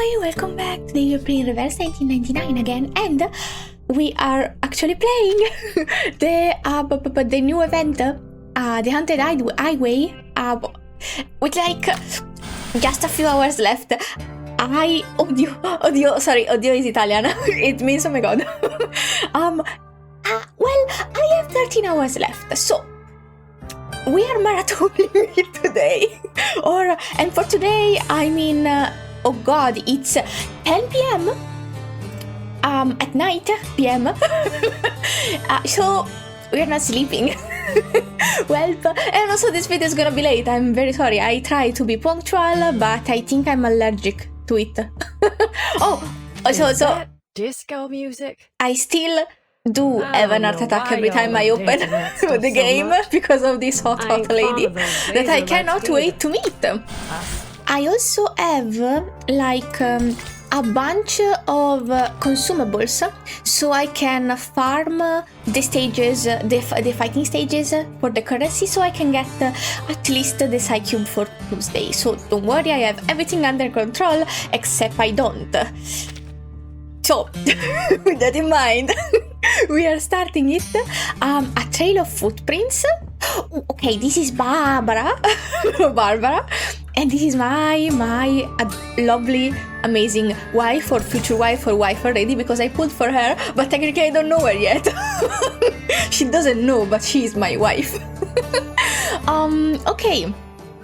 Hi, welcome back. Today we're playing Reverse 1999 again, and we are actually playing the new event, the Haunted Highway, with like just a few hours left. Odio is Italian. It means oh my god. Well, I have 13 hours left, so we are marathoning it today. And for today, I mean, oh god, it's 10 p.m. At night, p.m. So we're not sleeping. Well, and also this video is gonna be late. I'm very sorry. I try to be punctual, but I think I'm allergic to it. So disco music. I still do have an heart attack every time I open the game because of this hot lady that I cannot wait to meet. I also have like a bunch of consumables, so I can farm the stages, the fighting stages for the currency, so I can get at least the Psy Cube for Tuesday. So don't worry, I have everything under control, except I don't. So, with that in mind, we are starting it. A trail of footprints. Okay, this is Barbara, and this is my lovely, amazing wife or future wife or wife already, because I pulled for her, but technically I don't know her yet. She doesn't know, but she is my wife. Okay,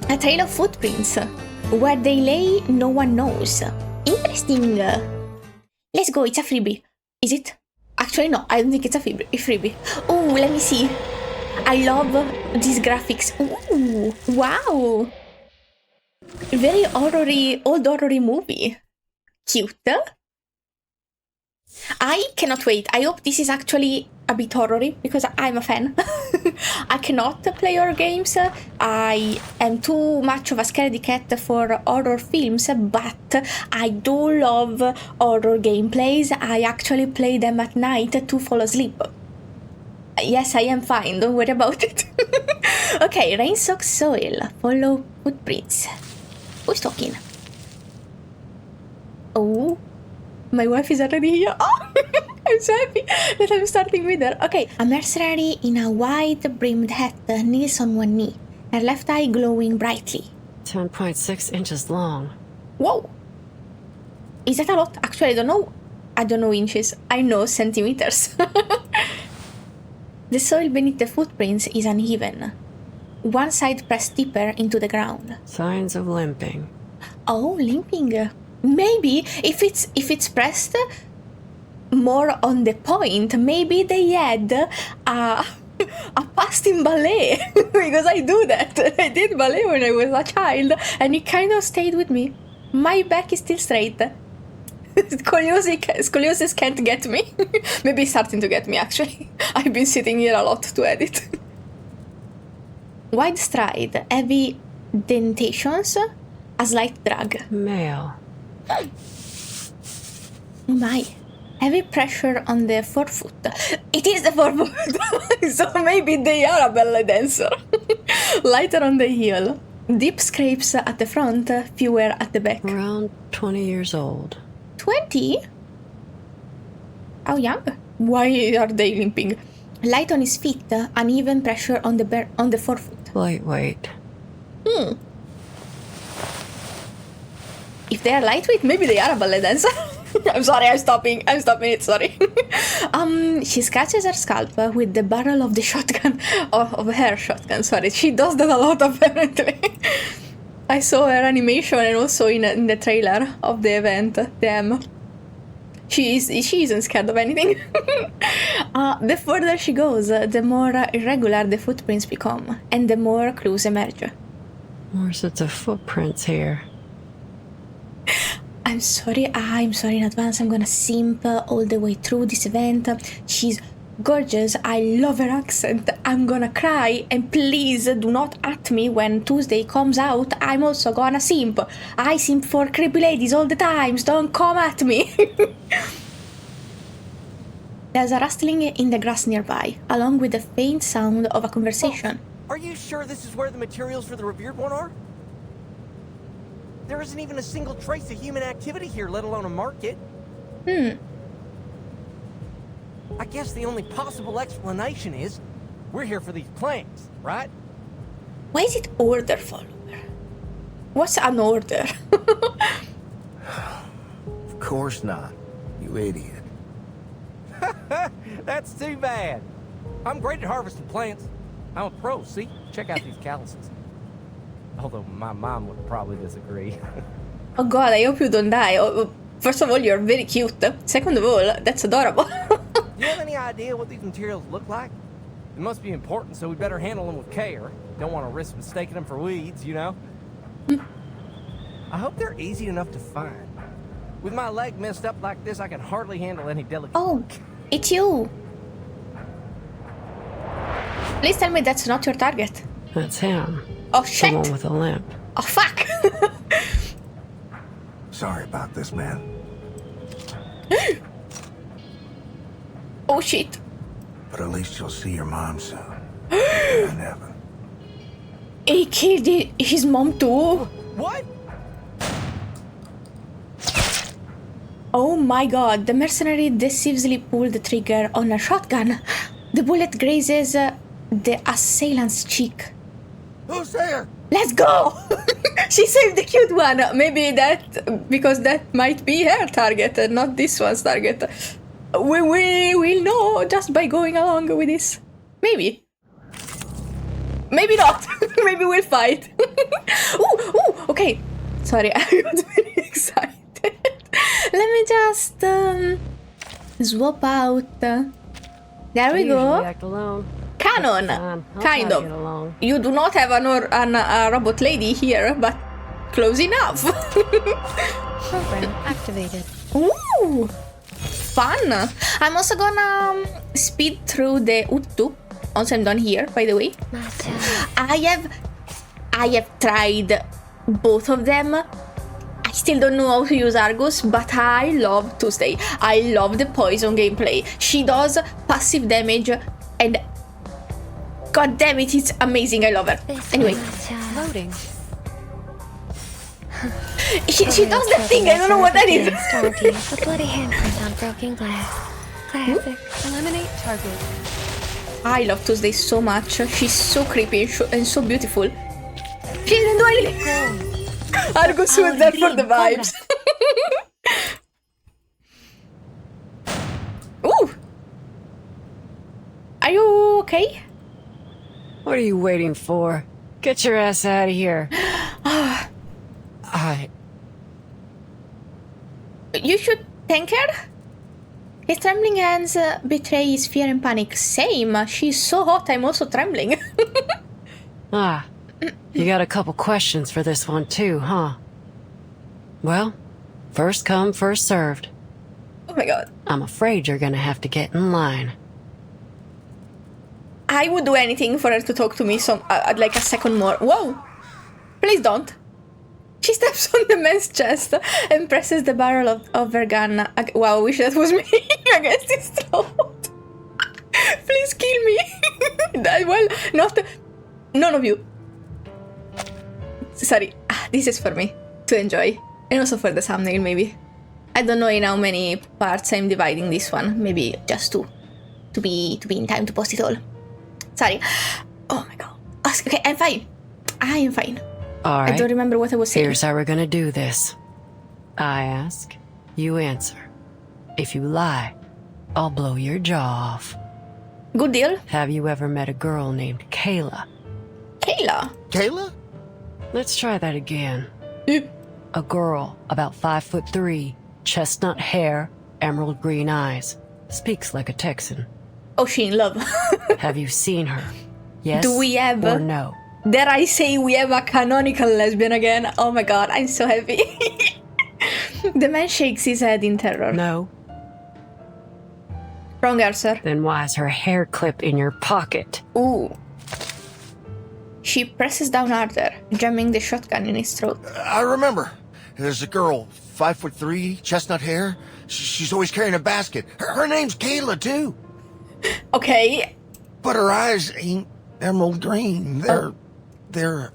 a trail of footprints. Where they lay, no one knows. Interesting. Let's go, it's a freebie. Is it? Actually, no, I don't think it's a freebie. Oh, let me see. I love these graphics. Ooh, wow. Very horror-y, old horror-y movie. Cute. I cannot wait. I hope this is actually a bit horror-y, because I'm a fan. I cannot play horror games. I am too much of a scaredy cat for horror films, but I do love horror gameplays. I actually play them at night to fall asleep. Yes, I am fine. Don't worry about it. Okay, rain-soaked soil. Follow footprints. Who's talking? Oh, my wife is already here. Oh, I'm so happy that I'm starting with her. Okay, a mercenary in a wide-brimmed hat kneels on one knee, her left eye glowing brightly. 10.6 inches long. Whoa! Is that a lot? Actually, I don't know. I don't know inches. I know centimeters. The soil beneath the footprints is uneven. One side pressed deeper into the ground. Signs of limping. Oh, limping. Maybe if it's pressed more on the point, maybe they had a past in ballet. Because I do that. I did ballet when I was a child, and it kind of stayed with me. My back is still straight. Scoliosis can't get me. Maybe it's starting to get me, actually. I've been sitting here a lot to edit. Wide stride, heavy dentations, a slight drag. Male. Oh my. Heavy pressure on the forefoot. It is the forefoot! So maybe they are a belly dancer. Lighter on the heel. Deep scrapes at the front, fewer at the back. Around 20 years old. 20? How young? Why are they limping? Light on his feet, uneven pressure on the forefoot. Lightweight. If they are lightweight, maybe they are a ballet dancer. I'm sorry, I'm stopping it, sorry. She scratches her scalp with the barrel of the shotgun, of her shotgun, sorry. She does that a lot, apparently. I saw her animation and also in the trailer of the event. Damn. She isn't scared of anything. The further she goes, the more irregular the footprints become, and the more clues emerge. More sets of footprints here. I'm sorry in advance. I'm gonna simp all the way through this event. She's gorgeous. I love her accent. I'm gonna cry, and please do not at me when Tuesday comes out. I'm also gonna simp. I simp for creepy ladies all the time. Don't come at me. There's a rustling in the grass nearby, along with the faint sound of a conversation. Oh, are you sure this is where the materials for the revered one are? There isn't even a single trace of human activity here, let alone a market. I guess the only possible explanation is we're here for these plants, right? Why is it order follower? What's an order? Of course not, you idiot. That's too bad. I'm great at harvesting plants. I'm a pro, see? Check out these calluses. Although my mom would probably disagree. Oh god, I hope you don't die. First of all, you're very cute. Second of all, that's adorable. Do you have any idea what these materials look like? It must be important, so we better handle them with care. Don't want to risk mistaking them for weeds, you know? I hope they're easy enough to find. With my leg messed up like this, I can hardly handle any delicate... Oh, it's you. Please tell me that's not your target. That's him. Oh The shit. one with the limp. Oh fuck. Sorry about this, man. Oh shit. But at least you'll see your mom soon. In heaven. He killed his mom too. What? Oh my god, the mercenary decisively pulled the trigger on a shotgun. The bullet grazes the assailant's cheek. Who's there? Let's go! She saved the cute one. Maybe that, because that might be her target and not this one's target. We will know just by going along with this. Maybe. Maybe not. Maybe we'll fight. Ooh, okay. Sorry, I got very excited. Let me just swap out. There we go. Act alone. Canon, I'll kind try to of. get along. You do not have a robot lady here, but close enough. Program activated. Ooh, fun. I'm also gonna speed through the Uttu. Once I'm done here, by the way. I have tried both of them. I still don't know how to use Argus, but I love Tuesday. I love the poison gameplay. She does passive damage, and god damn it, it's amazing. I love her. Anyway, Loading. she does that thing. I don't know what that is. A bloody handprint on broken glass. Classic. Eliminate target. I love Tuesday so much. She's so creepy and so beautiful. She didn't do anything. Argus was there for the vibes. Ooh. Are you okay? What are you waiting for? Get your ass out of here. You should thank her. His trembling hands betray his fear and panic. Same. She's so hot, I'm also trembling. You got a couple questions for this one too, huh? Well, first come, first served. Oh my god. I'm afraid you're gonna have to get in line. I would do anything for her to talk to me like a second more. Whoa! Please don't. She steps on the man's chest and presses the barrel of her gun. Wow, I wish that was me against his throat. Please kill me. Well, not... None of you. Sorry. This is for me to enjoy. And also for the thumbnail, maybe. I don't know in how many parts I'm dividing this one. Maybe just two. To be in time to post it all. Sorry. Oh my god. Okay, I'm fine. I am fine. All right. I don't remember what I was saying. Here's how we're gonna do this. I ask, you answer. If you lie, I'll blow your jaw off. Good deal. Have you ever met a girl named Kayla? Kayla. Kayla? Let's try that again. A girl about 5'3", chestnut hair, emerald green eyes, speaks like a Texan. Oh, she in love. Have you seen her? Yes Do we have... or no? Dare I say we have a canonical lesbian again? Oh my god, I'm so happy. The man shakes his head in terror. No? Wrong answer. Then why is her hair clip in your pocket? Ooh. She presses down harder, jamming the shotgun in his throat. I remember. There's a girl, 5'3", chestnut hair. She's always carrying a basket. Her name's Kayla, too. Okay. But her eyes ain't emerald green. They're...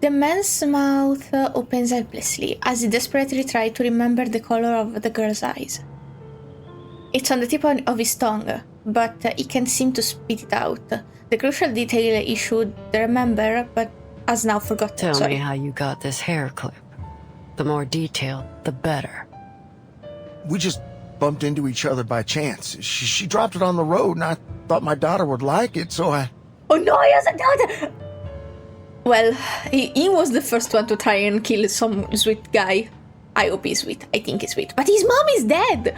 The man's mouth opens helplessly as he desperately tries to remember the color of the girl's eyes. It's on the tip of his tongue, but he can't seem to spit it out. The crucial detail he should remember, but has now forgotten. Tell me how you got this hair clip. The more detailed, the better. We just bumped into each other by chance. She dropped it on the road, and I thought my daughter would like it, so I... Oh no, he has a daughter! Well, he was the first one to try and kill some sweet guy. I hope he's sweet. I think he's sweet. But his mom is dead!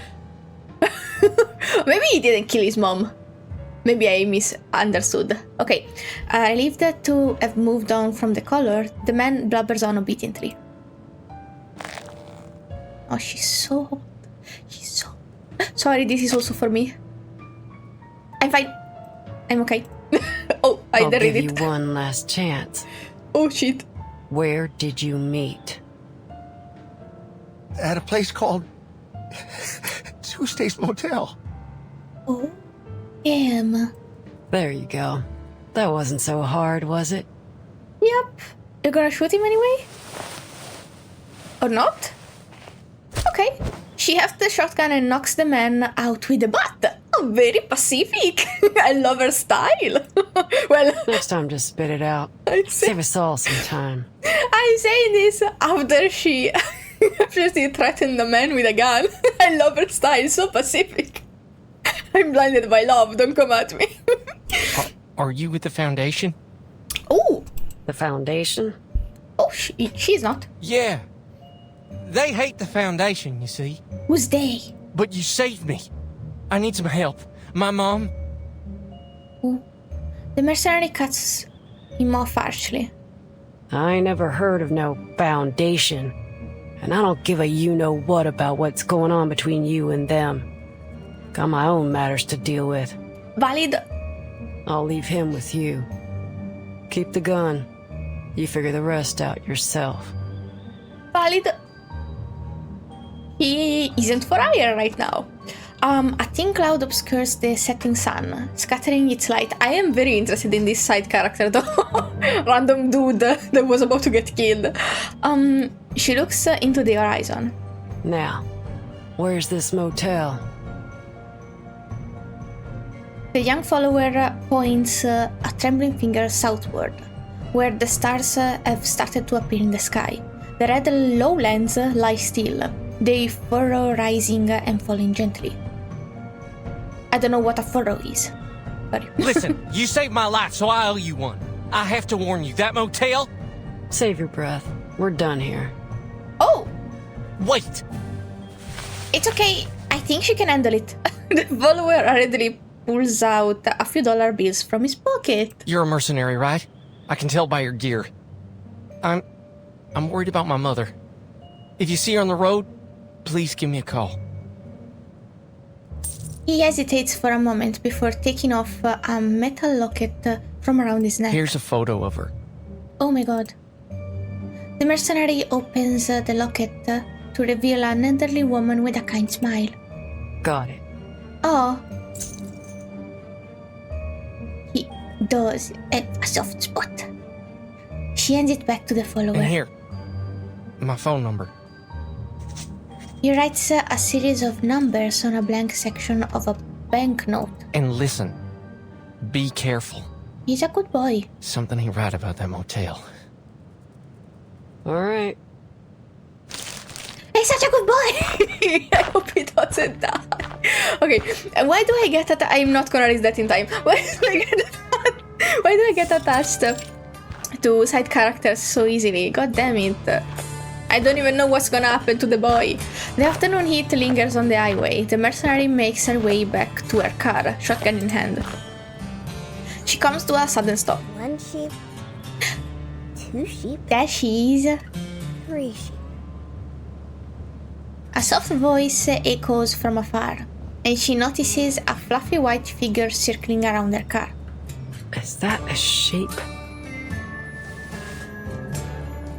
Maybe he didn't kill his mom. Maybe I misunderstood. Okay, relieved to have moved on from the color, the man blubbers on obediently. Oh, she's so hot. She's so... Sorry, this is also for me. I'm fine. I'm okay. Oh, I I'll read give it. you one last chance. Oh, shit. Where did you meet? At a place called... Tuesday's Motel. Oh, damn. There you go. That wasn't so hard, was it? Yep. You're gonna shoot him anyway? Or not? Okay. She hefts the shotgun and knocks the man out with a bat. Oh, very Pacific. I love her style. Well, Next time, just spit it out. Save us all some time. I'm saying this after she threatened the man with a gun. I love her style, so Pacific. I'm blinded by love, don't come at me. Are you with the Foundation? Oh, The Foundation? oh, she's not. Yeah. They hate the Foundation, you see. Who's they? But you saved me. I need some help. My mom... Who? The mercenary cuts him off harshly. I ain't never heard of no foundation. And I don't give a you-know-what about what's going on between you and them. Got my own matters to deal with. Valid. I'll leave him with you. Keep the gun. You figure the rest out yourself. Valid. He isn't for hire right now. A thin cloud obscures the setting sun, scattering its light. I am very interested in this side character though. Random dude that was about to get killed. She looks into the horizon. Now, where's this motel? The young follower points a trembling finger southward, where the stars have started to appear in the sky. The red lowlands lie still, they furrow rising and falling gently. I don't know what a furrow is. Sorry. Listen, you saved my life, so I owe you one. I have to warn you, that motel... Save your breath. We're done here. Oh, Wait! it's okay. I think she can handle it. The follower hurriedly pulls out a few dollar bills from his pocket. You're a mercenary, right? I can tell by your gear. I'm worried about my mother. If you see her on the road, please give me a call. He hesitates for a moment before taking off a metal locket from around his neck. Here's a photo of her. Oh my god. The mercenary opens the locket to reveal an elderly woman with a kind smile. Got it. Oh. He does have a soft spot. She hands it back to the follower. And here, my phone number. He writes a series of numbers on a blank section of a banknote. And listen, be careful. He's a good boy. Something ain't right about that motel. All right. He's such a good boy! I hope he doesn't die. Okay, why do I get that? I'm not gonna read that in time. Why do I get attached to side characters so easily? God damn it. I don't even know what's gonna happen to the boy. The afternoon heat lingers on the highway. The mercenary makes her way back to her car, shotgun in hand. She comes to a sudden stop. 1 sheep, 2 sheep, There she is. 3 sheep. A soft voice echoes from afar, and she notices a fluffy white figure circling around her car. Is that a sheep?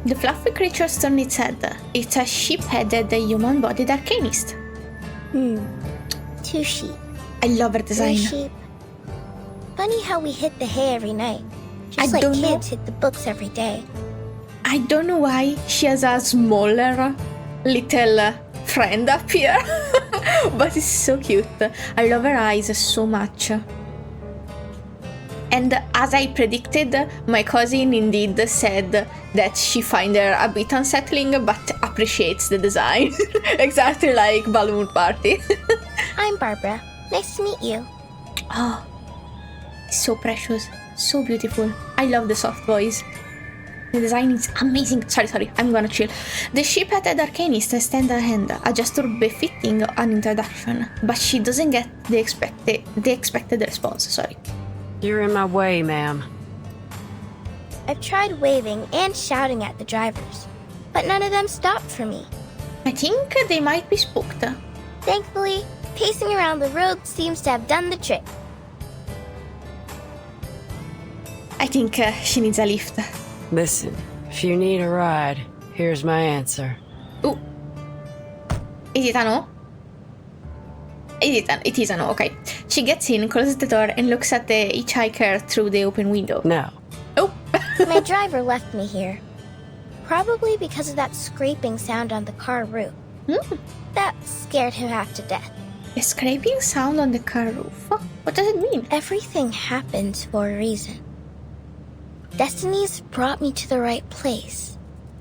The fluffy creature turns its head. It's a sheep-headed, human-bodied arcanist. 2 sheep, I love her 3 design. sheep. Funny how we hit the hay every night. Just I like don't know. kids hit the books every day. I don't know why she has a smaller little friend up here, but it's so cute. I love her eyes so much. And as I predicted, my cousin indeed said that she finds her a bit unsettling, but appreciates the design. Exactly like Balloon Party. I'm Barbara. Nice to meet you. Oh, so precious, so beautiful. I love the soft voice. The design is amazing. Sorry, I'm gonna chill. The ship-headed arcanist stands a hand, a gesture befitting an introduction, but she doesn't get the expected response, sorry. You're in my way, ma'am. I've tried waving and shouting at the drivers, but none of them stopped for me. I think they might be spooked. Thankfully, pacing around the road seems to have done the trick. I think she needs a lift. Listen, if you need a ride, here's my answer. Ooh. Is it a no? It is a no, okay. She gets in, closes the door, and looks at the hitchhiker through the open window. No. Oh! My driver left me here. Probably because of that scraping sound on the car roof. That scared him half to death. A scraping sound on the car roof? What does it mean? Everything happens for a reason. Destiny's brought me to the right place,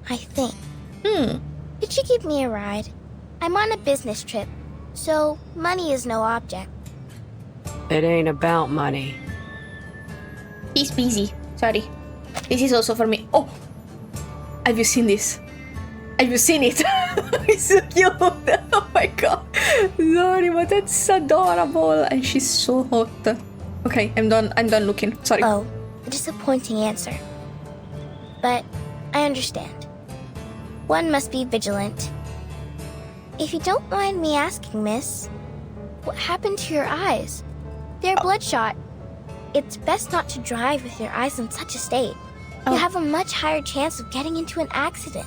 I think. Could you give me a ride? I'm on a business trip, so money is no object. It ain't about money. He's busy. Sorry. This is also for me. Oh! Have you seen this? Have you seen it? It's so cute. Oh my god. Sorry, but that's adorable. And she's so hot. Okay, I'm done looking. Sorry. Oh, a disappointing answer. But I understand. One must be vigilant. If you don't mind me asking, miss, what happened to your eyes? They're bloodshot. It's best not to drive with your eyes in such a state. You have a much higher chance of getting into an accident.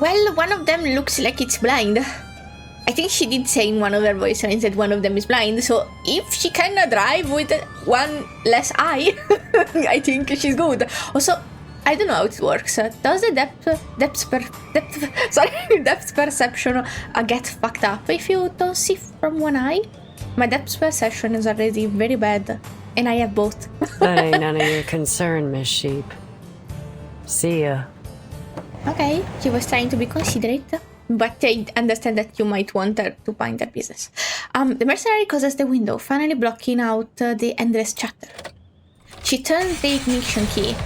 Well, one of them looks like it's blind. I think she did say in one of her voice lines that one of them is blind, so if she can drive with one less eye, I think she's good. Also, I don't know how it works. Does the depth perception get fucked up if you don't see from one eye? My depth perception is already very bad, and I have both. That ain't none of your concern, Miss Sheep. See ya. Okay, she was trying to be considerate, but I understand that you might want her to mind their business. The mercenary closes the window, finally blocking out the endless chatter. She turns the ignition key,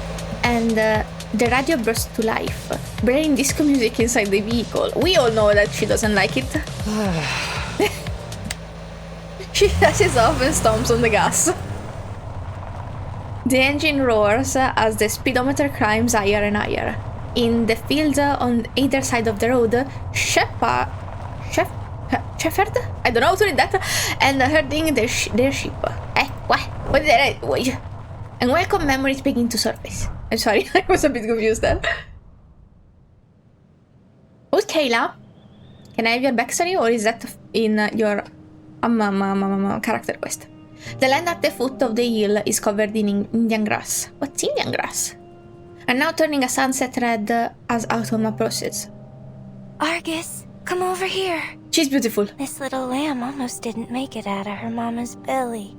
and the radio bursts to life, blaring disco music inside the vehicle. We all know that she doesn't like it. She dashes off and stomps on the gas. The engine roars as the speedometer climbs higher and higher. In the fields on either side of the road, Shepherd, I don't know how to read that, and herding their sheep. What did I... Wait. And welcome memories begin to surface. I'm sorry, I was a bit confused there. Who's Kayla? Can I have your backstory, or is that in your character quest? The land at the foot of the hill is covered in Indian grass. What's Indian grass? And now turning a sunset red as autumn approaches. Argus, come over here. She's beautiful. This little lamb almost didn't make it out of her mama's belly.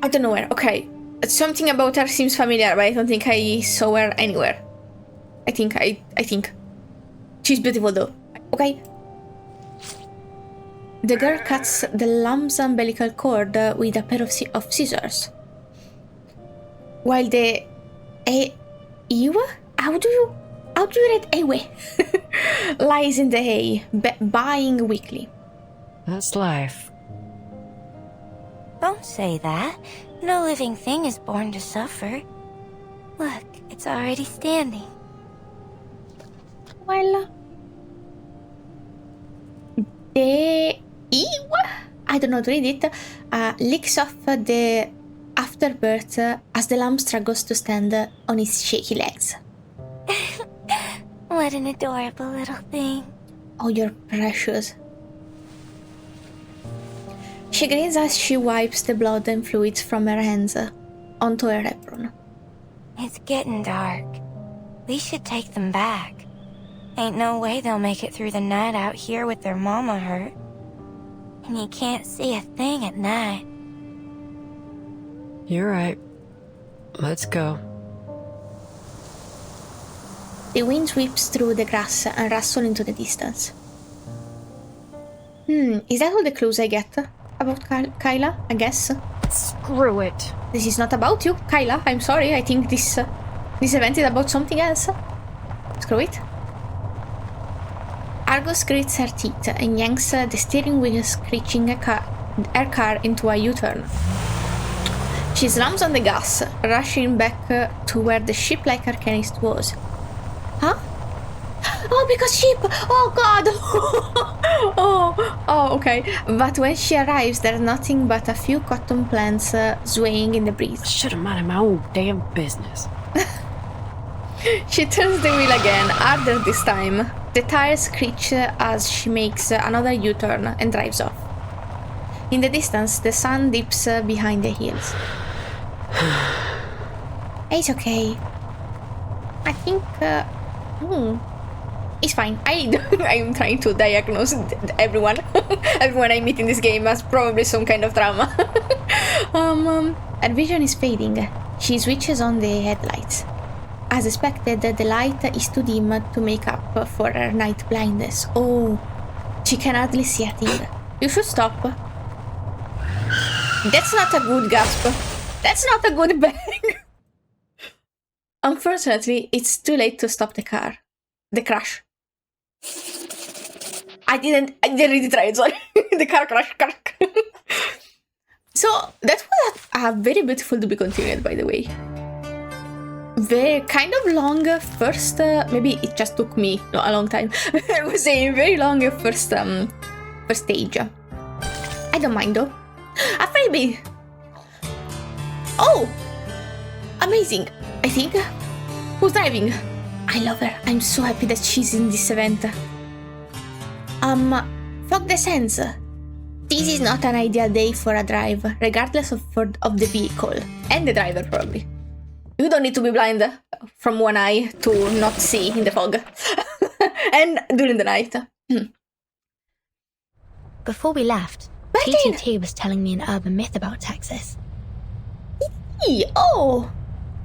I don't know where. Okay. Something about her seems familiar, but I don't think I saw her anywhere. I think. She's beautiful though. Okay. The girl cuts the lamb's umbilical cord with a pair of scissors. While the Ewa? How do you read Ewe? Lies in the hay, buying weekly. That's life. Don't say that. No living thing is born to suffer. Look, it's already standing. Well, the Ewa? I don't know how to read it. Licks off the afterbirth as the lamb struggles to stand on its shaky legs. What an adorable little thing. Oh, you're precious. She grins as she wipes the blood and fluids from her hands onto her apron. It's getting dark. We should take them back. Ain't no way they'll make it through the night out here with their mama hurt. And you can't see a thing at night. You're right. Let's go. The wind sweeps through the grass and rustles into the distance. Is that all the clues I get about Kyla? I guess. Screw it. This is not about you, Kyla. I'm sorry. I think this event is about something else. Screw it. Argos grits her teeth and yanks the steering wheel, screeching her car into a U-turn. She slams on the gas, rushing back to where the ship-like arcanist was. Huh? Oh, because ship! Oh, God! oh, okay. But when she arrives, there's nothing but a few cotton plants swaying in the breeze. I should have minded my own damn business. She turns the wheel again, harder this time. The tires screech as she makes another U-turn and drives off. In the distance, the sun dips behind the hills. It's okay. I think... it's fine. I'm trying to diagnose everyone. Everyone I meet in this game has probably some kind of trauma. Her vision is fading. She switches on the headlights. As expected, the light is too dim to make up for her night blindness. Oh, she can hardly see a thing. You should stop. That's not a good gasp. That's not a good bang. Unfortunately, it's too late to stop the car. The crash. I didn't really try it, sorry. The car crash. So, that was a very beautiful to be continued, by the way. Very kind of long first, maybe it just took me a long time. I was saying very long first stage. I don't mind though. A freebie! Oh! Amazing! I think. Who's driving? I love her. I'm so happy that she's in this event. Fog descends. This is not an ideal day for a drive, regardless of the vehicle. And the driver, probably. You don't need to be blind from one eye to not see in the fog. And during the night. Before we left, TTT was telling me an urban myth about Texas. Oh!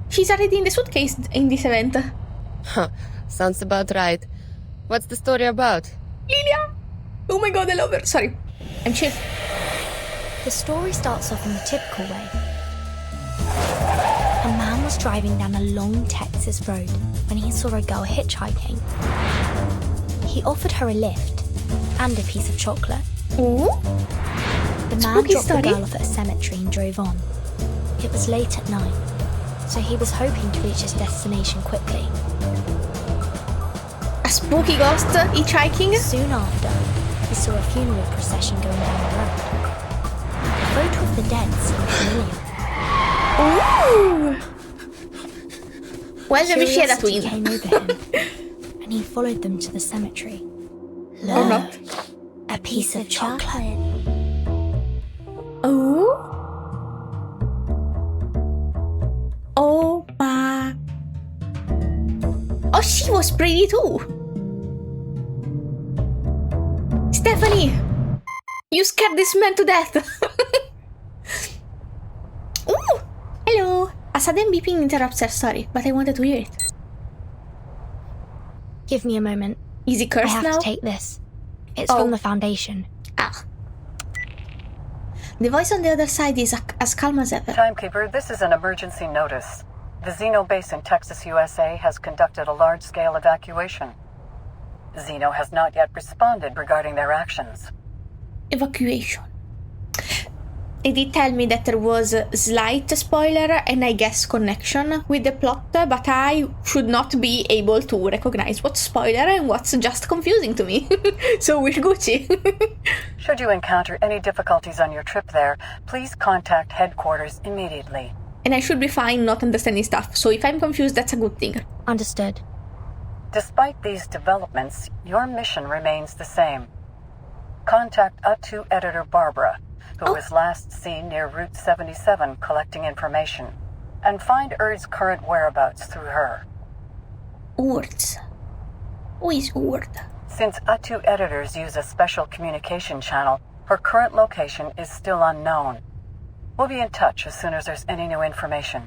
She's already in the suitcase in this event. Huh, sounds about right. What's the story about? Lilia! Oh my god, I love her. Sorry, I'm chill. The story starts off in the typical way. A man was driving down a long Texas road when he saw a girl hitchhiking. He offered her a lift and a piece of chocolate. Ooh? The man dropped the girl off at a cemetery and drove on. It was late at night, so he was hoping to reach his destination quickly. A spooky ghost hitchhiking? Soon after, he saw a funeral procession going down the road. A photo of the dead seemed familiar. Ooh! Well, maybe she had a twin. Came over him, and he followed them to the cemetery. Look, or not. A piece of chocolate. Oh? Oh my... Oh, she was pretty too! Stephanie! You scared this man to death! Ooh! Hello! A sudden beeping interrupts her story, but I wanted to hear it. Give me a moment. Is he cursed I have now? to take this. It's from the Foundation. Ah. The voice on the other side is as calm as ever. Timekeeper, this is an emergency notice. The Xeno base in Texas, USA has conducted a large-scale evacuation. Xeno has not yet responded regarding their actions. Evacuation. They did tell me that there was a slight spoiler and I guess connection with the plot, but I should not be able to recognize what's spoiler and what's just confusing to me. So we're Gucci. Should you encounter any difficulties on your trip there, please contact headquarters immediately. And I should be fine not understanding stuff, so if I'm confused, that's a good thing. Understood. Despite these developments, your mission remains the same. Contact U2 editor Barbara, who was last seen near Route 77 collecting information, and find Erd's current whereabouts through her. Urds. Who is Urd? Since Atu editors use a special communication channel, her current location is still unknown. We'll be in touch as soon as there's any new information.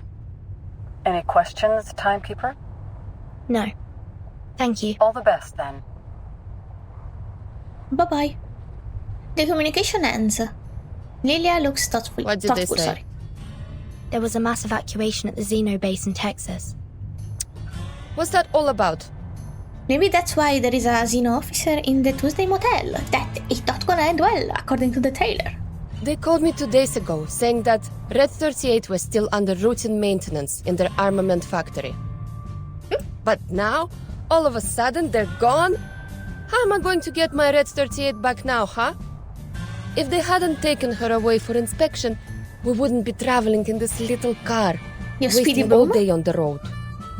Any questions, Timekeeper? No. Thank you. All the best, then. Bye-bye. The communication ends. Lilia looks thoughtful. What did they say? Sorry. There was a mass evacuation at the Xeno base in Texas. What's that all about? Maybe that's why there is a Xeno officer in the Tuesday motel. That is not gonna end well, according to the trailer. They called me 2 days ago, saying that Red 38 was still under routine maintenance in their armament factory. But now, all of a sudden, they're gone? How am I going to get my Red 38 back now, huh? If they hadn't taken her away for inspection, we wouldn't be traveling in this little car, Your speedy wasting all boom? day on the road.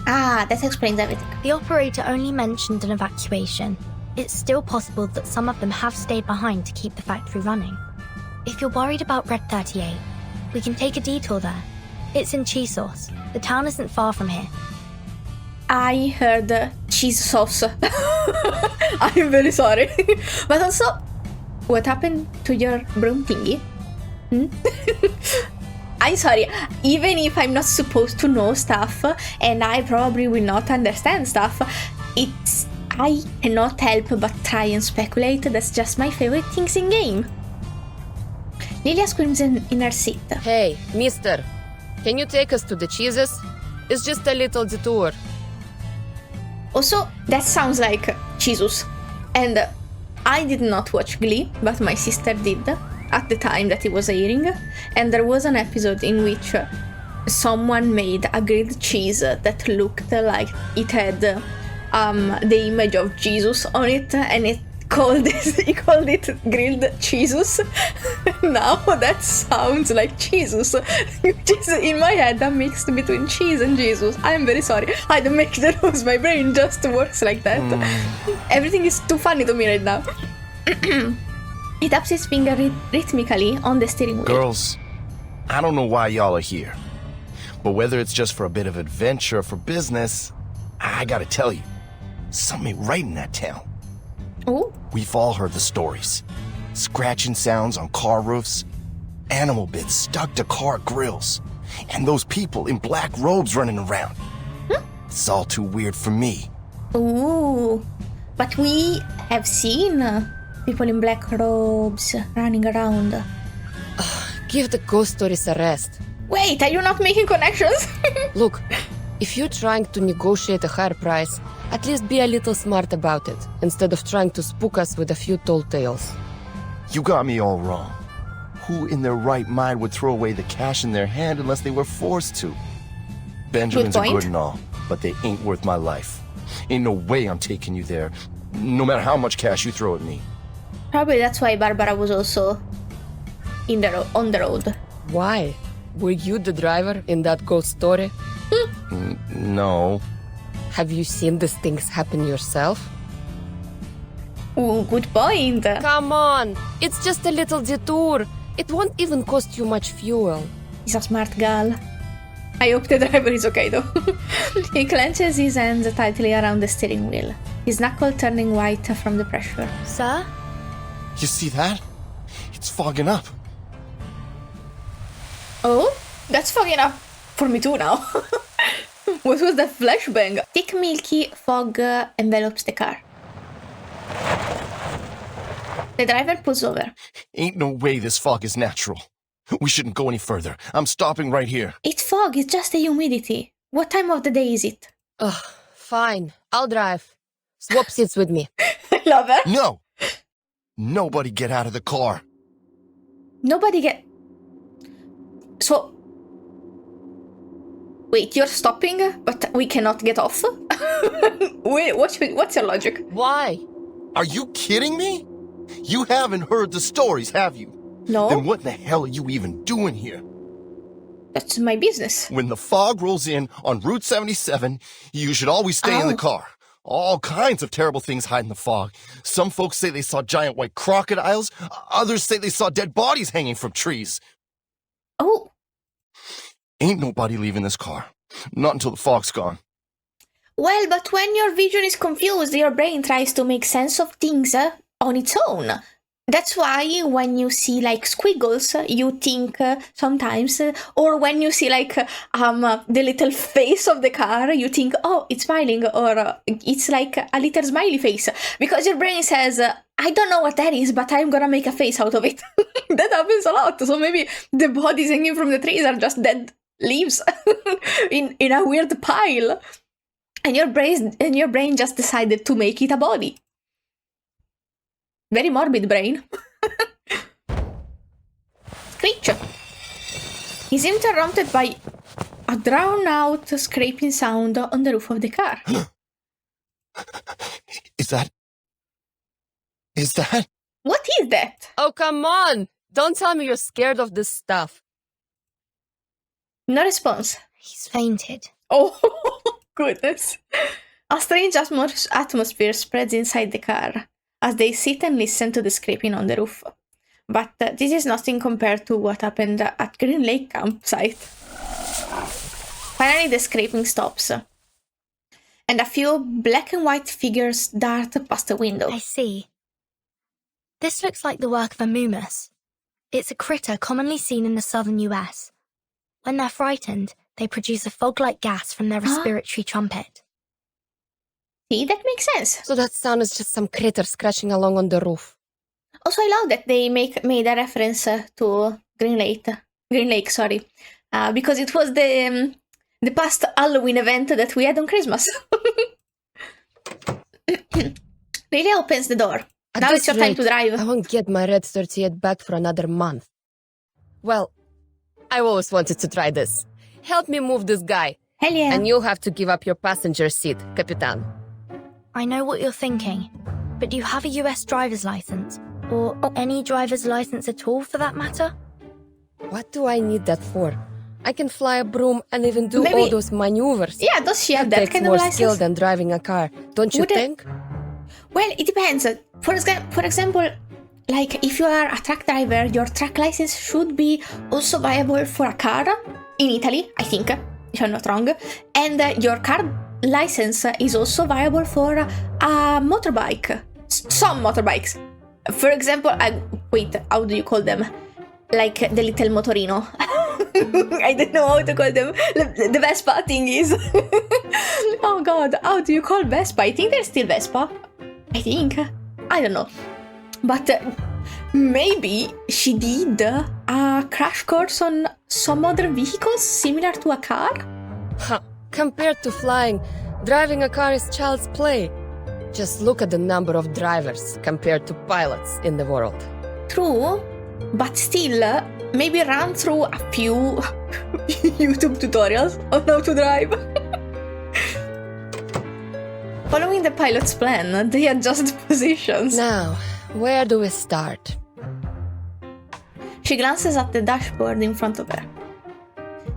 Ah, that explains everything. The operator only mentioned an evacuation. It's still possible that some of them have stayed behind to keep the factory running. If you're worried about Red 38, we can take a detour there. It's in Chisos. The town isn't far from here. I heard cheese sauce. I'm very sorry. But also, what happened to your broom thingy? I'm sorry, even if I'm not supposed to know stuff, and I probably will not understand stuff, I cannot help but try and speculate. That's just my favorite things in game. Lilia screams in her seat. Hey, mister, can you take us to the cheeses? It's just a little detour. Also, that sounds like Jesus. And I did not watch Glee, but my sister did at the time that it was airing. And there was an episode in which someone made a grilled cheese that looked like it had the image of Jesus on it, and he called it grilled Jesus. Now that sounds like Jesus, which is in my head a mix between cheese and Jesus. I'm very sorry, I don't make the rules, my brain just works like that. Everything is too funny to me right now. He taps his finger rhythmically on the steering wheel. Girls, I don't know why y'all are here, but whether it's just for a bit of adventure or for business, I gotta tell you, something ain't right in that town. Oh, We've all heard the stories. Scratching sounds on car roofs, animal bits stuck to car grills, and those people in black robes running around. It's all too weird for me. ooh, but we have seen people in black robes running around. Give the ghost stories a rest. Wait, are you not making connections? Look, if you're trying to negotiate a higher price, at least be a little smart about it, instead of trying to spook us with a few tall tales. You got me all wrong. Who in their right mind would throw away the cash in their hand unless they were forced to? Benjamins are point. good and all, but they ain't worth my life. Ain't no way I'm taking you there, no matter how much cash you throw at me. Probably that's why Barbara was also on the road. Why? Were you the driver in that ghost story? No. Have you seen these things happen yourself? Ooh, good point. Come on! It's just a little detour. It won't even cost you much fuel. He's a smart girl. I hope the driver is okay though. He clenches his hands tightly around the steering wheel, his knuckle turning white from the pressure. Sir? You see that? It's fogging up. Oh, that's fucking up for me too now. What was that flashbang? Thick milky fog envelops the car. The driver pulls over. Ain't no way this fog is natural. We shouldn't go any further. I'm stopping right here. It's fog, it's just the humidity. What time of the day is it? Ugh, fine. I'll drive. Swap seats with me. I love her. No! Nobody get out of the car. Nobody get... So... Wait, you're stopping, but we cannot get off? Wait, what's your logic? Why? Are you kidding me? You haven't heard the stories, have you? No, Then what in the hell are you even doing here? that's my business. When the fog rolls in on Route 77, you should always stay in the car. All kinds of terrible things hide in the fog. Some folks say they saw giant white crocodiles. Others say they saw dead bodies hanging from trees. Oh, Ain't nobody leaving this car. Not until the fog's gone. Well, but when your vision is confused, your brain tries to make sense of things on its own. That's why when you see like squiggles, you think sometimes, or when you see like the little face of the car, you think, oh, it's smiling, or it's like a little smiley face, because your brain says, I don't know what that is, but I'm gonna make a face out of it. That happens a lot. So maybe the bodies hanging from the trees are just dead leaves in a weird pile, and your brain just decided to make it a body. Very morbid brain. Screech is interrupted by a drowned-out scraping sound on the roof of the car. Is that? What is that? Oh, come on! Don't tell me you're scared of this stuff. No response. He's fainted. Oh, goodness. A strange atmosphere spreads inside the car as they sit and listen to the scraping on the roof. But this is nothing compared to what happened at Green Lake campsite. Finally, the scraping stops, and a few black and white figures dart past the window. I see. This looks like the work of a mumus. It's a critter commonly seen in the southern US. When they're frightened, they produce a fog-like gas from their respiratory trumpet. See, that makes sense. So that sound is just some critter scratching along on the roof. Also, I love that they made a reference to Green Lake, because it was the past Halloween event that we had on Christmas. Lilia opens the door. Now it's your time to drive. I won't get my Red 38 back for another month. Well, I always wanted to try this. Help me move this guy. Hell yeah. And you'll have to give up your passenger seat, Capitan. I know what you're thinking, but do you have a US driver's license? Or any driver's license at all, for that matter? What do I need that for? I can fly a broom and even do all those maneuvers. Yeah, does she have that kind of license? Takes more skill than driving a car, don't you think? Well, it depends. For example, like if you are a truck driver, your truck license should be also viable for a car in Italy, I think, if I'm not wrong. And your car license is also viable for a motorbike. Some motorbikes. For example, how do you call them? Like the little motorino. I don't know how to call them. The Vespa thing is. Oh god, how do you call Vespa? I think they're still Vespa. I think. I don't know. But maybe she did a crash course on some other vehicles similar to a car? Huh. Compared to flying, driving a car is child's play. Just look at the number of drivers compared to pilots in the world. True, but still, maybe run through a few YouTube tutorials on how to drive. Following the pilot's plan, they adjust positions. Now, where do we start? She glances at the dashboard in front of her.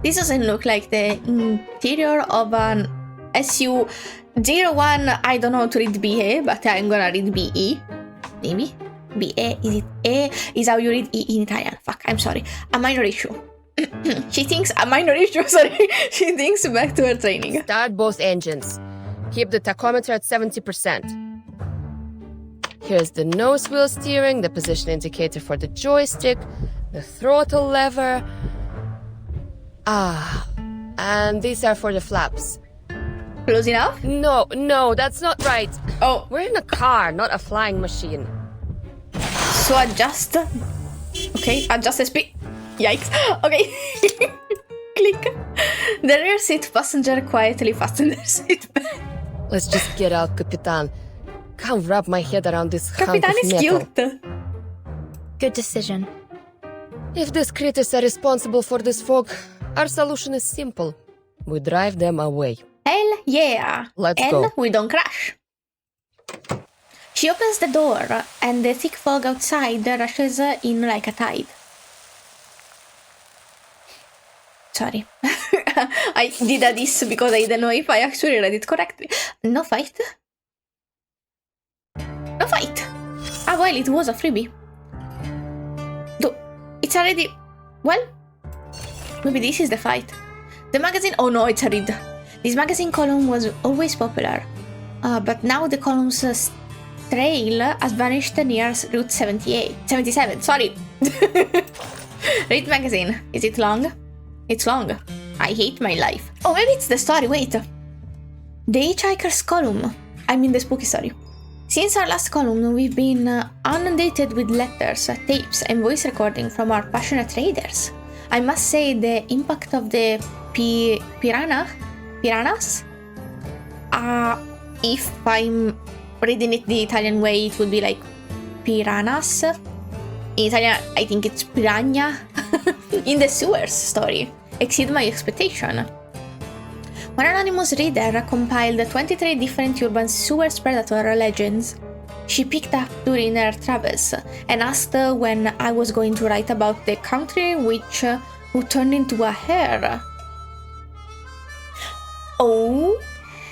This doesn't look like the interior of an SU-01. I don't know how to read BA, but I'm gonna read BE. Maybe? BA, is it A? Is how you read E in Italian. Fuck, I'm sorry. A minor issue. She thinks She thinks back to her training. Start both engines. Keep the tachometer at 70%. Here's the nose wheel steering, the position indicator for the joystick, the throttle lever. And these are for the flaps. Close enough? No, that's not right. Oh. We're in a car, not a flying machine. So adjust. Okay, adjust the speed. Yikes. Okay. Click. The rear seat passenger quietly fastened their seatbelt. Let's just get out, Capitan. Can't wrap my head around this hunk of Capitan is metal. cute. Good decision. If these critters are responsible for this fog, our solution is simple. We drive them away. Hell yeah. Let's and go. We don't crash. She opens the door and the thick fog outside rushes in like a tide. Sorry. I did this because I don't know if I actually read it correctly. No fight? No fight! Ah, well, it was a freebie. It's already... Well, maybe this is the fight. The magazine... Oh no, it's a read. This magazine column was always popular, but now the column's trail has vanished near Route 77, sorry. Read magazine. Is it long? It's long. I hate my life. Oh, maybe it's the story, wait. The Hitchhiker's column. I mean the spooky story. Since our last column, we've been inundated with letters, tapes, and voice recording from our passionate readers. I must say the impact of the piranhas? If I'm reading it the Italian way, it would be like piranhas. In Italian, I think it's piranha. In the sewers story, exceed my expectation. One anonymous reader compiled 23 different urban sewers predator legends she picked up during her travels and asked when I was going to write about the country witch who turned into a hare. Oh,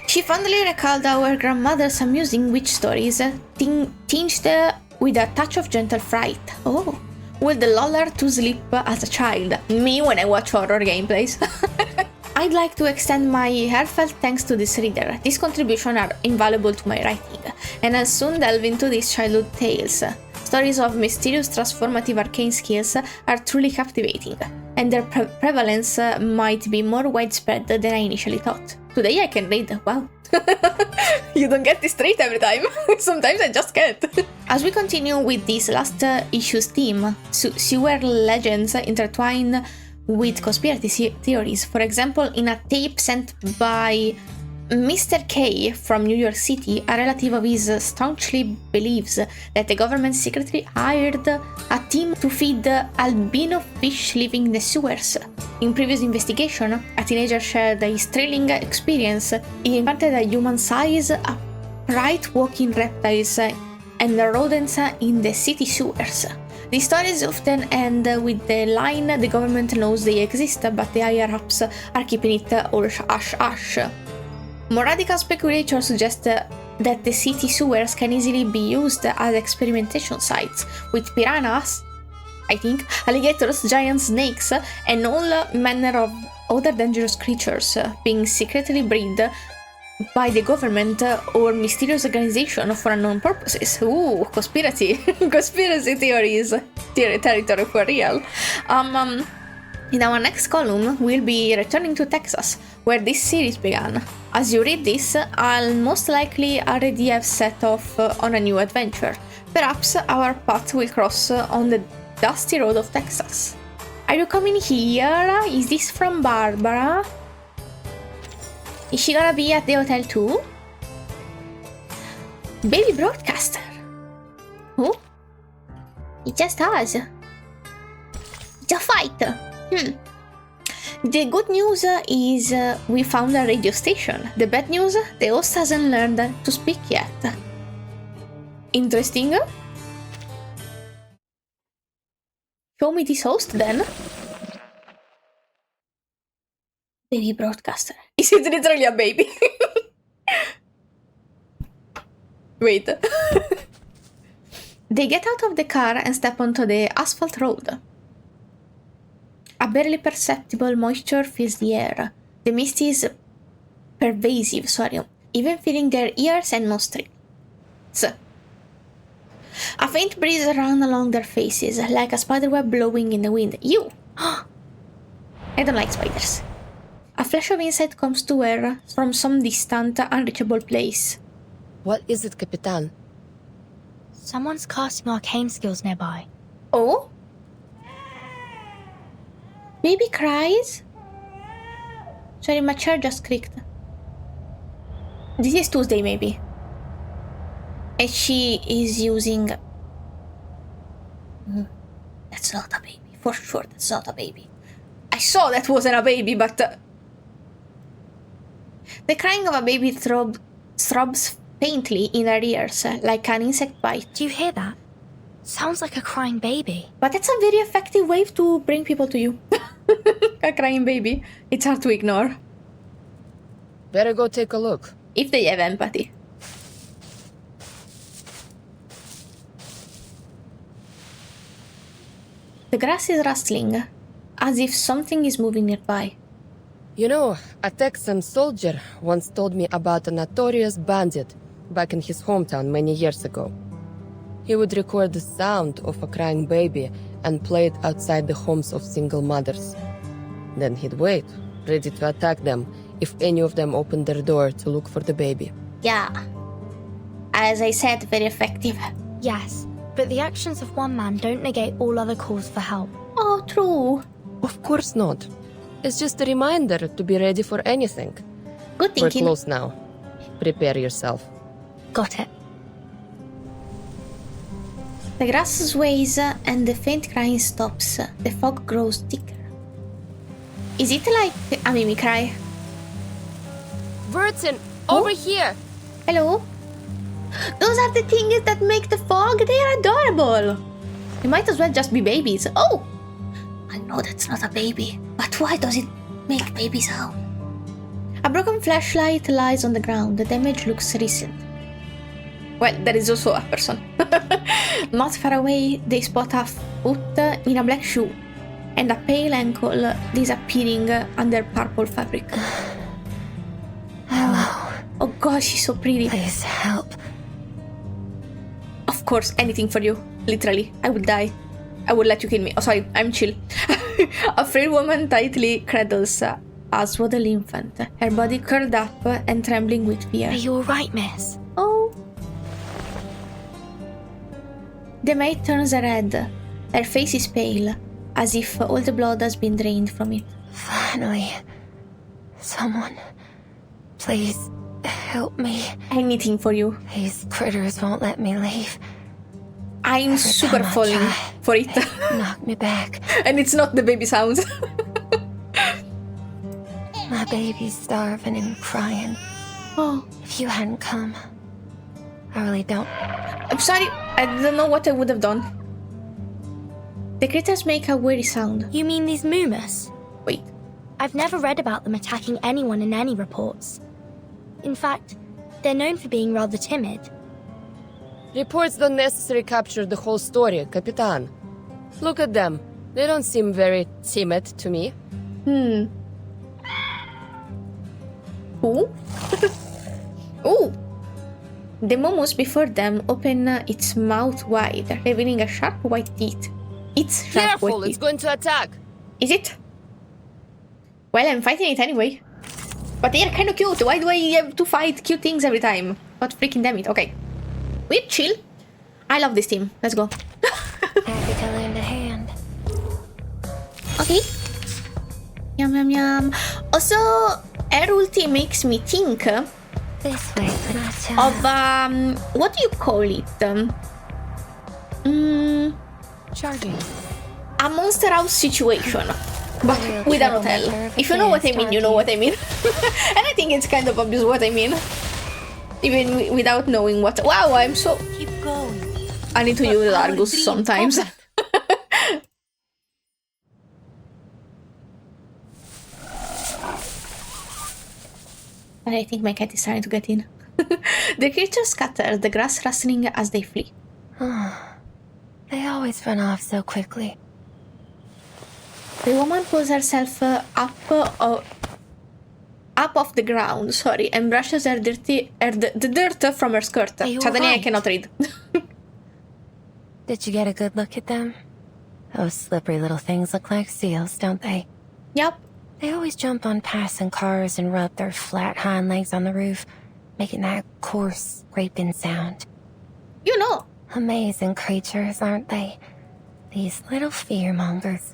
she fondly recalled our grandmother's amusing witch stories, tinged with a touch of gentle fright. Oh, will the luller to sleep as a child? Me when I watch horror gameplays. I'd like to extend my heartfelt thanks to this reader. These contributions are invaluable to my writing, and I'll soon delve into these childhood tales. Stories of mysterious transformative arcane skills are truly captivating, and their prevalence might be more widespread than I initially thought. Today I can read, wow. You don't get this trait every time. Sometimes I just can't. As we continue with this last issue's theme, sewer legends intertwine with conspiracy theories. For example, in a tape sent by Mr. K from New York City, a relative of his staunchly believes that the government secretly hired a team to feed albino fish living in the sewers. In previous investigation, a teenager shared his thrilling experience. He encountered a human-sized, upright walking reptiles and rodents in the city sewers. The stories often end with the line, "The government knows they exist, but the higher-ups are keeping it all hush-hush." More radical speculators suggest that the city sewers can easily be used as experimentation sites, with piranhas, I think, alligators, giant snakes, and all manner of other dangerous creatures being secretly bred by the government or mysterious organization for unknown purposes. Ooh, conspiracy theories, territory for real. In our next column, we'll be returning to Texas, where this series began. As you read this, I'll most likely already have set off on a new adventure. Perhaps our paths will cross on the dusty road of Texas. Are you coming here? Is this from Barbara? Is she gonna be at the hotel too? Baby broadcaster. Oh? It's just us. It's a fight. The good news is we found a radio station. The bad news, the host hasn't learned to speak yet. Interesting. Show me this host then. Baby broadcaster. Is it literally a baby? Wait. They get out of the car and step onto the asphalt road. A barely perceptible moisture fills the air. The mist is pervasive, even filling their ears and nostrils. A faint breeze runs along their faces, like a spiderweb blowing in the wind. You! I don't like spiders. A flash of insight comes to her from some distant, unreachable place. What is it, Capitan? Someone's casting arcane skills nearby. Oh? Baby cries? Sorry, my chair just creaked. This is Tuesday, maybe. And she is using... That's not a baby. For sure, that's not a baby. I saw that wasn't a baby, but... The crying of a baby throbs faintly in her ears, like an insect bite. Do you hear that? Sounds like a crying baby. But that's a very effective way to bring people to you. A crying baby. It's hard to ignore. Better go take a look. If they have empathy. The grass is rustling, as if something is moving nearby. You know, a Texan soldier once told me about a notorious bandit back in his hometown many years ago. He would record the sound of a crying baby and play it outside the homes of single mothers. Then he'd wait, ready to attack them if any of them opened their door to look for the baby. Yeah. As I said, very effective. Yes, but the actions of one man don't negate all other calls for help. Oh, true. Of course not. It's just a reminder to be ready for anything. Good We're thinking. close now. Prepare yourself. Got it. The grass sways and the faint crying stops. The fog grows thicker. Is it like a mimicry? Vertin, over here! Hello? Those are the things that make the fog. They are adorable. They might as well just be babies. Oh! I know that's not a baby, but why does it make baby sound? A broken flashlight lies on the ground. The damage looks recent. Well, there is also a person. Not far away, they spot a foot in a black shoe and a pale ankle disappearing under purple fabric. Hello. Oh god, she's so pretty. Please help. Of course, anything for you. Literally, I would die. I would let you kill me. Oh, sorry, I'm chill. A frail woman tightly cradles a swaddled infant, her body curled up and trembling with fear. Are you alright, miss? Oh. The maid turns red. Her face is pale, as if all the blood has been drained from it. Finally. Someone. Please, help me. Anything for you. These critters won't let me leave. I'm Every super time I falling try, for it. they knock me back. And it's not the baby sounds. My baby's starving and crying. Oh. If you hadn't come, I really don't. I'm sorry, I don't know what I would have done. The critters make a weary sound. You mean these Moomus? Wait. I've never read about them attacking anyone in any reports. In fact, they're known for being rather timid. Reports don't necessarily capture the whole story, Capitan. Look at them. They don't seem very timid to me. Who? Ooh. The momus before them open its mouth wide, revealing a sharp white teeth. It's sharp Careful, white it's teeth. going to attack. Is it? Well, I'm fighting it anyway. But they are kind of cute. Why do I have to fight cute things every time? God freaking damn it. Okay. We're chill. I love this team. Let's go. Happy to lend a hand. Okay. Yum, yum, yum. Also, her ulti makes me think This way, Panaccia. of, what do you call it? Charging. A monster house situation. But with an hotel. If you know what I mean, you know what I mean. And I think it's kind of obvious what I mean. Even without knowing what. Wow, I'm so. Keep going. I need to use Argus sometimes. And I think my cat is trying to get in. The creatures scatter, the grass rustling as they flee. They always run off so quickly. The woman pulls herself up off the ground, sorry, and brushes the dirt from her skirt. Are you Suddenly I alright? cannot read. Did you get a good look at them? Those slippery little things look like seals, don't they? Yep. They always jump on passing cars and rub their flat hind legs on the roof, making that coarse, scraping sound. You know. Amazing creatures, aren't they? These little fearmongers.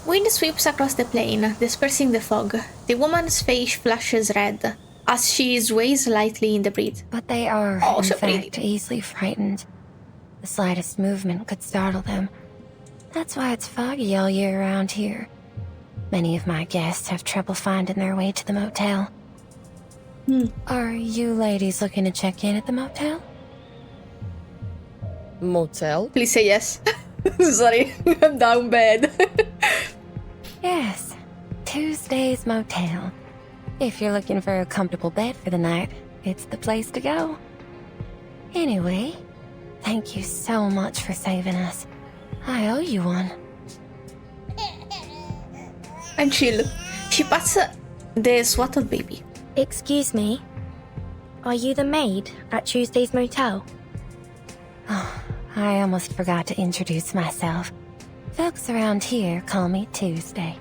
Wind sweeps across the plain, dispersing the fog. The woman's face flushes red as she sways lightly in the breeze. But they are, Oh, in so fact, pretty. easily frightened. The slightest movement could startle them. That's why it's foggy all year around here. Many of my guests have trouble finding their way to the motel. Are you ladies looking to check in at the motel? Motel? Please say yes. Sorry, I'm down bad. Yes, Tuesday's Motel. If you're looking for a comfortable bed for the night, it's the place to go. Anyway, thank you so much for saving us. I owe you one. and chill. She pats the swaddled baby. Excuse me. Are you the maid at Tuesday's motel? Oh, I almost forgot to introduce myself. Folks around here call me Tuesday.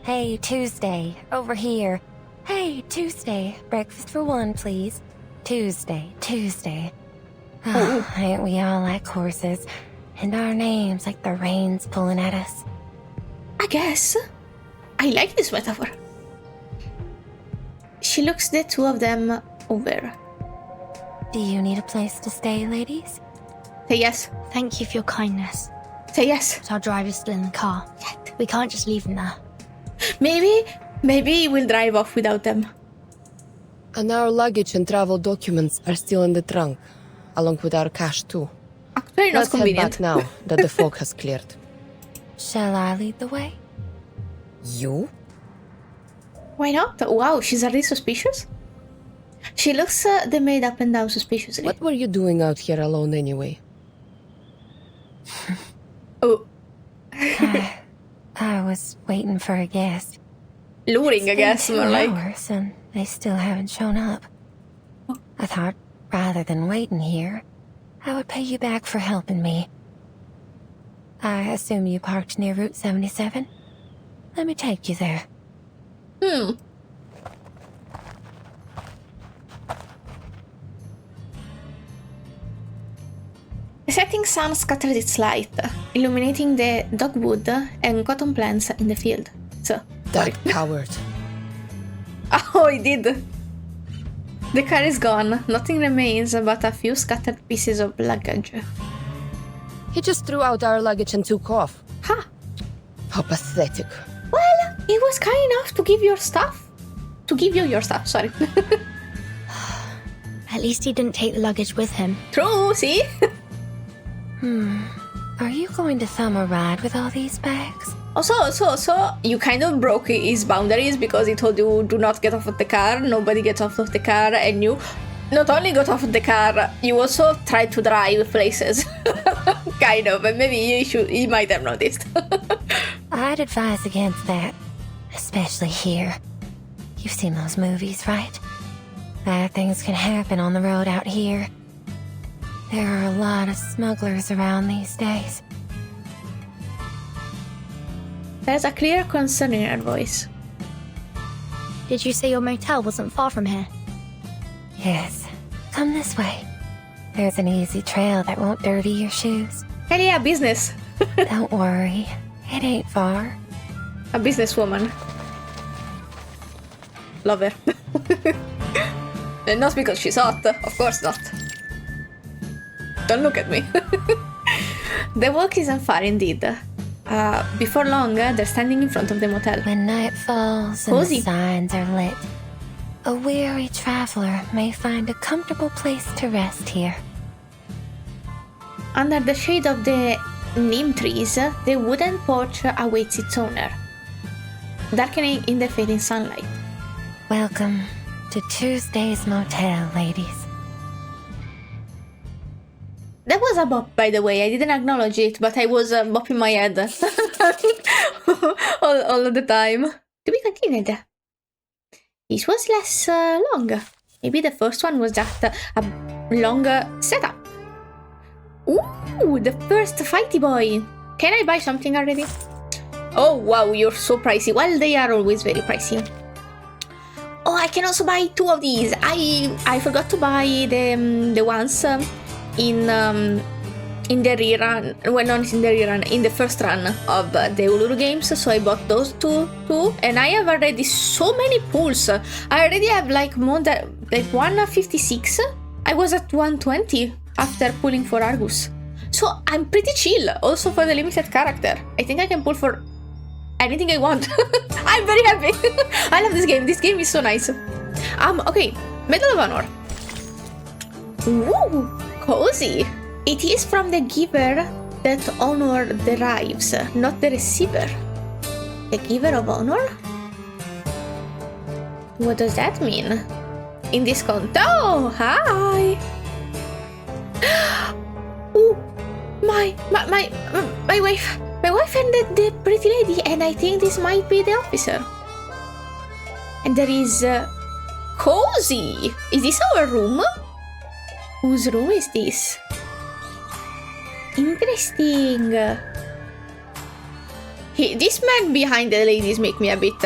Hey, Tuesday, over here. Hey, Tuesday, breakfast for one, please. Tuesday, Tuesday. Oh, ain't we all like horses? And our names like the reins pulling at us. I guess. I like this metaphor. She looks the two of them over. Do you need a place to stay, ladies? Say yes. Thank you for your kindness. Say yes. But our driver's still in the car. Yet. We can't just leave him there. Maybe we'll drive off without them. And our luggage and travel documents are still in the trunk, along with our cash too. Very not Let's convenient. head back now that the fog has cleared. Shall I lead the way? You? Why not? Wow, she's already suspicious. She looks the maid up and down suspiciously. What were you doing out here alone anyway? Oh. I was waiting for a guest. Luring, I guess, It's been more 2 like. hours and they still haven't shown up. I thought, rather than waiting here, I would pay you back for helping me. I assume you parked near Route 77? Let me take you there. The setting sun scatters its light, illuminating the dogwood and cotton plants in the field. So, That coward. oh, he did. The car is gone. Nothing remains but a few scattered pieces of luggage. He just threw out our luggage and took off. Ha! How pathetic. Well, he was kind enough to give your stuff. To give you your stuff, sorry. At least he didn't take the luggage with him. True, see? Are you going to thumb a ride with all these bags? Also, you kind of broke his boundaries because he told you do not get off of the car, nobody gets off of the car, and you not only got off of the car, you also tried to drive places. Kind of, and maybe you might have noticed. I'd advise against that, especially here. You've seen those movies, right? Bad things can happen on the road out here. There are a lot of smugglers around these days. There's a clear concern in her voice. Did you say your motel wasn't far from here? Yes, come this way. There's an easy trail that won't dirty your shoes. Hell yeah, business. Don't worry, it ain't far. A businesswoman. Love her. And not because she's hot, of course not. Don't look at me. The walk isn't far indeed. Before long, they're standing in front of the motel. When night falls and Cozy. the signs are lit, a weary traveler may find a comfortable place to rest here. Under the shade of the neem trees, the wooden porch awaits its owner, darkening in the fading sunlight. Welcome to Tuesday's Motel, ladies. That was a bop, by the way. I didn't acknowledge it, but I was bopping my head all of the time. To be continued. This was less long. Maybe the first one was just a longer setup. Ooh, the first fighty boy. Can I buy something already? Oh wow, you're so pricey. Well, they are always very pricey. Oh, I can also buy 2 of these. I forgot to buy the ones in the rerun. Well, not in the rerun, in the first run of the Uluru games. So I bought those two, and I have already so many pulls. I already have like more than like 156. I was at 120 after pulling for Argus. So I'm pretty chill. Also for the limited character, I think I can pull for anything I want. I'm very happy. I love this game. This game is so nice. Okay, Medal of Honor. Ooh, cozy. It is from the giver that honor derives, not the receiver. The giver of honor? What does that mean? In this context? Oh, hi. Ooh, my wife. My wife and the pretty lady, and I think this might be the officer. And there is Cozy. Is this our room? Whose room is this? Interesting. This man behind the ladies make me a bit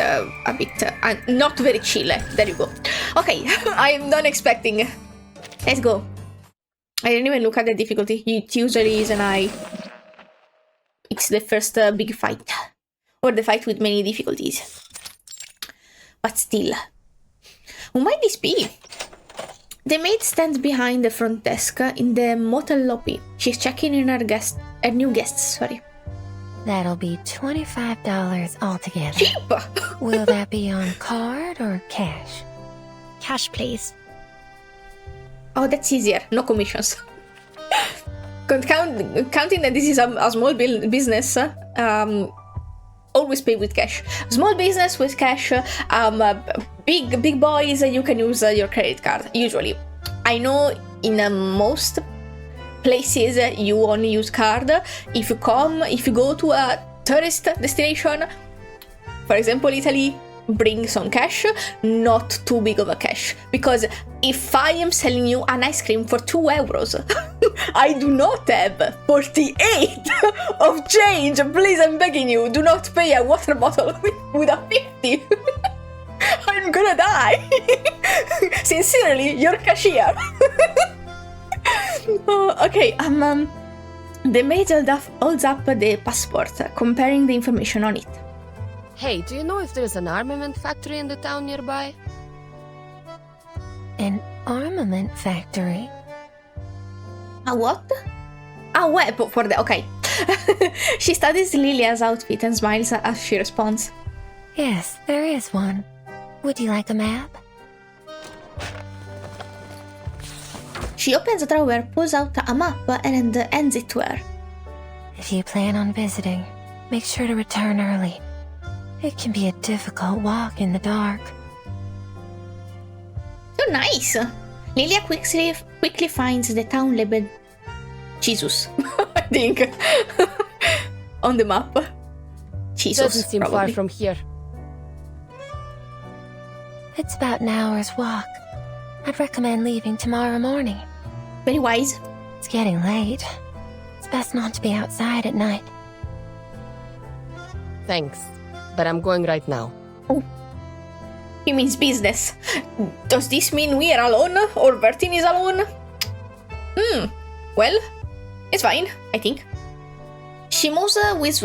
not very chill. There you go. Okay, I'm not expecting. Let's go. I didn't even look at the difficulty. It usually is an eye. It's the first big fight. Or the fight with many difficulties. But still. Who might this be? The maid stands behind the front desk in the motel lobby. She's checking in her new guests, sorry. That'll be $25 altogether. Cheap! Will that be on card or cash? Cash, please. Oh, that's easier. No commissions. Counting that this is a small business, always pay with cash. Small business with cash. Big boys, you can use your credit card. Usually, I know in most places you only use card. If you go to a tourist destination, for example Italy, bring some cash, not too big of a cash, because if I am selling you an ice cream for €2, I do not have 48 of change. Please, I'm begging you, do not pay a water bottle with a 50. I'm gonna die. Sincerely, your cashier. Okay, the maid holds up the passport, comparing the information on it. Hey, do you know if there's an armament factory in the town nearby? An armament factory? A what? A web for the... Okay. She studies Lilia's outfit and smiles as she responds. Yes, there is one. Would you like a map? She opens a drawer, pulls out a map, and hands it to her. If you plan on visiting, make sure to return early. It can be a difficult walk in the dark. Oh, nice! Lilia quickly finds the town labeled Jesus, I think, on the map. Jesus, doesn't seem probably far from here. It's about an hour's walk. I'd recommend leaving tomorrow morning. Very wise. It's getting late. It's best not to be outside at night. Thanks, but I'm going right now. Oh. He means business. Does this mean we are alone? Or Bertin is alone? Well, it's fine, I think. She moves with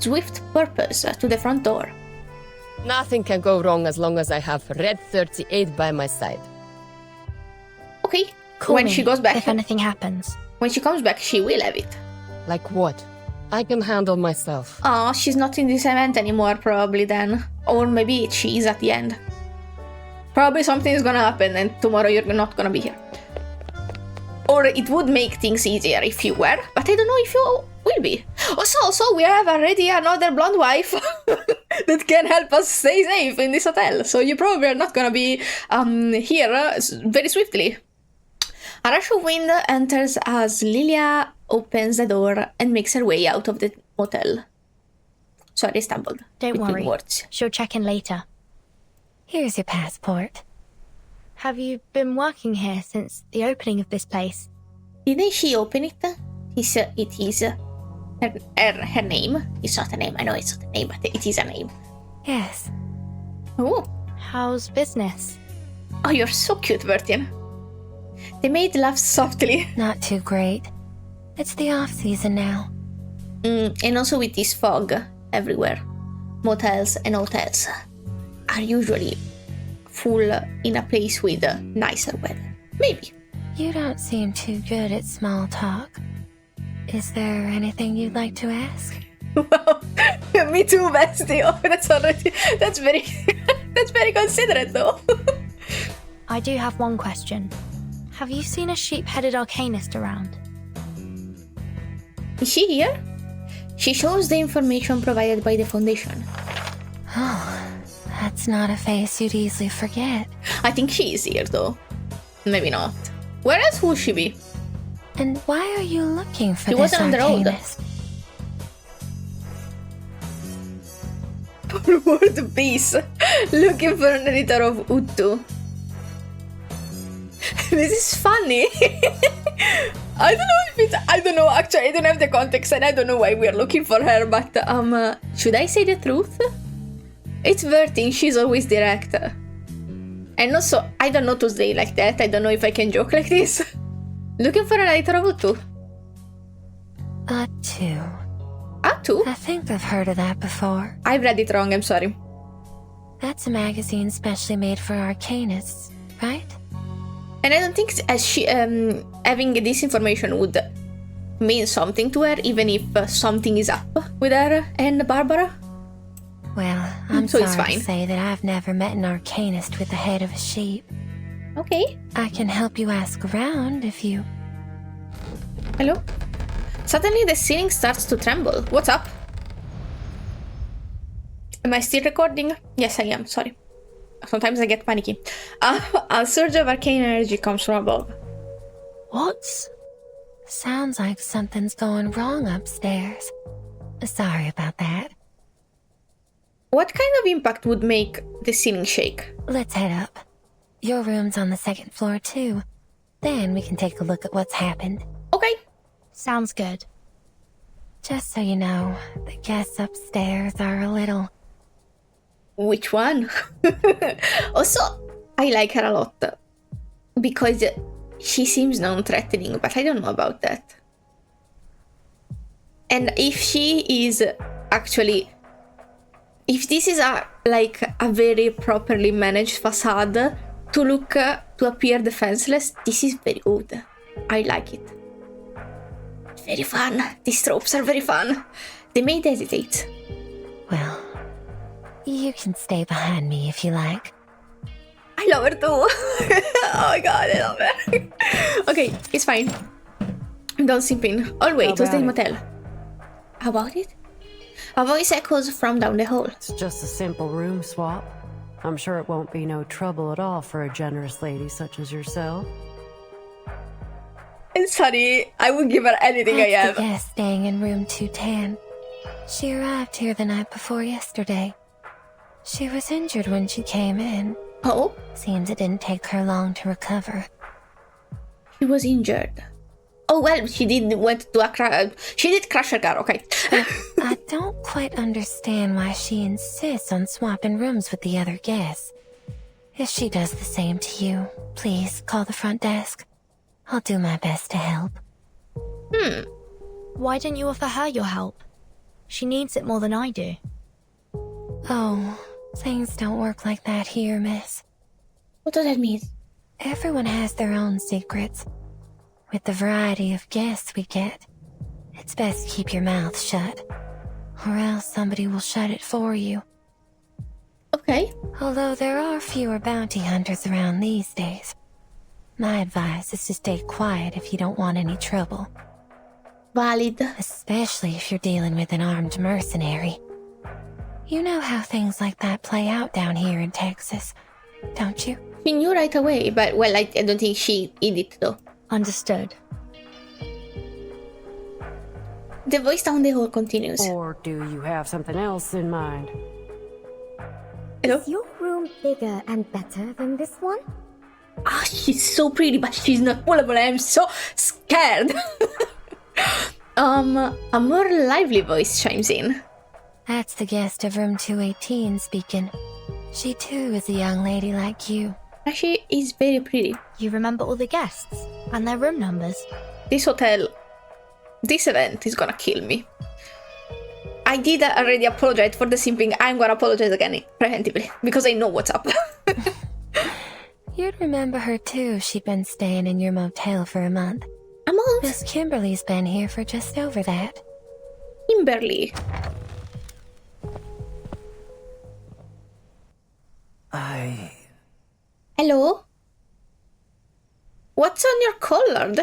swift purpose to the front door. Nothing can go wrong as long as I have Red 38 by my side. Okay. Call when me she goes back, if anything happens. When she comes back, she will have it. Like what? I can handle myself. Oh, she's not in this event anymore, probably then. Or maybe she is at the end. Probably something is gonna happen and tomorrow you're not gonna be here. Or it would make things easier if you were, but I don't know if you will be. Also, we have already another blonde wife that can help us stay safe in this hotel. So you probably are not gonna be here very swiftly. A rush of wind enters as Lilia opens the door and makes her way out of the motel. Sorry, I stumbled. Don't worry. Words. She'll check in later. Here's your passport. Have you been working here since the opening of this place? Didn't she open it? It is her name. It's not a name. I know it's not a name, but it is a name. Yes. Oh. How's business? Oh, you're so cute, Bertin. The maid laughs softly. Not too great. It's the off-season now. And also with this fog everywhere. Motels and hotels are usually full in a place with nicer weather. Maybe. You don't seem too good at small talk. Is there anything you'd like to ask? Wow, me too, bestie. Oh, that's very that's very considerate though. I do have one question. Have you seen a sheep-headed arcanist around? Is she here? She shows the information provided by the Foundation. Oh, that's not a face you'd easily forget. I think she is here though. Maybe not. Where else would she be? And why are you looking for He this wasn't on the road. arcanist? World peace. Looking for an editor of Uttu. This is funny. I don't know if it's... I don't know, actually, I don't have the context and I don't know why we're looking for her, but, should I say the truth? It's Verting, she's always direct. And also, I don't know to say like that, I don't know if I can joke like this. Looking for an editor of Uttu. Uttu. Uttu? I think I've heard of that before. I've read it wrong, I'm sorry. That's a magazine specially made for arcanists, right? And I don't think having this information would mean something to her, even if something is up with her and Barbara. Well, I'm So it's sorry fine. to say that I've never met an arcanist with the head of a sheep. Okay. I can help you ask around if you... Hello? Suddenly the ceiling starts to tremble. What's up? Am I still recording? Yes, I am, sorry. Sometimes I get panicky. A surge of arcane energy comes from above. What? Sounds like something's going wrong upstairs. Sorry about that. What kind of impact would make the ceiling shake? Let's head up. Your room's on the second floor too. Then we can take a look at what's happened. Okay. Sounds good. Just so you know, the guests upstairs are a little... Which one? Also, I like her a lot. Because she seems non-threatening, but I don't know about that. And if she is actually... If this is a very properly managed facade to appear defenseless, this is very good. I like it. Very fun. These tropes are very fun. They maid hesitates. Well, you can stay behind me if you like. I love her too. Oh my god, I love her. Okay, it's fine. Don't simp in. Oh wait, it was the motel. How about it? A voice echoes from down the hall. It's just a simple room swap. I'm sure it won't be no trouble at all for a generous lady such as yourself. I'm sorry, I would give her anything I That's have. the guest staying in room 210. She arrived here the night before yesterday. She was injured when she came in. Oh? Seems it didn't take her long to recover. She was injured. Oh well, she did crash her car, okay. I don't quite understand why she insists on swapping rooms with the other guests. If she does the same to you, please call the front desk. I'll do my best to help. Why don't you offer her your help? She needs it more than I do. Oh, things don't work like that here, miss. What does that mean? Everyone has their own secrets. With the variety of guests we get, it's best to keep your mouth shut, or else somebody will shut it for you. Okay. Although there are fewer bounty hunters around these days. My advice is to stay quiet if you don't want any trouble. Valid. Especially if you're dealing with an armed mercenary. You know how things like that play out down here in Texas, don't you? She knew right away, but well, I don't think she did it though. Understood. The voice down the hall continues. Or do you have something else in mind? Hello? Is your room bigger and better than this one? Ah, she's so pretty, but she's not pullable. I am so scared. A more lively voice chimes in. That's the guest of room 218 speaking. She too is a young lady like you. She is very pretty. You remember all the guests and their room numbers? This event is gonna kill me. I did already apologize for the simping. I'm gonna apologize again preemptively because I know what's up. You'd remember her too if she'd been staying in your motel for a month. A month? Miss Kimberly's been here for just over that. Kimberly. Hello? What's on your collar?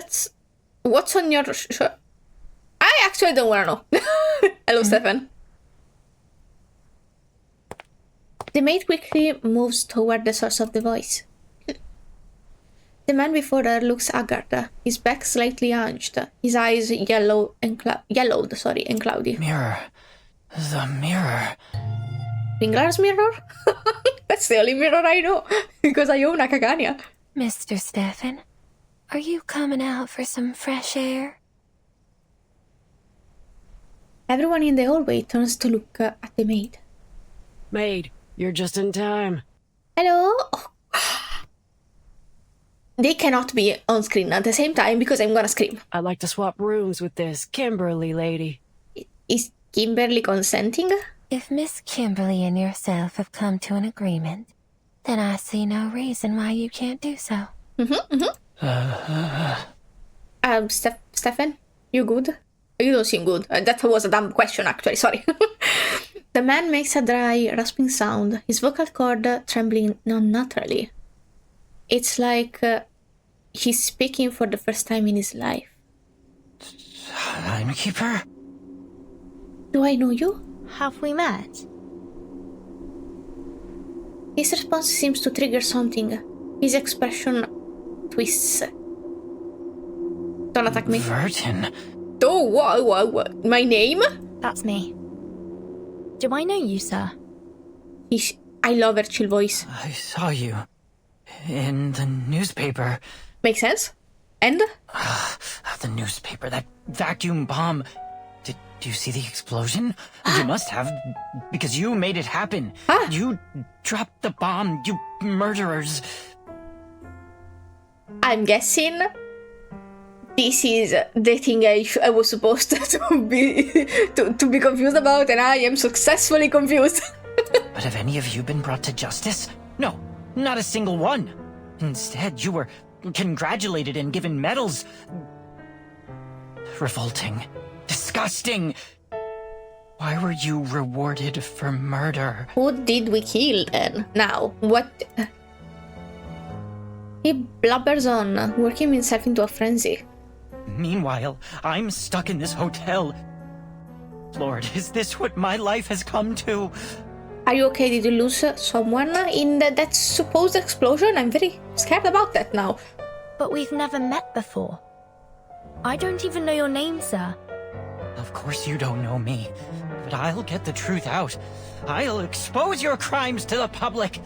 What's on your shirt? I actually don't wanna know. Hello, Stefan. The maid quickly moves toward the source of the voice. The man before her looks haggard, his back slightly hunched, his eyes yellowed and cloudy. Mirror. The mirror. Ringlar's mirror? That's the only mirror I know, because I own a Cagania. Mr. Stefan, are you coming out for some fresh air? Everyone in the hallway turns to look at the maid. Maid, you're just in time. Hello? Oh. They cannot be on screen at the same time because I'm gonna scream. I'd like to swap rooms with this Kimberly lady. Is Kimberly consenting? If Miss Kimberly and yourself have come to an agreement, then I see no reason why you can't do so. Stefan, you good? You don't seem good. That was a dumb question, actually. Sorry. The man makes a dry, rasping sound, his vocal cord trembling unnaturally. It's like he's speaking for the first time in his life. Timekeeper? Do I know you? Have we met? His response seems to trigger something. His expression twists. Don't attack me. Vertin. Oh, what? My name? That's me. Do I know you, sir? I love her chill voice. I saw you. In the newspaper. Makes sense. And? The newspaper, that vacuum bomb. Did you see the explosion? You must have, because you made it happen. You dropped the bomb, you murderers. I'm guessing this is the thing I was supposed to be confused about, and I am successfully confused. But have any of you been brought to justice? No, not a single one. Instead, you were congratulated and given medals. Revolting. Disgusting. Why were you rewarded for murder? Who did we kill then? Now, what? He blubbers on, working himself into a frenzy. Meanwhile, I'm stuck in this hotel. Lord, is this what my life has come to? Are you okay? Did you lose someone in that supposed explosion? I'm very scared about that now. But we've never met before. I don't even know your name, sir. Of course you don't know me, but I'll get the truth out. I'll expose your crimes to the public.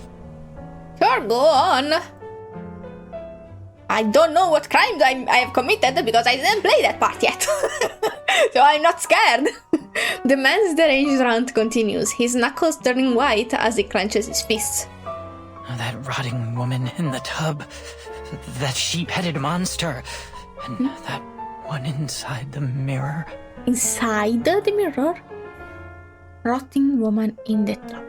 Sure, go on. I don't know what crimes I have committed because I didn't play that part yet. So I'm not scared. The man's deranged rant continues, his knuckles turning white as he clenches his fists. That rotting woman in the tub, that sheep-headed monster, and that one inside the mirror. Inside the mirror? Rotting woman in the tub.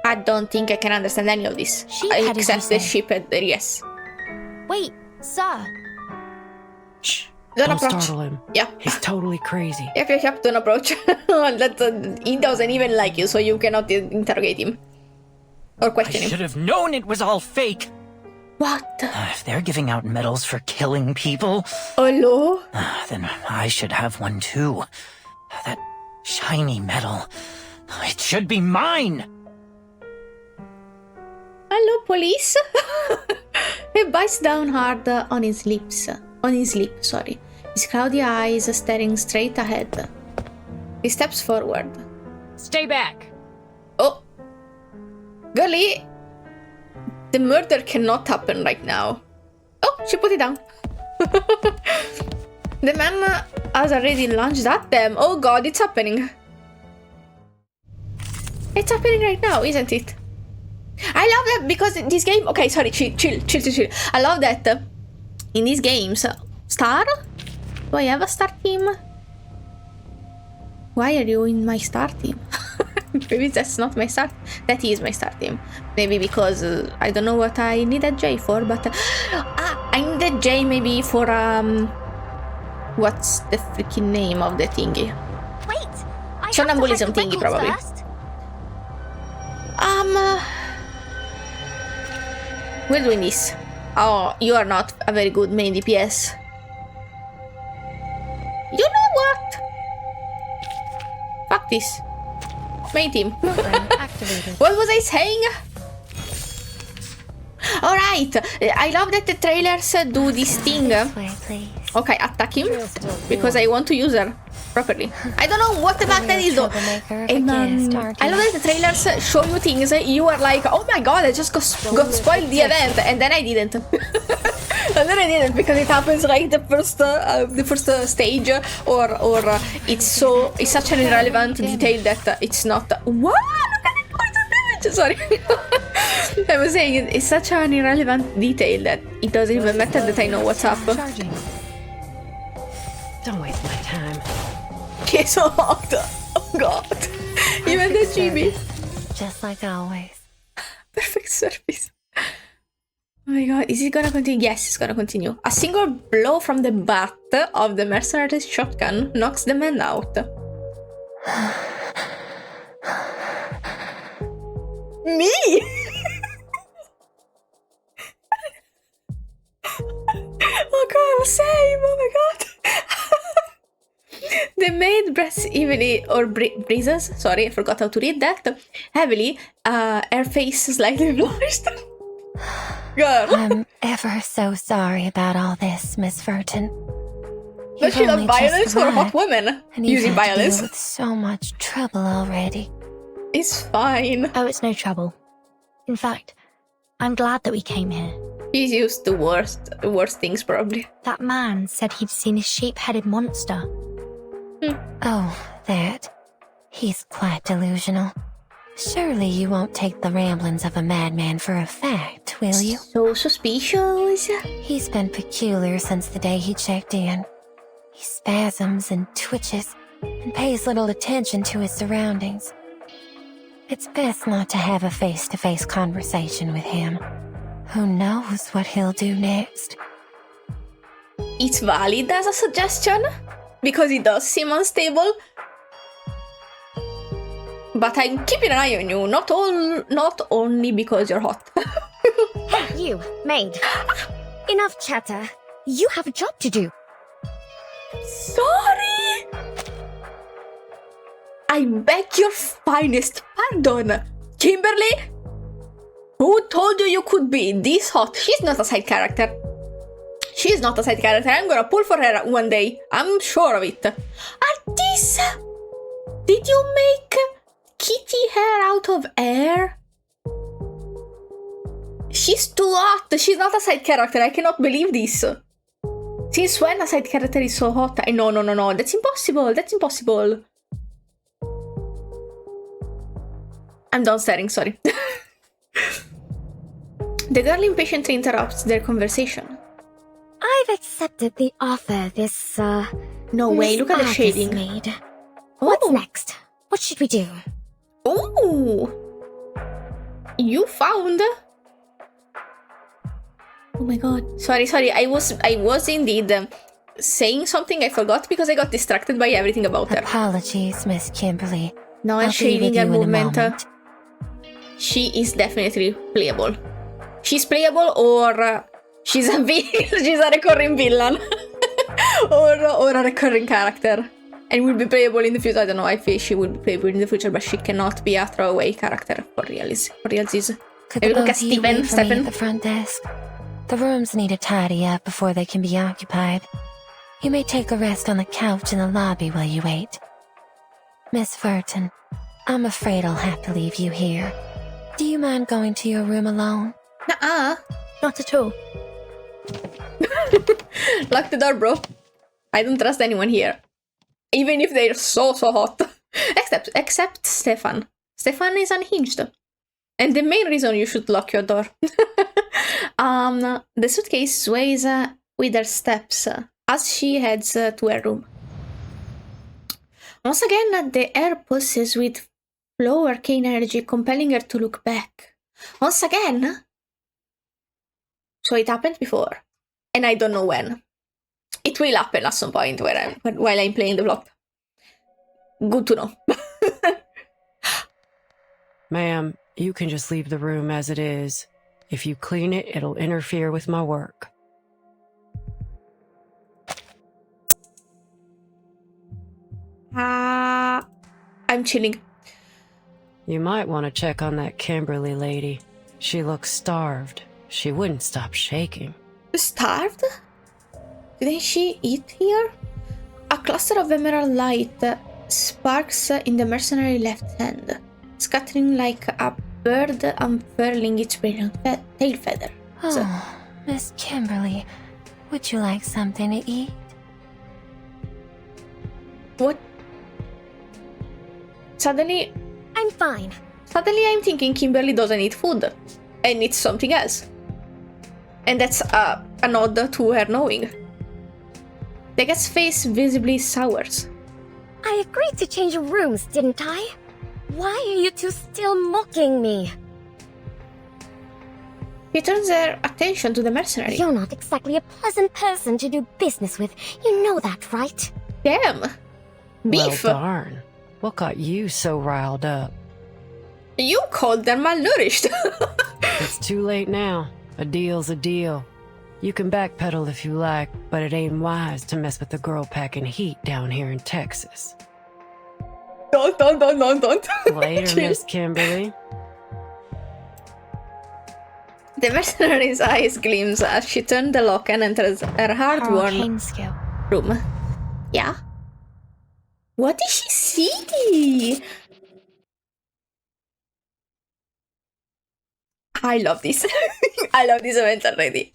I don't think I can understand any of this. Sheep-headed, except the sheep-head, yes. Wait, sir. Shh. Don't Don't approach. startle him. Yeah. He's totally crazy. Yep, don't approach. He doesn't even like you, so you cannot interrogate him. Or question him. I should have known it was all fake. What? If they're giving out medals for killing people... Hello? Then I should have one too. That shiny medal. It should be mine! Hello, police? He bites down hard on his lips. On his lip, sorry. His cloudy eyes staring straight ahead. He steps forward. Stay back! Oh. Girlie! The murder cannot happen right now. Oh, she put it down. The man has already lunged at them. Oh god, it's happening. It's happening right now, isn't it? I love that because this game... Okay, sorry, chill. I love that in these games... Star? Do I have a star team? Why are you in my star team? Maybe that's not my star... That is my star team. Maybe because I don't know what I need a J for, but... I need a J maybe for... What's the freaking name of the thingy? Wait! Somnambulism thingy, probably. First. We're doing this. Oh, you are not a very good main DPS. You know what? Fuck this. Main team. Activated. What was I saying? Alright, I love that the trailers do this thing. Okay, attack him, because I want to use her properly. I don't know what the fuck that is though. And, I love that the trailers show you things, you are like, oh my god, I just got spoiled the event, and then I didn't. And then I didn't, because it happens like the first stage, or it's such an irrelevant detail that it's not. What? Look at the points of damage. Sorry. I was saying it's such an irrelevant detail that it doesn't even matter that I know what's up. Don't waste my time. She's so hot. Oh god. Even the GB. Just like always. Perfect service. Oh my god, is it gonna continue? Yes, it's gonna continue. A single blow from the butt of the mercenary's shotgun knocks the man out. Me? Oh god, same! Oh my god! The maid breathes heavily, or breathes, sorry, I forgot how to read that, heavily, her face slightly blushed. Girl. I'm ever so sorry about all this, Miss Furton. Does she love violence or hot women using violence? With so much trouble already. It's fine. Oh, it's no trouble. In fact, I'm glad that we came here. He's used to worst things, probably. That man said he'd seen a sheep-headed monster. Oh, that. He's quite delusional. Surely you won't take the ramblings of a madman for a fact, will you? So suspicious. He's been peculiar since the day he checked in. He spasms and twitches and pays little attention to his surroundings. It's best not to have a face-to-face conversation with him. Who knows what he'll do next? It's valid as a suggestion, because it does seem unstable. But I'm keeping an eye on you, not only because you're hot. Hey, you, maid. Enough chatter. You have a job to do. Sorry! I beg your finest pardon. Kimberly? Who told you you could be this hot? She's not a side character. She's not a side character. I'm gonna pull for her one day. I'm sure of it. Artisa! Did you make kitty hair out of air? She's too hot. She's not a side character. I cannot believe this. Since when a side character is so hot? No. That's impossible. That's impossible. I'm done staring, sorry. The girl impatiently interrupts their conversation. I've accepted the offer this, No way, look at the Miss shading. Arthur's made. What's next? What should we do? Ooh! You found... Oh my god. Sorry. I was indeed saying something I forgot because I got distracted by everything about her. Apologies, Miss Kimberly. No, I'm shading her movement. She is definitely playable. She's playable, or she's a she's a recurring villain. or a recurring character. And will be playable in the future. I don't know, I feel she will be playable in the future, but she cannot be a throwaway character for realsies. Could Maybe the look at both of you wait for me Stephen. at the front desk? The rooms need a tidy up before they can be occupied. You may take a rest on the couch in the lobby while you wait. Miss Furton, I'm afraid I'll have to leave you here. Do you mind going to your room alone? Nuh-uh. Not at all. Lock the door, bro. I don't trust anyone here. Even if they're so hot. Except Stefan. Stefan is unhinged. And the main reason you should lock your door. The suitcase sways with her steps as she heads to her room. Once again, the air pulses with low arcane energy, compelling her to look back. Once again? So it happened before. And I don't know when. It will happen at some point while I'm playing the plot. Good to know. Ma'am, you can just leave the room as it is. If you clean it, it'll interfere with my work. I'm chilling. You might want to check on that Kimberly lady. She looks starved. she wouldn't stop shaking. Starved? Didn't she eat here? A cluster of emerald light sparks in the mercenary left hand, scattering like a bird unfurling its brilliant tail feather. Oh, Miss Kimberly, would you like something to eat? What? Suddenly... I'm fine. Suddenly I'm thinking Kimberly doesn't eat food and needs something else. And that's a nod to her knowing. The cat's face visibly sours. I agreed to change rooms, didn't I? Why are you two still mocking me? He turns her attention to the mercenary. You're not exactly a pleasant person to do business with. You know that, right? Damn. Beef. Well, darn. What got you so riled up? You called them malnourished. It's too late now. A deal's a deal. You can backpedal if you like, but it ain't wise to mess with the girl packing heat down here in Texas. Don't. Later, Miss Kimberly. The mercenary's eyes gleams as she turns the lock and enters her hard-worn room. Yeah? What did she see? I love this. I love this event already.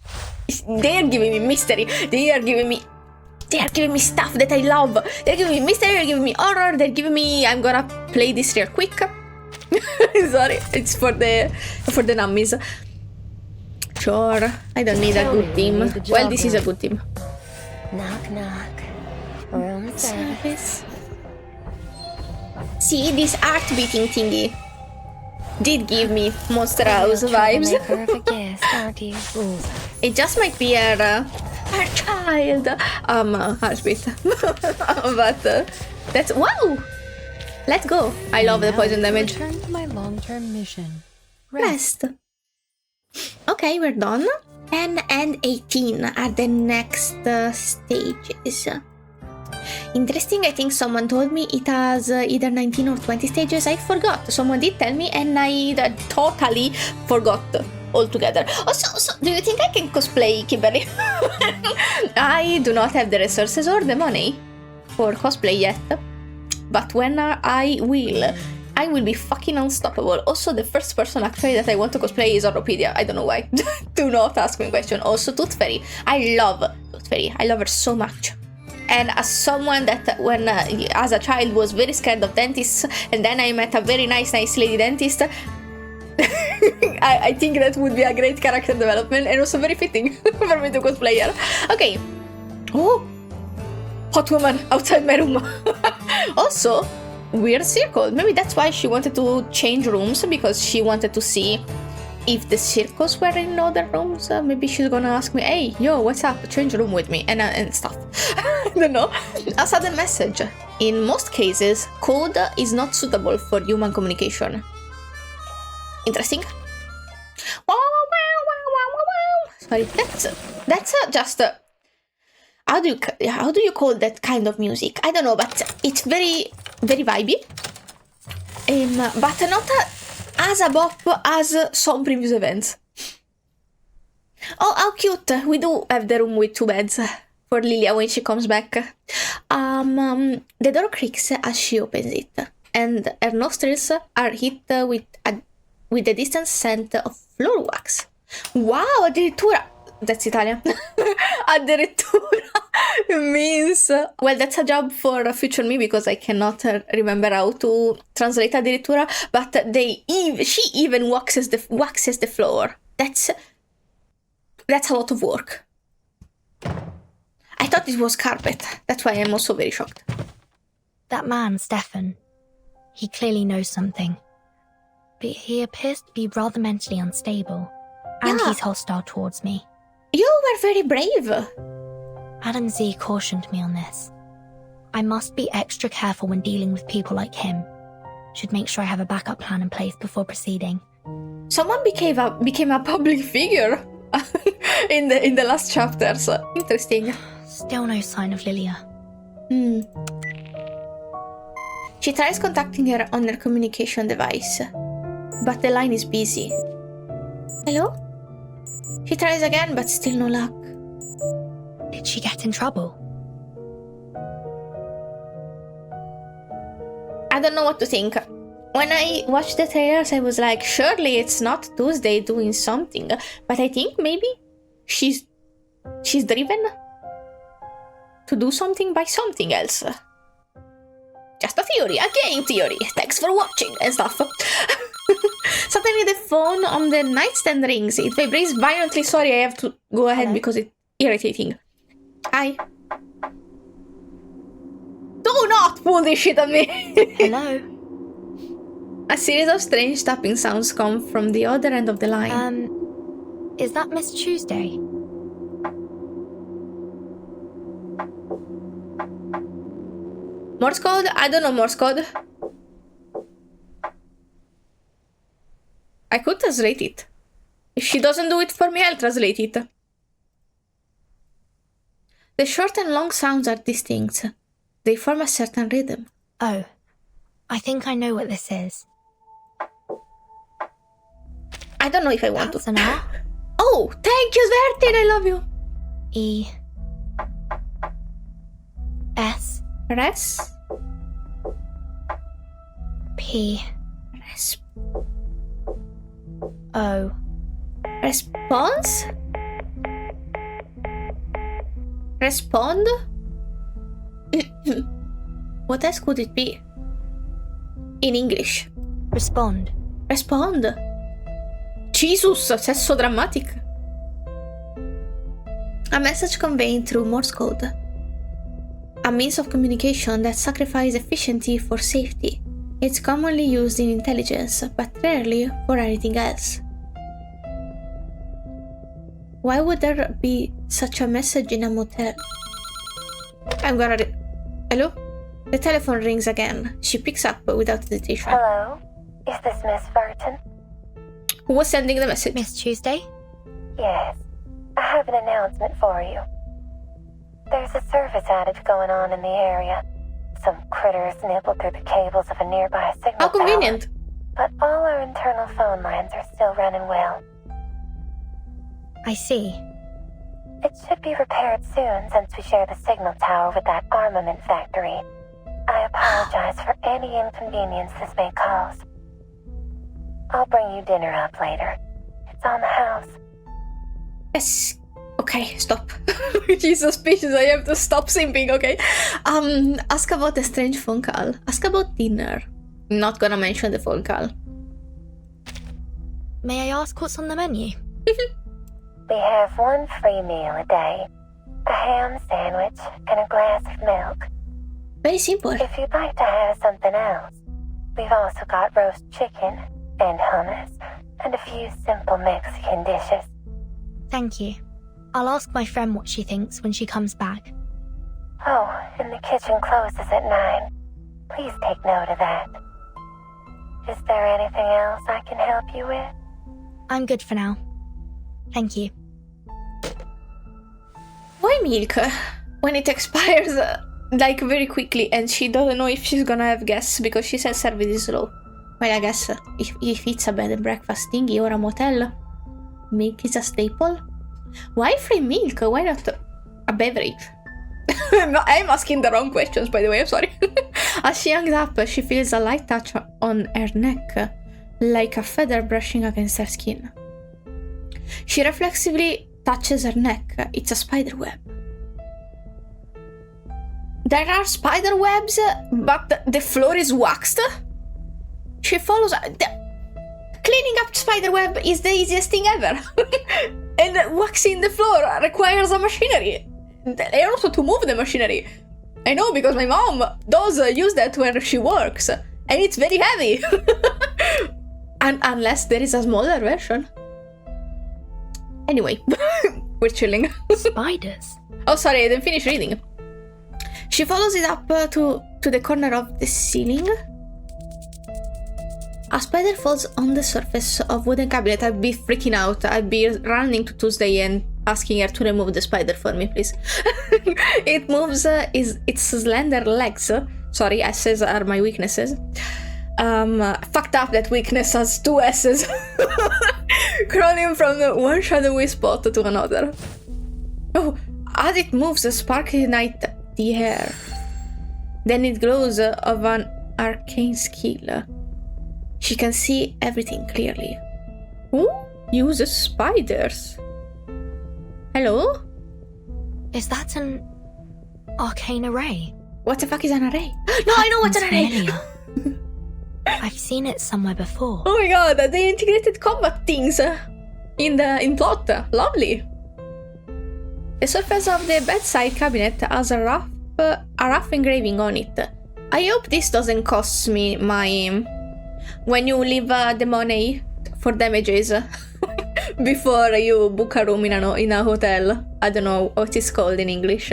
They're giving me mystery. They are giving me stuff that I love. They're giving me mystery, they're giving me horror, they're giving me... I'm gonna play this real quick. Sorry, it's for the nummies. Sure, I don't need a good team. Well, this is a good team. Knock, knock. Room service. See, this art beating thingy did give me Monster House vibes. It just might be her child. Heartbeat. But that's... Wow! Let's go. I love the poison damage. Return to my long-term mission. Rest. Okay, we're done. 10 and 18 are the next stages. Interesting, I think someone told me it has either 19 or 20 stages. I forgot. Someone did tell me and I totally forgot altogether. Also, do you think I can cosplay Kimberly? I do not have the resources or the money for cosplay yet. But when I will be fucking unstoppable. Also, the first person actually that I want to cosplay is Oropedia. I don't know why. Do not ask me a question. Also, Tooth Fairy. I love Tooth Fairy. I love her so much. And as someone that when as a child was very scared of dentists, and then I met a very nice lady dentist, I think that would be a great character development and also very fitting for me to cosplay her. Okay. Oh! Hot woman outside my room. Also, weird circle. Maybe that's why she wanted to change rooms, because she wanted to see if the circles were in other rooms. Maybe she's gonna ask me, hey, yo, what's up? Change room with me and stuff. I don't know. A sudden message. In most cases, code is not suitable for human communication. Interesting. Sorry, that's just how do you call that kind of music? I don't know, but it's very vibey. But not as a bop as some previous events. Oh, how cute! We do have the room with 2 beds for Lilia when she comes back. The door creaks as she opens it, and her nostrils are hit with the distant scent of floor wax. Wow, addirittura! That's Italian. Addirittura means... Well, that's a job for future me, because I cannot remember how to translate addirittura, but she even waxes the floor. That's a lot of work. I thought it was carpet. That's why I'm also very shocked. That man, Stefan, he clearly knows something. But he appears to be rather mentally unstable. And he's hostile towards me. You were very brave. Adam Z cautioned me on this. I must be extra careful when dealing with people like him. Should make sure I have a backup plan in place before proceeding. Someone became a public figure in the last chapters. Interesting. Still no sign of Lilia. She tries contacting her on her communication device, but the line is busy. Hello? She tries again, but still no luck. Did she get in trouble? I don't know what to think. When I watched the trailers, I was like, surely it's not Tuesday doing something. But I think maybe she's driven to do something by something else. Just a theory, a game theory. Thanks for watching and stuff. Suddenly the phone on the nightstand rings. It vibrates violently. Sorry, I have to go ahead because it's irritating. Hi. Do not pull this shit on me. Hello. A series of strange tapping sounds come from the other end of the line. Is that Miss Tuesday? Morse code? I don't know Morse code. I could translate it. If she doesn't do it for me, I'll translate it. The short and long sounds are distinct. They form a certain rhythm. Oh, I think I know what this is. I don't know if I want That's to. an R. Oh, thank you, Svertin, I love you. E. S. Res. P. Res. O. Response? Respond? What else could it be? In English. Respond. Respond. Jesus, sesso dramatic. A message conveyed through Morse code. A means of communication that sacrifices efficiency for safety. It's commonly used in intelligence, but rarely for anything else. Why would there be such a message in a motel? I'm gonna Hello? The telephone rings again. She picks up without hesitation. Hello? Is this Miss Burton? Who was sending the message? Miss Tuesday? Yes. I have an announcement for you. There's a service outage going on in the area. Some critters nibbled through the cables of a nearby signal How convenient. tower. But all our internal phone lines are still running well. I see. It should be repaired soon since we share the signal tower with that armament factory. I apologize for any inconvenience this may cause. I'll bring you dinner up later. It's on the house. Yes. Okay, stop. She's suspicious. I have to stop simping, okay? Ask about the strange phone call. Ask about dinner. Not gonna mention the phone call. May I ask what's on the menu? We have one free meal a day, a ham sandwich, and a glass of milk. Very simple. If you'd like to have something else, we've also got roast chicken and hummus and a few simple Mexican dishes. Thank you. I'll ask my friend what she thinks when she comes back. Oh, and the kitchen closes at 9. Please take note of that. Is there anything else I can help you with? I'm good for now. Thank you. Why milk? When it expires, like, very quickly, and she doesn't know if she's gonna have guests because she said service is slow. Well, I guess if it's a bed and breakfast thingy or a motel, milk is a staple. Why free milk? Why not a beverage? No, I'm asking the wrong questions, by the way, I'm sorry. As she hangs up, she feels a light touch on her neck, like a feather brushing against her skin. She reflexively touches her neck. It's a spider web. There are spider webs, but the floor is waxed? She follows... Cleaning up spider web is the easiest thing ever. And waxing the floor requires a machinery. And also to move the machinery. I know because my mom does use that when she works. And it's very heavy. And unless there is a smaller version. Anyway, we're chilling. Spiders? Oh, sorry, I didn't finish reading. She follows it up to the corner of the ceiling. A spider falls on the surface of wooden cabinet. I'd be freaking out. I'd be running to Tuesday and asking her to remove the spider for me, please. It moves its slender legs. Sorry, S's are my weaknesses. Fucked up that weakness has 2 S's. Crawling from one shadowy spot to another. Oh, as it moves, the spark ignites the air. Then it glows of an arcane skill. She can see everything clearly. Who uses spiders? Hello? Is that an arcane array? What the fuck is an array? No, I know what's an array! I've seen it somewhere before. Oh my god, they integrated combat things in plot. Lovely. The surface of the bedside cabinet has a rough engraving on it. I hope this doesn't cost me my... when you leave the money for damages before you book a room in a hotel. I don't know what it's called in English.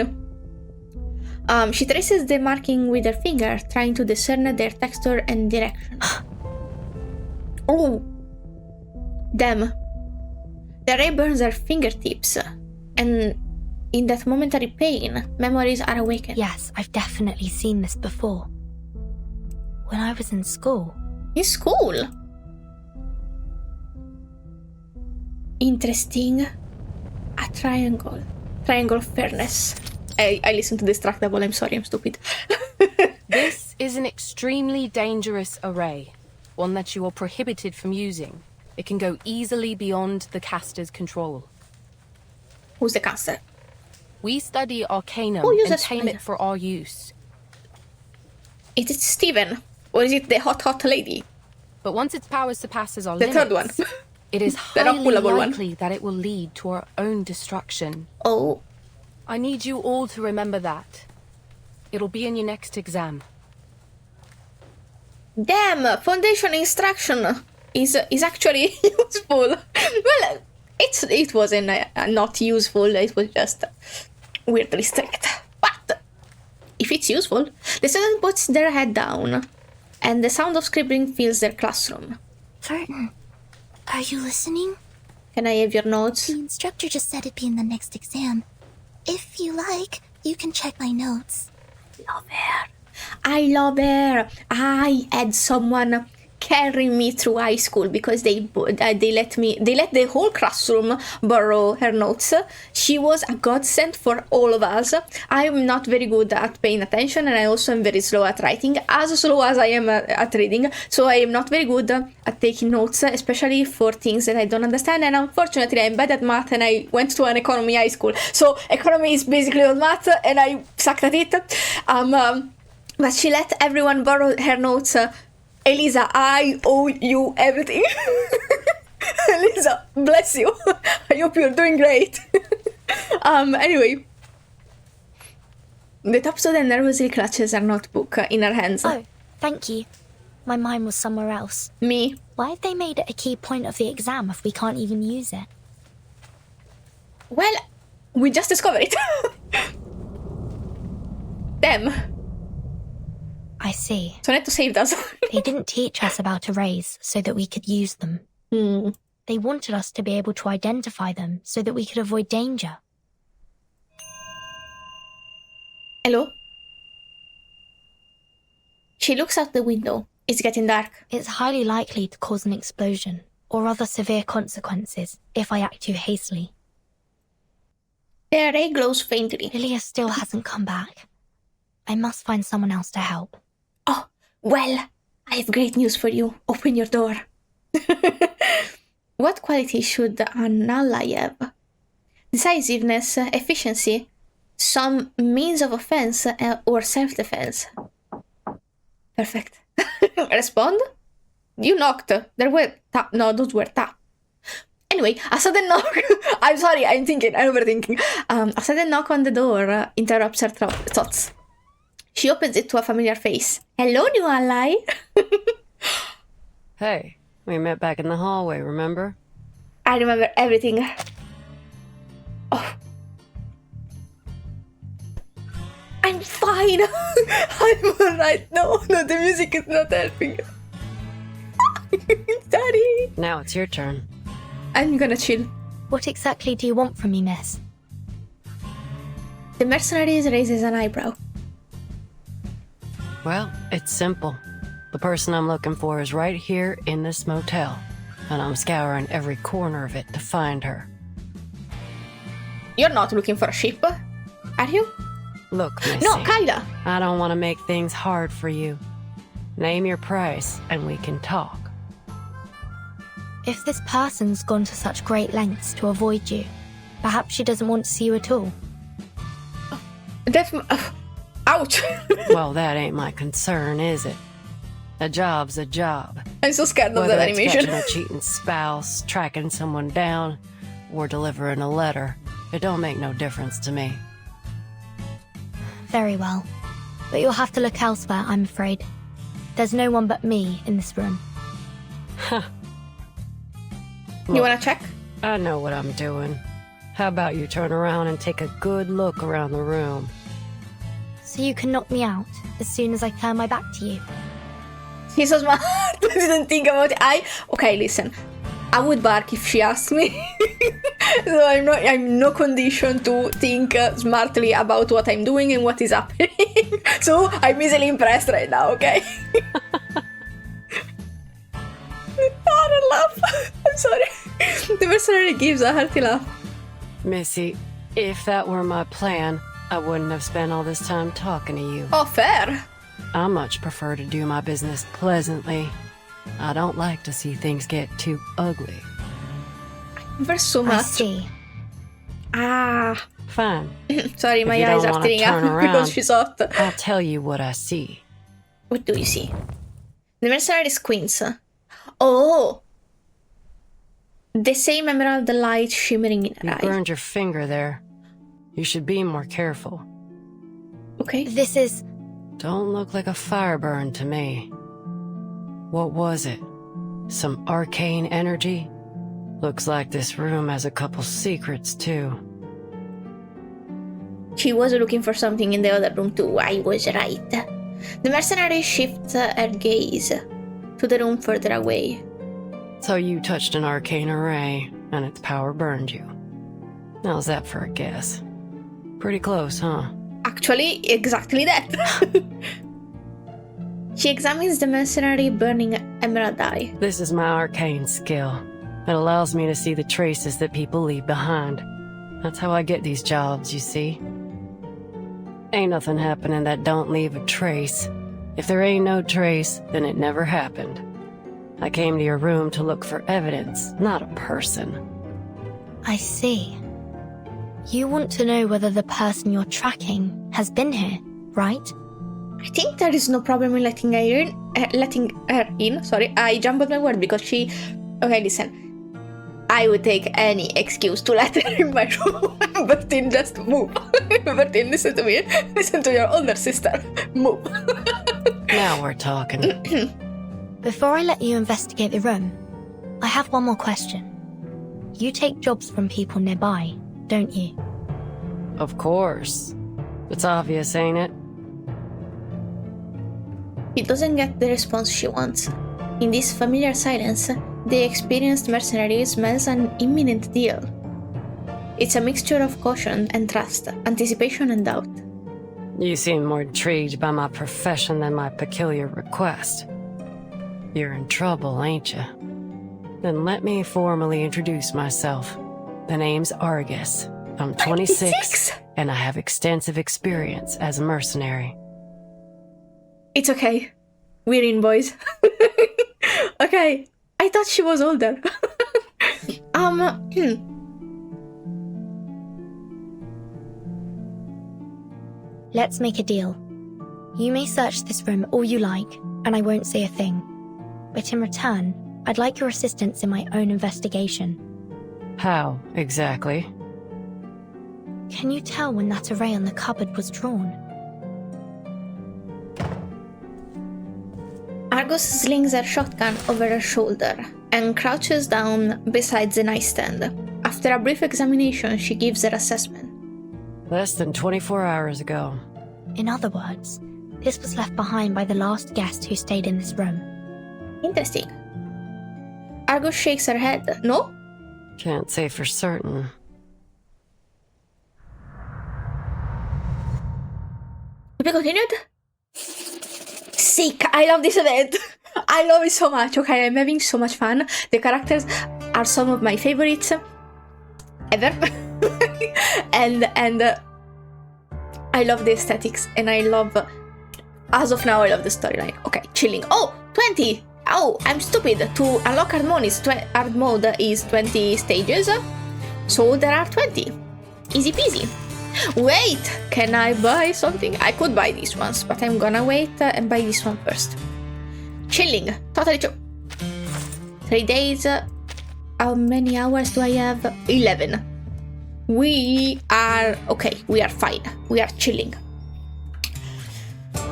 She traces the marking with her finger, trying to discern their texture and direction. Oh! Damn. The ray burns her fingertips, and in that momentary pain, memories are awakened. Yes, I've definitely seen this before. When I was in school. In school? Interesting. A triangle. Triangle of fairness. I listen to Distractable, I'm sorry, I'm stupid. This is an extremely dangerous array, one that you are prohibited from using. It can go easily beyond the caster's control. Who's the caster? We study Arcanum and tame it for our use. Is it Steven? Or is it the hot lady? But once its power surpasses our the limits, third one. It is highly likely that it will lead to our own destruction. Oh. I need you all to remember that. It'll be in your next exam. Damn, foundation instruction is actually useful. Well, it wasn't not useful, it was just weirdly strict. But if it's useful, the student puts their head down, and the sound of scribbling fills their classroom. Burton, are you listening? Can I have your notes? The instructor just said it'd be in the next exam. If you like, you can check my notes. Love her. I love her. I had someone carry me through high school because they let the whole classroom borrow her notes. She was a godsend for all of us. I'm not very good at paying attention, and I also am very slow at writing, as slow as I am at reading. So I am not very good at taking notes, especially for things that I don't understand. And unfortunately, I'm bad at math, and I went to an economy high school. So economy is basically all math, and I sucked at it. But she let everyone borrow her notes. Elisa, I owe you everything. Elisa, bless you. I hope you're doing great. Anyway. The top student nervously clutches her notebook in her hands. Oh, thank you. My mind was somewhere else. Me? Why have they made it a key point of the exam if we can't even use it? Well, we just discovered it. Damn. I see. Sonetto saved us. They didn't teach us about arrays so that we could use them. They wanted us to be able to identify them so that we could avoid danger. Hello? She looks out the window. It's getting dark. It's highly likely to cause an explosion or other severe consequences if I act too hastily. The array glows faintly. Lilia still hasn't come back. I must find someone else to help. Oh, well, I have great news for you. Open your door. What quality should an ally have? Decisiveness, efficiency, some means of offense, or self-defense. Perfect. Respond? You knocked. There were tap. No, those were tap. Anyway, a sudden knock. I'm sorry, I'm overthinking. A sudden knock on the door interrupts her thoughts. She opens it to a familiar face. Hello, new ally. Hey, we met back in the hallway, remember? I remember everything. Oh. I'm fine. I'm alright. No, the music is not helping. Daddy. Now it's your turn. I'm gonna chill. What exactly do you want from me, miss? The mercenary raises an eyebrow. Well, it's simple. The person I'm looking for is right here in this motel. and I'm scouring every corner of it to find her. You're not looking for a ship, are you? Look, Missy. No, Kyla. I don't want to make things hard for you. Name your price, and we can talk. If this person's gone to such great lengths to avoid you, perhaps she doesn't want to see you at all. That's... ouch! Well, that ain't my concern, is it? A job's a job. I'm so scared of Whether that it's animation. catching a cheating spouse, tracking someone down, or delivering a letter, it don't make no difference to me. Very well. But you'll have to look elsewhere, I'm afraid. There's no one but me in this room. You wanna check? I know what I'm doing. How about you turn around and take a good look around the room? So you can knock me out as soon as I turn my back to you. He's so smart. I didn't think about it. Okay, listen. I would bark if she asked me. So I'm in no condition to think smartly about what I'm doing and what is happening. So I'm easily impressed right now, okay? I don't laugh. I'm sorry. The mercenary gives a hearty laugh. Missy, if that were my plan, I wouldn't have spent all this time talking to you. Oh, fair. I much prefer to do my business pleasantly. I don't like to see things get too ugly. There's so much. I see. Ah. Fine. Sorry, If my you eyes don't are wanna tearing turn up because around, she's hot. I'll tell you what I see. What do you see? The mercenary squints. Oh! The same emerald light shimmering in her You eye. burned your finger there. You should be more careful. Okay. This is... Don't look like a fire burn to me. What was it? Some arcane energy? Looks like this room has a couple secrets, too. She was looking for something in the other room too, I was right. The mercenary shifts her gaze to the room further away. So you touched an arcane array, and its power burned you. How's that for a guess? Pretty close, huh? Actually, exactly that. She examines the mercenary burning emerald eye. This is my arcane skill. It allows me to see the traces that people leave behind. That's how I get these jobs, you see. Ain't nothing happening that don't leave a trace. If there ain't no trace, then it never happened. I came to your room to look for evidence, not a person. I see. You want to know whether the person you're tracking has been here, right? I think there is no problem in letting her in. Sorry, I jumbled my word because she... Okay, listen. I would take any excuse to let her in my room. Bertin, just move. Bertin, listen to me. Listen to your older sister. Move. Now we're talking. Before I let you investigate the room, I have one more question. You take jobs from people nearby, don't you? Of course. It's obvious, ain't it? She doesn't get the response she wants. In this familiar silence, the experienced mercenary smells an imminent deal. It's a mixture of caution and trust, anticipation and doubt. You seem more intrigued by my profession than my peculiar request. You're in trouble, ain't you? Then let me formally introduce myself. The name's Argus. I'm 26, and I have extensive experience as a mercenary. It's okay. We're in, boys. Okay. I thought she was older. Let's make a deal. You may search this room all you like, and I won't say a thing. But in return, I'd like your assistance in my own investigation. How, exactly? Can you tell when that array on the cupboard was drawn? Argus slings her shotgun over her shoulder and crouches down beside the nightstand. After a brief examination, she gives her assessment. Less than 24 hours ago. In other words, this was left behind by the last guest who stayed in this room. Interesting. Argus shakes her head. No? Can't say for certain. To be continued? Sick! I love this event! I love it so much. Okay, I'm having so much fun. The characters are some of my favorites ever. and I love the aesthetics, and I love, as of now, I love the storyline. Okay, chilling. Oh, 20! Oh, I'm stupid. To unlock hard mode is 20 stages, so there are 20. Easy peasy. Wait, can I buy something? I could buy these ones, but I'm gonna wait and buy this one first. Chilling. Totally chill. 3 days. How many hours do I have? 11. We are okay. We are fine. We are chilling.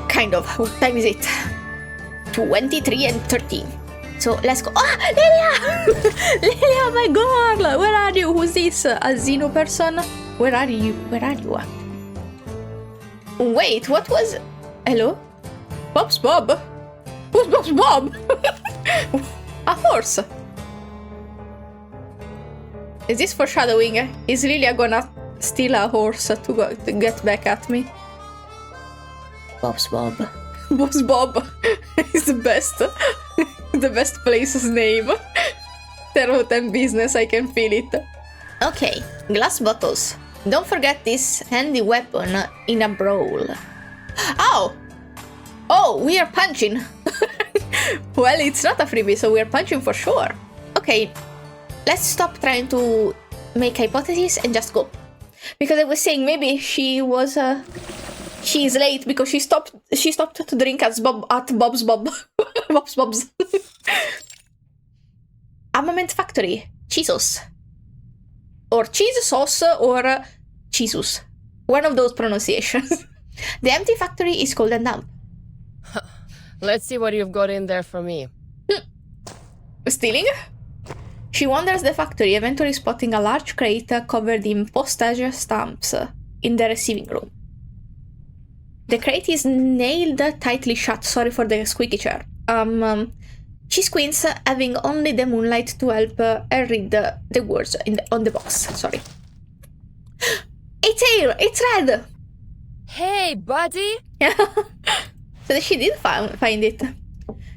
Kind of. What time is it? 23 and 13. So let's go. Ah, Lilia! Lilia, my girl! Where are you? Who's this? A Xeno person? Where are you? Where are you at? Wait, what was... Hello? Bob's Bob? Who's Bob's Bob? A horse. Is this foreshadowing? Is Lilia gonna steal a horse to get back at me? Bob's Bob. Bob's Bob is the best. The best place's name. 10 out of 10 business, I can feel it. Okay, glass bottles. Don't forget this handy weapon in a brawl. Oh! Oh, we are punching. Well, it's not a freebie, so we are punching for sure. Okay, let's stop trying to make hypotheses and just go. Because I was saying maybe she was... she's late because she stopped to drink at Bob's Bob. Bob's. Armament factory. Jesus. Or cheese sauce or Jesus. One of those pronunciations. The empty factory is cold and damp. Let's see what you've got in there for me. Stealing? She wanders the factory, eventually spotting a large crate covered in postage stamps in the receiving room. The crate is nailed tightly shut. Sorry for the squeaky chair. She squints, having only the moonlight to help her read the words on the box. Sorry. It's here! It's red! Hey, buddy! So she did find it.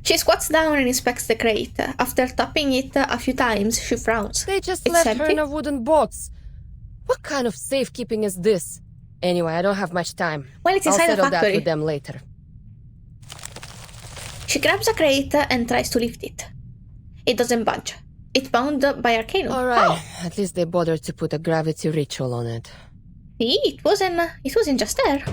She squats down and inspects the crate. After tapping it a few times, she frowns. They just It's left empty? her in a wooden box. What kind of safekeeping is this? Anyway, I don't have much time. Well, it's inside I'll the settle that factory. with them later. She grabs a crate and tries to lift it. It doesn't budge. It's bound by arcanum. Alright, at least they bothered to put a gravity ritual on it. See, it wasn't just there.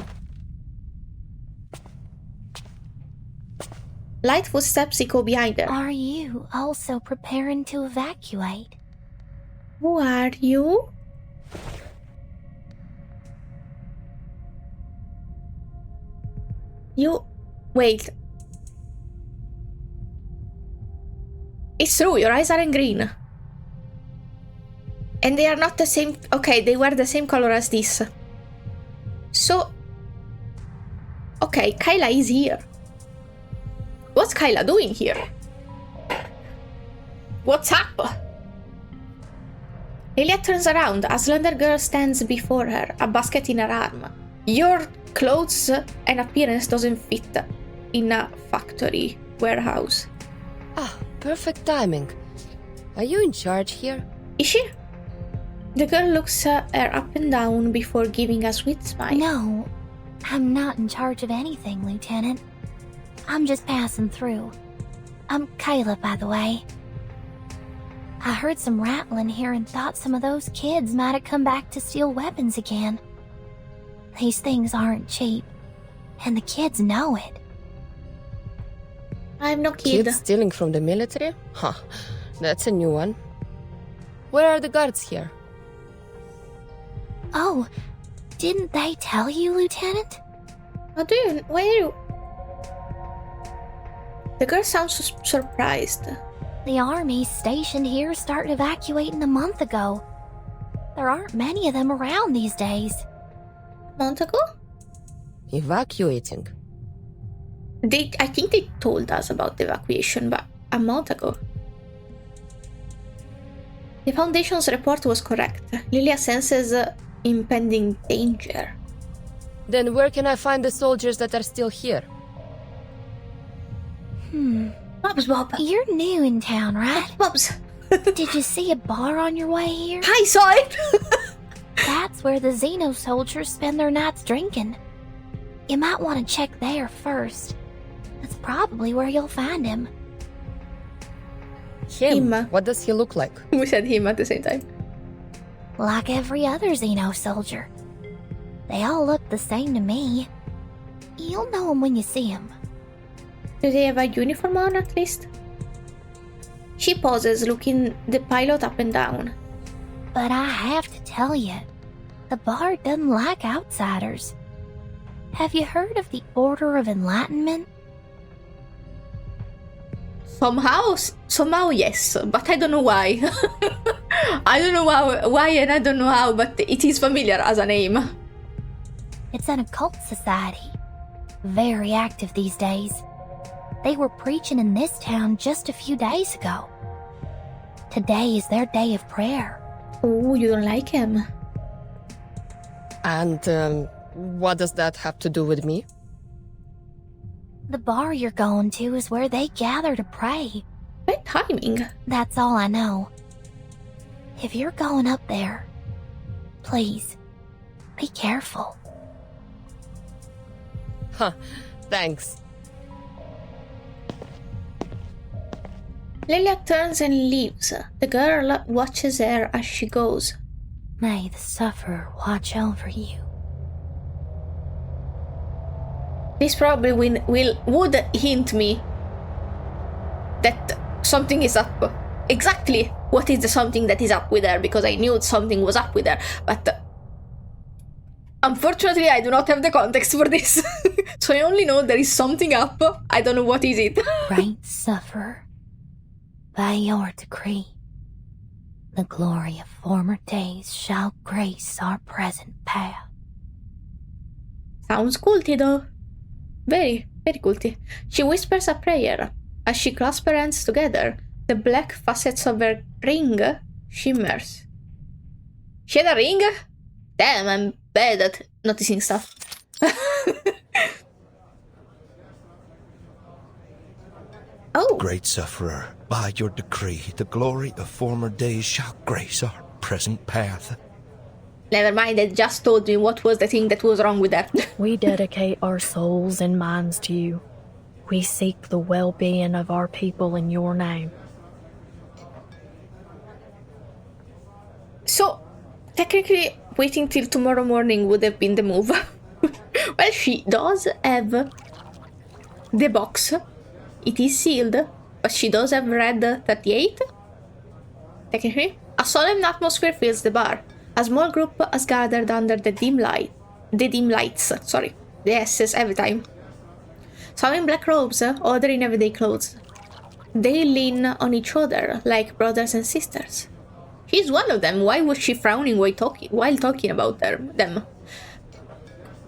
Light footsteps echo behind her. Are you also preparing to evacuate? Who are you? Wait. It's true, your eyes aren't green. And they are not the same... Okay, they were the same color as this. So... Okay, Kyla is here. What's Kyla doing here? What's up? Lilia turns around. A slender girl stands before her, a basket in her arm. Your clothes and appearance doesn't fit in a factory warehouse. Ah, perfect timing. Are you in charge here? Is she? The girl looks her up and down before giving a sweet smile. No, I'm not in charge of anything, Lieutenant. I'm just passing through. I'm Kyla, by the way. I heard some rattling here and thought some of those kids might have come back to steal weapons again. These things aren't cheap, and the kids know it. I'm no kid. Kids stealing from the military? Huh, that's a new one. Where are the guards here? Oh, didn't they tell you, Lieutenant? Oh, dude, why are you... The girl sounds surprised. The army stationed here started evacuating a month ago. There aren't many of them around these days. Month ago? Evacuating? I think they told us about the evacuation, but a month ago. The Foundation's report was correct. Lilia senses impending danger. Then where can I find the soldiers that are still here? Bob's Bob. You're new in town, right? Bob's. Did you see a bar on your way here? I saw it! That's where the Xeno soldiers spend their nights drinking. You might want to check there first. That's probably where you'll find him. Him? What does he look like? We said him at the same time. Like every other Xeno soldier. They all look the same to me. You'll know him when you see him. Do they have a uniform on at least? She pauses, looking the pilot up and down. But I have to tell you, the bar doesn't like outsiders. Have you heard of the Order of Enlightenment? Somehow yes, but I don't know why. I don't know why and I don't know how, but it is familiar as a name. It's an occult society. Very active these days. They were preaching in this town just a few days ago. Today is their day of prayer. Oh, you don't like him? And, what does that have to do with me? The bar you're going to is where they gather to pray. Great timing. That's all I know. If you're going up there, please, be careful. Huh, thanks. Lilia turns and leaves. The girl watches her as she goes. May the sufferer watch over you. This probably would hint me that something is up. Exactly what is the something that is up with her, because I knew something was up with her, but unfortunately I do not have the context for this. So I only know there is something up. I don't know what is it. Great sufferer, by your decree, the glory of former days shall grace our present path. Sounds culty though. Very, very culty. She whispers a prayer. As she clasps her hands together, the black facets of her ring shimmers. She had a ring? Damn, I'm bad at noticing stuff. Oh. Great sufferer, by your decree, the glory of former days shall grace our present path. Never mind, they just told me what was the thing that was wrong with her. We dedicate our souls and minds to you. We seek the well-being of our people in your name. So, technically, waiting till tomorrow morning would have been the move. Well, she does have the box. It is sealed, but she does have red 38. Technically. A solemn atmosphere fills the bar. A small group has gathered under the dim lights. Sorry, the S's every time. Some in black robes, other in everyday clothes. They lean on each other like brothers and sisters. She's one of them. Why was she frowning while talking about them?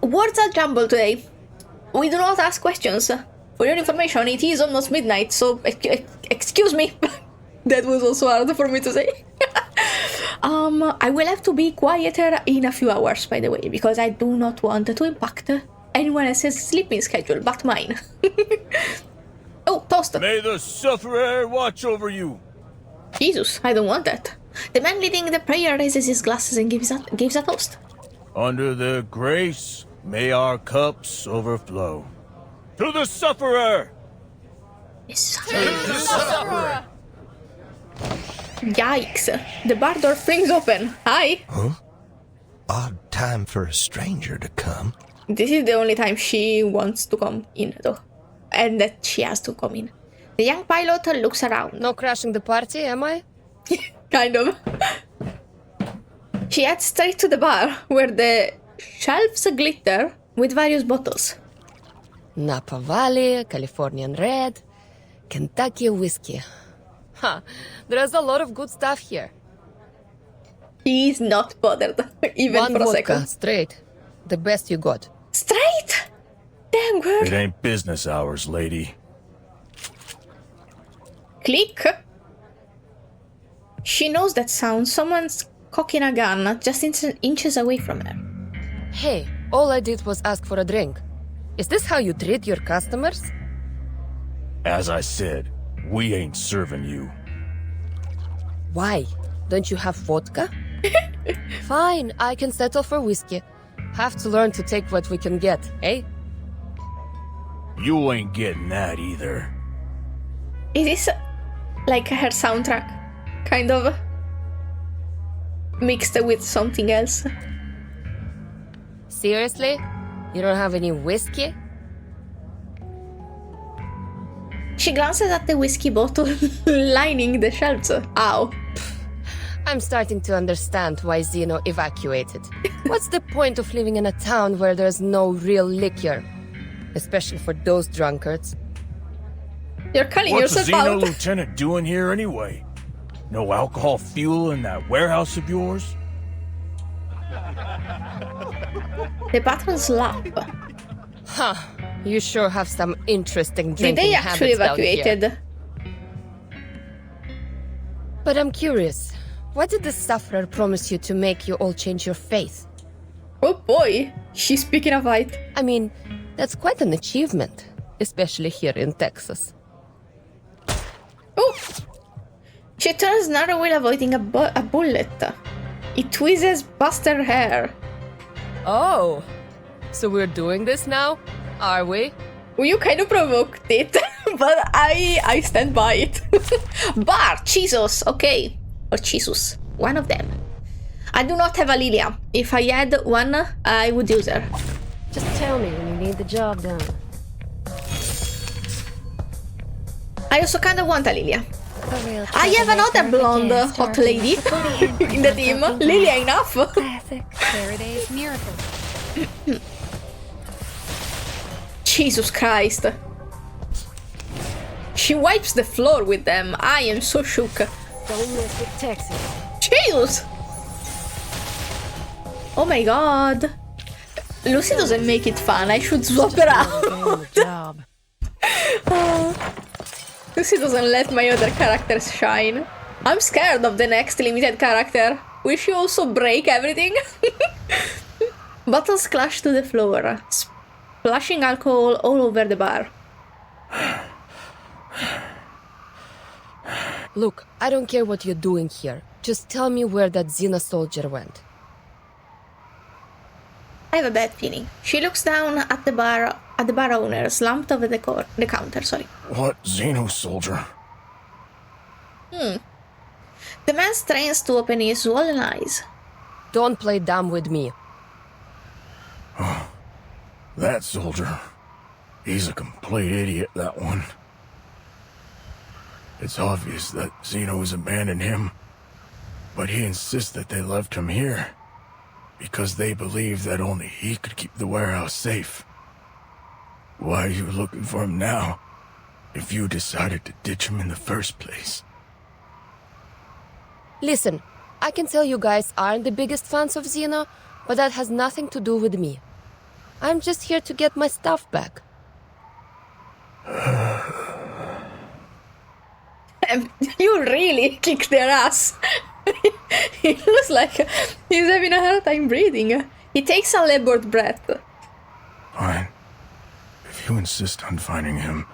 Words are jumbled today. We do not ask questions. For your information, it is almost midnight, so excuse me. That was also hard for me to say. I will have to be quieter in a few hours, by the way, because I do not want to impact anyone else's sleeping schedule but mine. Oh, toast. May the sufferer watch over you. Jesus, I don't want that. The man leading the prayer raises his glasses and gives a toast. Under the grace, may our cups overflow. To the sufferer! To the sufferer! Yikes. The bar door flings open. Hi. Huh? Odd time for a stranger to come. This is the only time she wants to come in, though. And that she has to come in. The young pilot looks around. No crashing the party, am I? Kind of. She heads straight to the bar, where the shelves glitter with various bottles. Napa Valley, Californian Red, Kentucky Whiskey. Huh, there's a lot of good stuff here. He's not bothered, even One for a vodka, second. straight. The best you got. Straight? Damn, girl. It ain't business hours, lady. Click. She knows that sound. Someone's cocking a gun just inches away from her. Hey, all I did was ask for a drink. Is this how you treat your customers? As I said, We ain't serving you. Why? Don't you have vodka? Fine, I can settle for whiskey. Have to learn to take what we can get, eh? You ain't getting that either. Is this like her soundtrack? Kind of mixed with something else? Seriously? You don't have any whiskey? She glances at the whiskey bottle lining the shelves. Ow. I'm starting to understand why Zeno evacuated. What's the point of living in a town where there's no real liquor? Especially for those drunkards. You're calling What's a yourself Xeno out. lieutenant doing here anyway? No alcohol fuel in that warehouse of yours? The patron's lap. Huh. You sure have some interesting Did drinking they actually habits down here. evacuated? But I'm curious. What did the sufferer promise you to make you all change your faith? Oh boy, she's picking a fight. I mean, that's quite an achievement, especially here in Texas. Oh! She turns narrowly, avoiding a bullet. It twists past her hair. Oh, so we're doing this now, are we? Well, you kind of provoked it, but I stand by it. Bar, Jesus, okay. Or Jesus, one of them. I do not have a Lilia. If I had one, I would use her. Just tell me when you need the job done. I also kind of want a Lilia. I have another blonde hot lady in the team. Lilia enough. Classic. Faraday's miracle. Jesus Christ. She wipes the floor with them. I am so shook. Don't mess with Texas. Jesus! Oh my god. Lucy doesn't make it fun. I should swap her out. Lucy doesn't let my other characters shine. I'm scared of the next limited character. Will she also break everything? Bottles clash to the floor, splashing alcohol all over the bar. Look, I don't care what you're doing here. Just tell me where that Xena soldier went. I have a bad feeling. She looks down at the bar owner, slumped over the counter, sorry. What Xeno soldier? The man strains to open his swollen eyes. Don't play dumb with me. Oh, that soldier. He's a complete idiot, that one. It's obvious that Xeno has abandoned him, but he insists that they left him here because they believe that only he could keep the warehouse safe. Why are you looking for him now, if you decided to ditch him in the first place? Listen, I can tell you guys aren't the biggest fans of Xeno, but that has nothing to do with me. I'm just here to get my stuff back. You really kicked their ass. He looks like he's having a hard time breathing. He takes a labored breath. Fine. If you insist on finding him,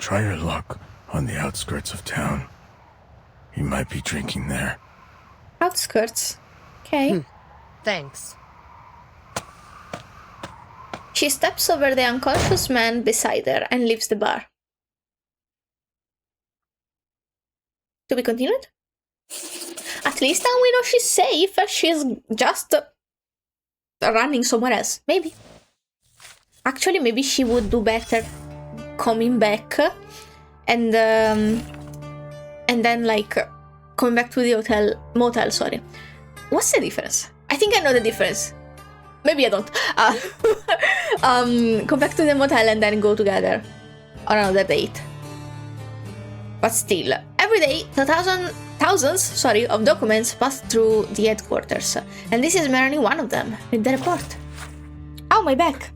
try your luck on the outskirts of town. He might be drinking there. Outskirts. Okay. Thanks. She steps over the unconscious man beside her and leaves the bar. To be continued? At least now we know she's safe. She's just running somewhere else. Maybe. Actually, maybe she would do better coming back and then like coming back to the motel. Sorry. What's the difference? I think I know the difference. Maybe I don't. Come back to the motel and then go together on another date. But still, every day, thousands of documents pass through the headquarters, and this is merely one of them. Read the report. Oh, my back.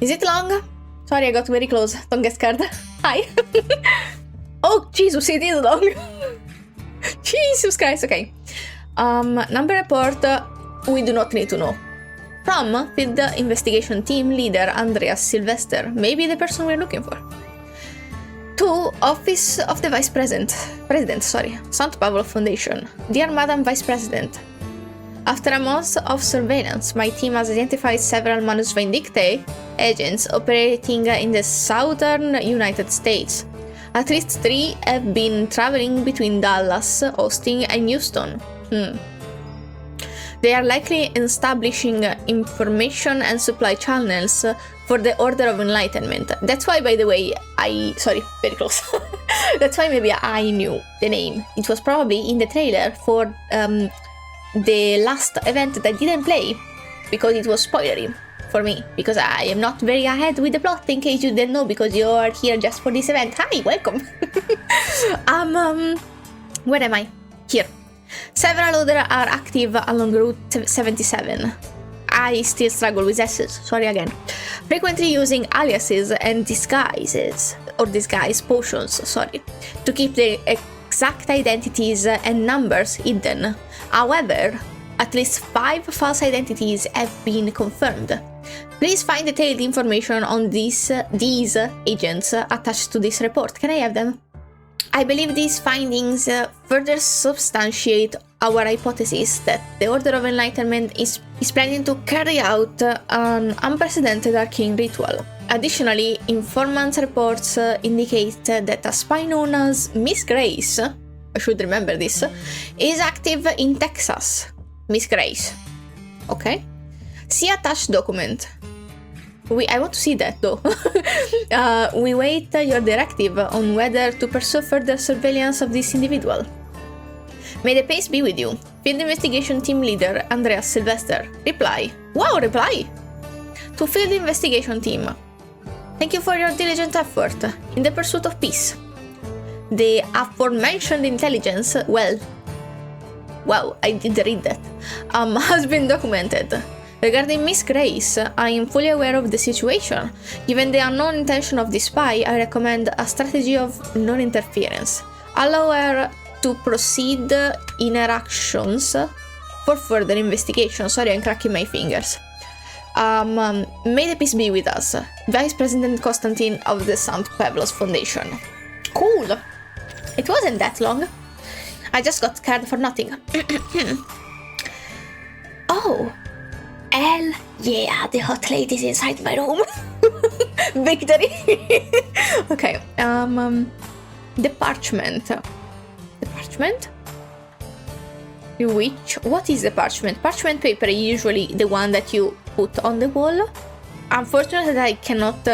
Is it long? Sorry, I got very close. Don't get scared. Hi. Oh, Jesus, it is long. Jesus Christ, okay. Number report, we do not need to know. From Field Investigation Team Leader Andreas Sylvester, maybe the person we're looking for. To Office of the Vice President, St. Pavel Foundation. Dear Madam Vice President, after a month of surveillance, my team has identified several Manus Vindictae agents operating in the southern United States. At least 3 have been traveling between Dallas, Austin, and Houston. They are likely establishing information and supply channels for the Order of Enlightenment. That's why, by the way, very close. That's why maybe I knew the name. It was probably in the trailer for the last event that I didn't play, because it was spoilery for me, because I am not very ahead with the plot, in case you didn't know, because you are here just for this event. Hi, welcome! Where am I? Here. Several others are active along Route 77. I still struggle with S's, sorry again. Frequently using aliases and disguise potions, to keep their exact identities and numbers hidden. However, at least 5 false identities have been confirmed. Please find detailed information on these agents attached to this report. Can I have them? I believe these findings further substantiate our hypothesis that the Order of Enlightenment is planning to carry out an unprecedented arcane ritual. Additionally, informant reports indicate that a spy known as Miss Grace, I should remember this, is active in Texas. Miss Grace. Okay. See attached document. I want to see that though. We wait your directive on whether to pursue further surveillance of this individual. May the pace be with you. Field Investigation Team Leader Andreas Sylvester. Reply. Wow, reply! To Field Investigation Team. Thank you for your diligent effort in the pursuit of peace. The aforementioned intelligence, wow, I did read that, has been documented. Regarding Miss Grace, I am fully aware of the situation. Given the unknown intention of the spy, I recommend a strategy of non-interference. Allow her to proceed in her actions for further investigation. Sorry, I'm cracking my fingers. May the peace be with us. Vice President Konstantin of the St. Pavlos Foundation. Cool! It wasn't that long. I just got scared for nothing. Oh! Hell yeah, the hot ladies inside my room. Victory! Okay, the parchment. The parchment? What is the parchment? Parchment paper is usually the one that you put on the wall. Unfortunately, I cannot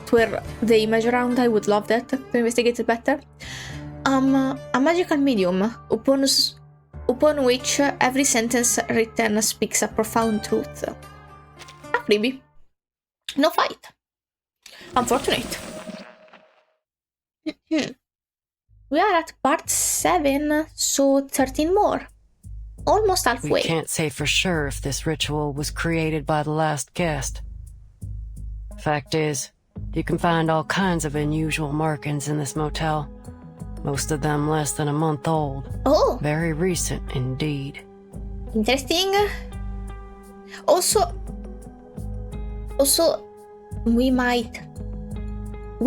twirl the image around. I would love that to investigate it better. A magical medium upon which every sentence written speaks a profound truth. A freebie. No fight. Unfortunate. We are at part 7, so 13 more. Almost halfway. We can't say for sure if this ritual was created by the last guest. Fact is, you can find all kinds of unusual markings in this motel. Most of them less than a month old. Oh! Very recent indeed. Interesting. Also, we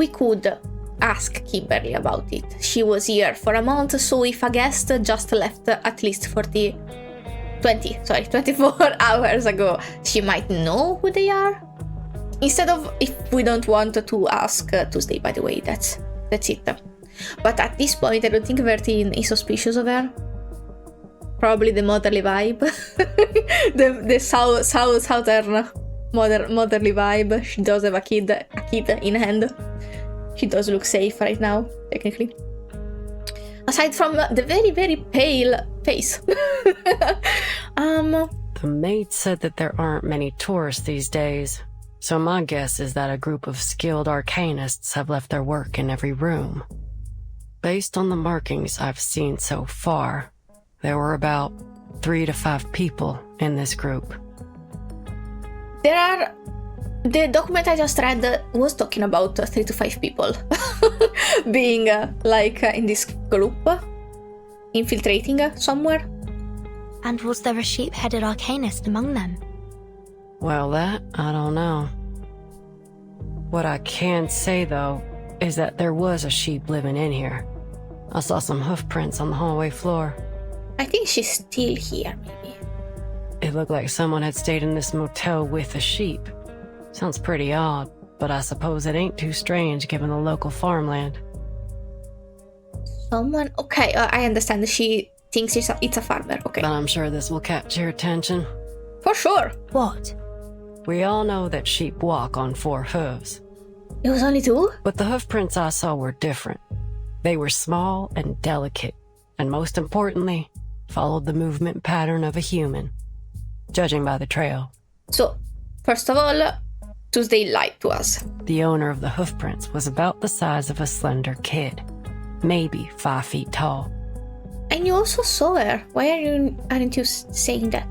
could ask Kimberly about it. She was here for a month, so if a guest just left at least 24 hours ago, she might know who they are. Instead of, if we don't want to ask Tuesday, by the way, that's it. But at this point, I don't think Vertin is suspicious of her. Probably the motherly vibe. the southern motherly vibe. She does have a kid in hand. She does look safe right now, technically. Aside from the very, very pale face. The maid said that there aren't many tourists these days. So my guess is that a group of skilled arcanists have left their work in every room. Based on the markings I've seen so far, there were about 3 to 5 people in this group. The document I just read was talking about 3 to 5 people being in this group, infiltrating somewhere. And was there a sheep-headed arcanist among them? Well, that I don't know. What I can say, though, is that there was a sheep living in here. I saw some hoof prints on the hallway floor. I think she's still here, maybe. It looked like someone had stayed in this motel with a sheep. Sounds pretty odd, but I suppose it ain't too strange given the local farmland. Someone... Okay, I understand. She thinks it's a farmer, okay. But I'm sure this will catch your attention. For sure. What? We all know that sheep walk on 4 hooves. It was only 2? But the hoof prints I saw were different. They were small and delicate, and most importantly, followed the movement pattern of a human, judging by the trail. So, first of all, Tuesday lied to us. The owner of the hoof prints was about the size of a slender kid, maybe 5 feet tall. And you also saw her. Why aren't you saying that?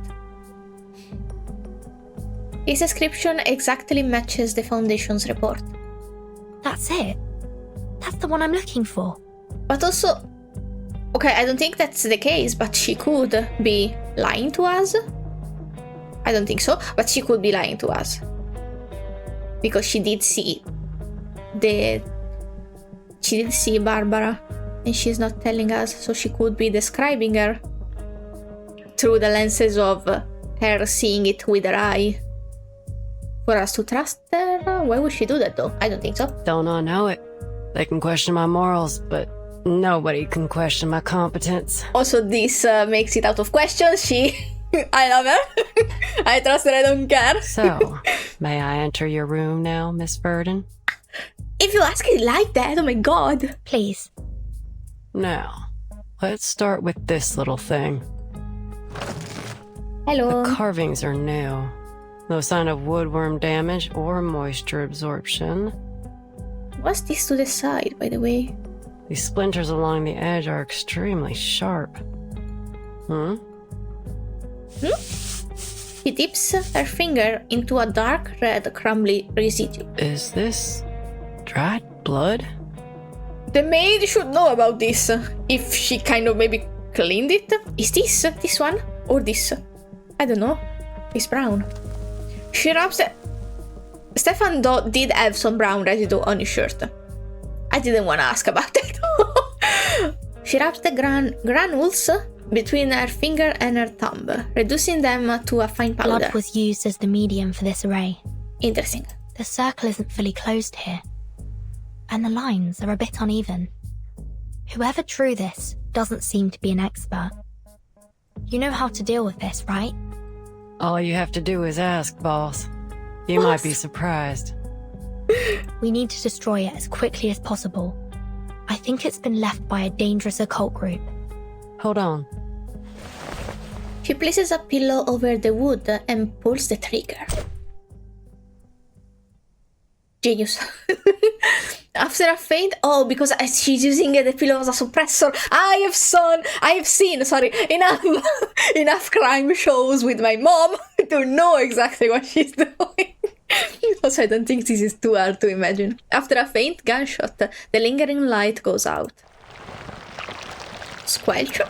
His description exactly matches the Foundation's report. That's it. That's the one I'm looking for. But also... Okay, I don't think that's the case, but she could be lying to us. I don't think so, but she could be lying to us. Because she did see Barbara, and she's not telling us, so she could be describing her through the lenses of her seeing it with her eye. For us to trust her? Why would she do that though? I don't think so. Don't I know it? They can question my morals, but nobody can question my competence. Also, this makes it out of question. I love her. I trust her, I don't care. So, may I enter your room now, Miss Verdon? If you ask it like that, oh my god. Please. Now, let's start with this little thing. Hello. The carvings are new. No sign of woodworm damage or moisture absorption. What's this to the side, by the way? These splinters along the edge are extremely sharp. She dips her finger into a dark red crumbly residue. Is this dried blood? The maid should know about this. If she kind of maybe cleaned it. Is this one? Or this? I don't know. It's brown. She rubs it. Stefan did have some brown residue on his shirt. I didn't want to ask about that. She rubs the granules between her finger and her thumb, reducing them to a fine powder. Blood was used as the medium for this array. Interesting. The circle isn't fully closed here, and the lines are a bit uneven. Whoever drew this doesn't seem to be an expert. You know how to deal with this, right? All you have to do is ask, boss. You might be surprised. We need to destroy it as quickly as possible. I think it's been left by a dangerous occult group. Hold on. She places a pillow over the wood and pulls the trigger. Genius. After a feint, because she's using the pillow as a suppressor. I have seen enough crime shows with my mom to know exactly what she's doing. Also, I don't think this is too hard to imagine. After a faint gunshot, the lingering light goes out. Squelch.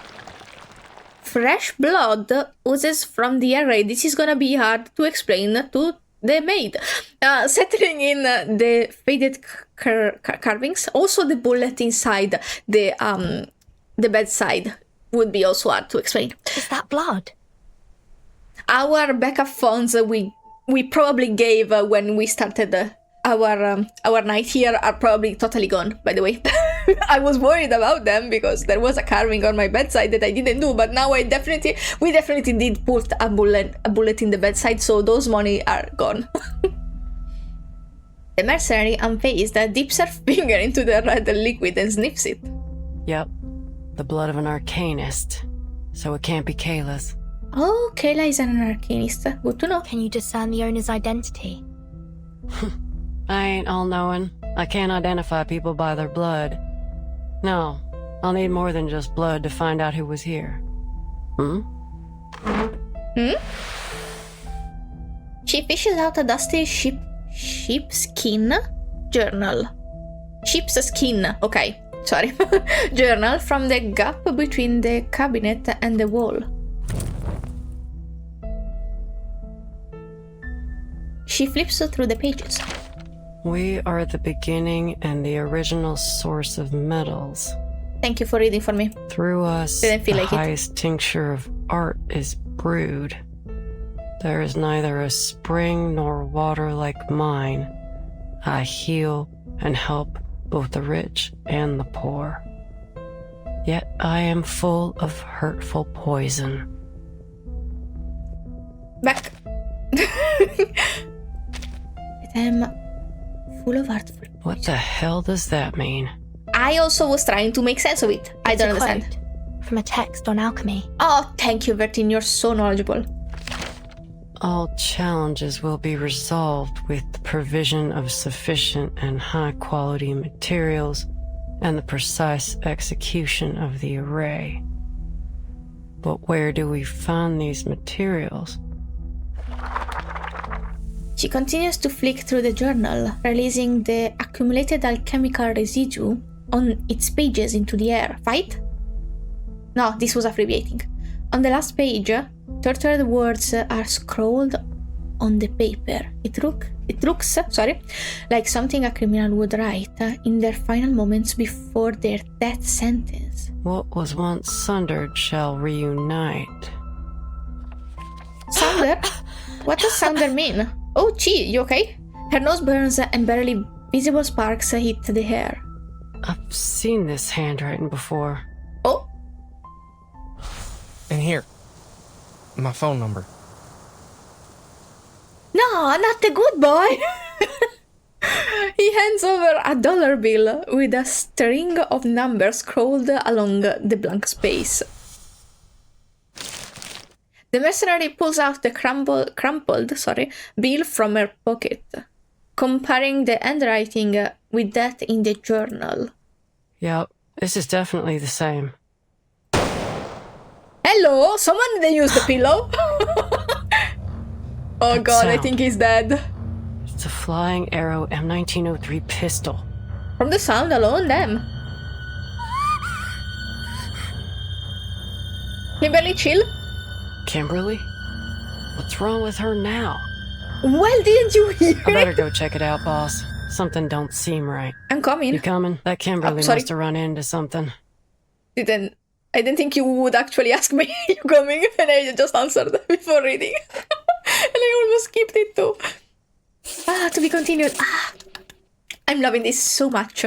Fresh blood oozes from the array. This is gonna be hard to explain to the maid. Settling in the faded carvings. Also, the bullet inside the bedside would be also hard to explain. Is that blood? Our backup phones we probably gave when we started our night here are probably totally gone, by the way. I was worried about them because there was a carving on my bedside that I didn't do, but now we definitely did put a bullet in the bedside, so those money are gone. The mercenary, unfazed, dips her finger into the red liquid and sniffs it. Yep, the blood of an arcanist, so it can't be Kayla's. Oh, Kayla is an arcanist. Good to know. Can you discern the owner's identity? I ain't all-knowing. I can't identify people by their blood. No, I'll need more than just blood to find out who was here. She fishes out a dusty sheepskin journal. Sheepskin, okay, sorry. Journal from the gap between the cabinet and the wall. She flips through the pages. We are the beginning and the original source of metals. Thank you for reading for me. Through us, Didn't feel the like it. highest tincture of art is brewed. There is neither a spring nor water like mine. I heal and help both the rich and the poor. Yet I am full of hurtful poison. Back. I'm full of artful. What the hell does that mean? I also was trying to make sense of it. I It's don't a understand. quote from a text on alchemy. Oh, thank you, Bertin. You're so knowledgeable. All challenges will be resolved with the provision of sufficient and high-quality materials and the precise execution of the array. But where do we find these materials? She continues to flick through the journal, releasing the accumulated alchemical residue on its pages into the air. Fight? No, this was abbreviating. On the last page, tortured words are scrawled on the paper. It looks like something a criminal would write in their final moments before their death sentence. What was once sundered shall reunite. Sounder? What does sounder mean? Oh, Chi, you okay? Her nose burns and barely visible sparks hit the hair. I've seen this handwriting before. Oh? And here, my phone number. No, not the good boy! He hands over a dollar bill with a string of numbers scrolled along the blank space. The mercenary pulls out the crumpled bill from her pocket, comparing the handwriting with that in the journal. Yep, this is definitely the same. Hello, someone didn't use the pillow. Oh god, I think he's dead. It's a Flying Arrow M1903 pistol. From the sound alone, damn. Kimberly, chill. Kimberly? What's wrong with her now? Well, didn't you hear? I better go check it out, boss. Something don't seem right. I'm coming. You coming? That Kimberly must have run into something. I didn't think you would actually ask me, you coming? And I just answered before reading. And I almost skipped it too. To be continued. I'm loving this so much.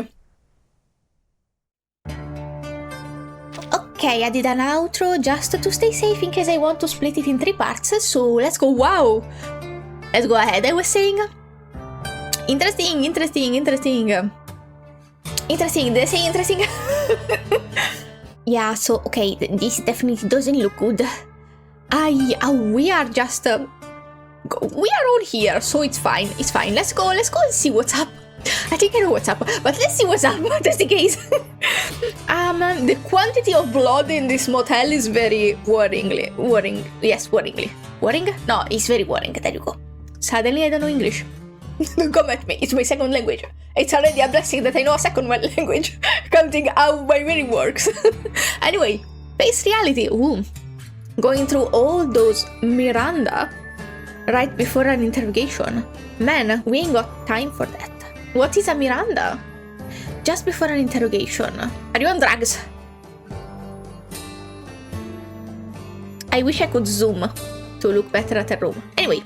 Okay, I did an outro just to stay safe in case I want to split it in 3 parts, so let's go. Wow! Let's go ahead. I was saying... Interesting. They say interesting. Yeah, so, okay, this definitely doesn't look good. We are just... we are all here, so it's fine. Let's go and see what's up. I think I know what's up, but let's see what's up, just in case. The quantity of blood in this motel is very worrying. Yes, worryingly. Worrying? No, it's very worrying. There you go. Suddenly I don't know English. Don't come at me. It's my second language. It's already a blessing that I know a second language, counting how my brain works. Anyway, face reality. Ooh. Going through all those Miranda right before an interrogation. Man, we ain't got time for that. What is a Miranda? Just before an interrogation. Are you on drugs? I wish I could zoom to look better at the room. Anyway,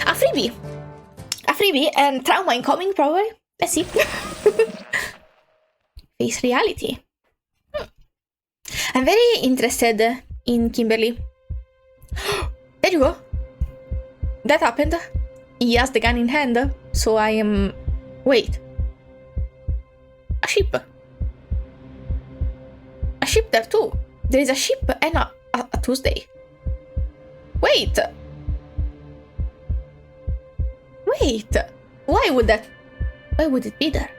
a freebie and trauma incoming probably. Let's see. Face reality. I'm very interested in Kimberly. There you go. That happened. He has the gun in hand, so I am... Wait. A ship. A ship there too. There is a ship and a Tuesday. Wait. Why would it be there?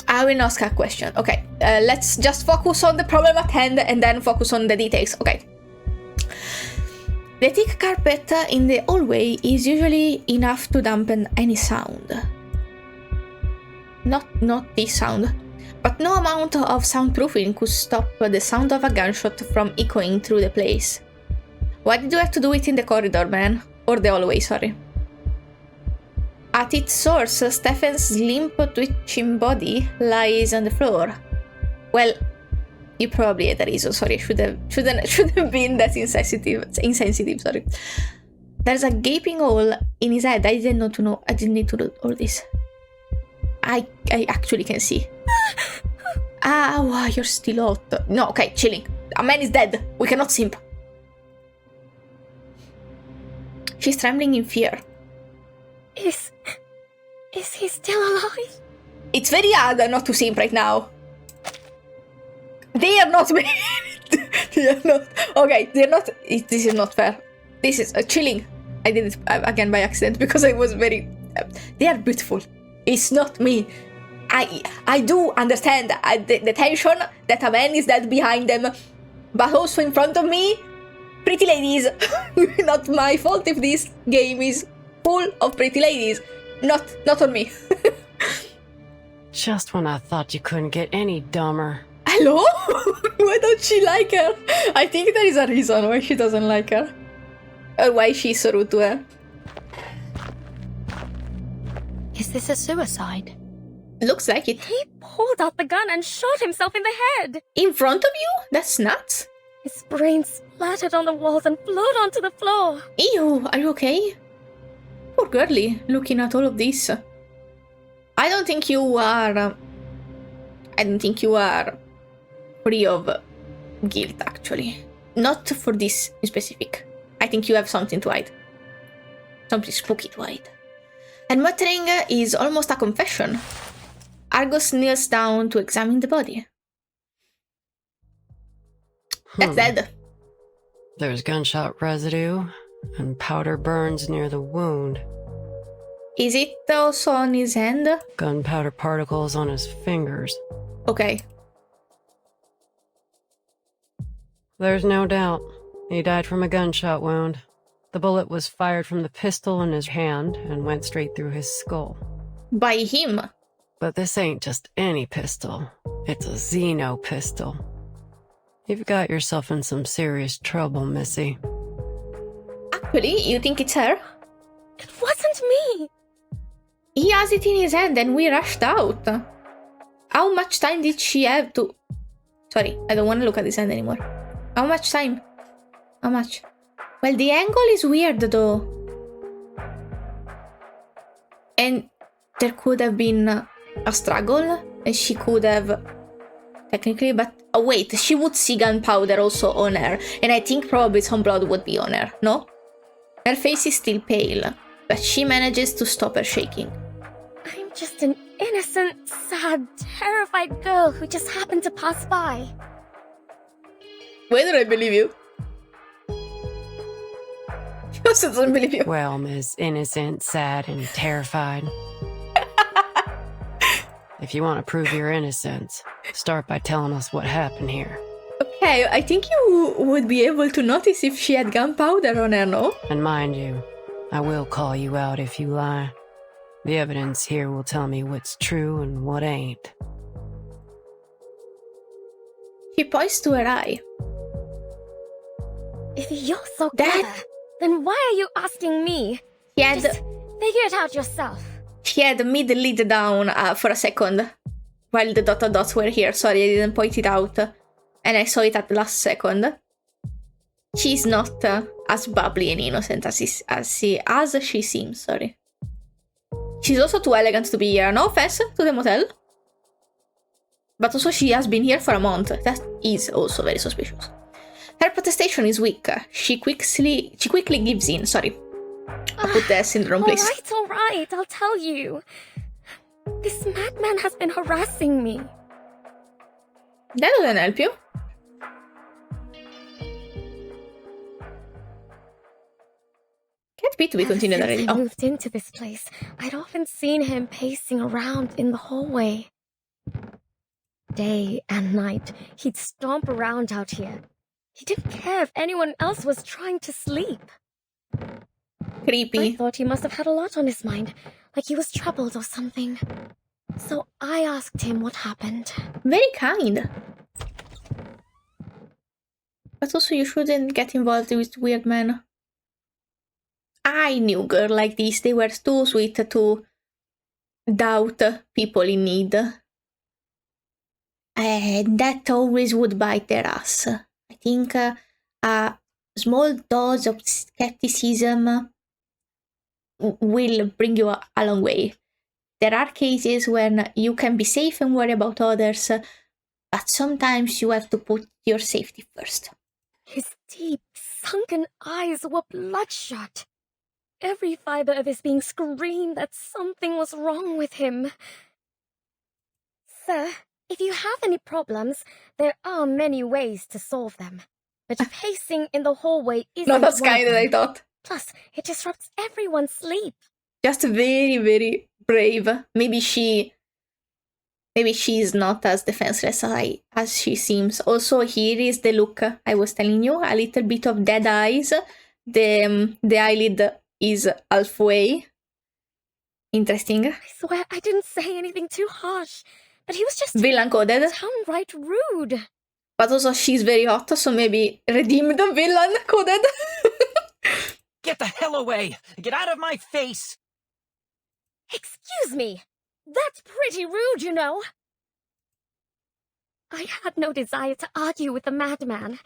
I will ask a question. Okay, let's just focus on the problem at hand and then focus on the details. Okay. The thick carpet in the hallway is usually enough to dampen any sound. Not this sound. But no amount of soundproofing could stop the sound of a gunshot from echoing through the place. Why did you have to do it in the corridor, man? Or the hallway, sorry. At its source, Stefan's limp, twitching body lies on the floor. Well, you probably had a reason. Sorry, shouldn't been that insensitive. Sorry. There's a gaping hole in his head. I didn't need to do all this. I actually can see. Ah, wow, you're still hot. No, okay, chilling. A man is dead. We cannot simp. She's trembling in fear. Is he still alive? It's very hard not to simp right now. They are not married. They are not. Okay, they're not. This is not fair. This is chilling. I did it again by accident because I was very. They are beautiful. It's not me. I do understand the tension that a man is dead behind them, but also in front of me, pretty ladies. Not my fault if this game is full of pretty ladies. Not on me. Just when I thought you couldn't get any dumber. Hello? Why don't she like her? I think there is a reason why she doesn't like her. Or why she's so rude to her. Is this a suicide? Looks like it. He pulled out the gun and shot himself in the head. In front of you? That's nuts. His brain splattered on the walls and flowed onto the floor. Ew, are you okay? Poor girlie, looking at all of this. I don't think you are free of guilt, actually. Not for this in specific. I think you have something to hide. Something spooky to hide. And muttering is almost a confession. Argos kneels down to examine the body. That's dead. There's gunshot residue and powder burns near the wound. Is it also on his hand? Gunpowder particles on his fingers. Okay. There's no doubt. He died from a gunshot wound. The bullet was fired from the pistol in his hand and went straight through his skull. By him? But this ain't just any pistol. It's a Xeno pistol. You've got yourself in some serious trouble, Missy. Actually, you think it's her? It wasn't me! He has it in his hand and we rushed out. How much time did she have to... Sorry, I don't want to look at his hand anymore. How much time? How much? Well, the angle is weird though. And there could have been a struggle and she could have... Technically, but... Oh wait, she would see gunpowder also on her. And I think probably some blood would be on her, no? Her face is still pale, but she manages to stop her shaking. I'm just an innocent, sad, terrified girl who just happened to pass by. Whether I believe you? She also doesn't believe you. Well, Miss Innocent, Sad, and Terrified. If you want to prove your innocence, start by telling us what happened here. Okay, I think you would be able to notice if she had gunpowder on her, no? And mind you, I will call you out if you lie. The evidence here will tell me what's true and what ain't. She points to her eye. If you're so clever, then why are you asking me? Just figure it out yourself. She had the mid-lid down for a second while the dots were here. Sorry, I didn't point it out. And I saw it at the last second. She's not as bubbly and innocent as she seems, sorry. She's also too elegant to be here. No offense to the motel. But also she has been here for a month. That is also very suspicious. Her protestation is weak. She quickly gives in, sorry. I'll put the syndrome, please. All right, I'll tell you. This madman has been harassing me. That doesn't help you. Can't be to be continued already. Since I moved into this place, I'd often seen him pacing around in the hallway. Day and night, he'd stomp around out here. He didn't care if anyone else was trying to sleep. Creepy. I thought he must have had a lot on his mind, like he was troubled or something. So I asked him what happened. Very kind. But also you shouldn't get involved with weird men. I knew girls like this. They were too sweet to doubt people in need. And that always would bite their ass. I think a small dose of skepticism will bring you a long way. There are cases when you can be safe and worry about others, but sometimes you have to put your safety first. His deep, sunken eyes were bloodshot. Every fiber of his being screamed that something was wrong with him. Sir, if you have any problems, there are many ways to solve them. But pacing in the hallway isn't Not as one of kind as them. I thought. Plus, it disrupts everyone's sleep. Just very, very brave. Maybe she's not as defenseless as she seems. Also, here is the look I was telling you. A little bit of dead eyes. The eyelid is halfway. Interesting. I swear I didn't say anything too harsh, but he was just Villain coded. downright rude. But also she's very hot, so maybe redeemed villain coded. Get the hell away! Get out of my face! Excuse me! That's pretty rude, you know! I had no desire to argue with the madman.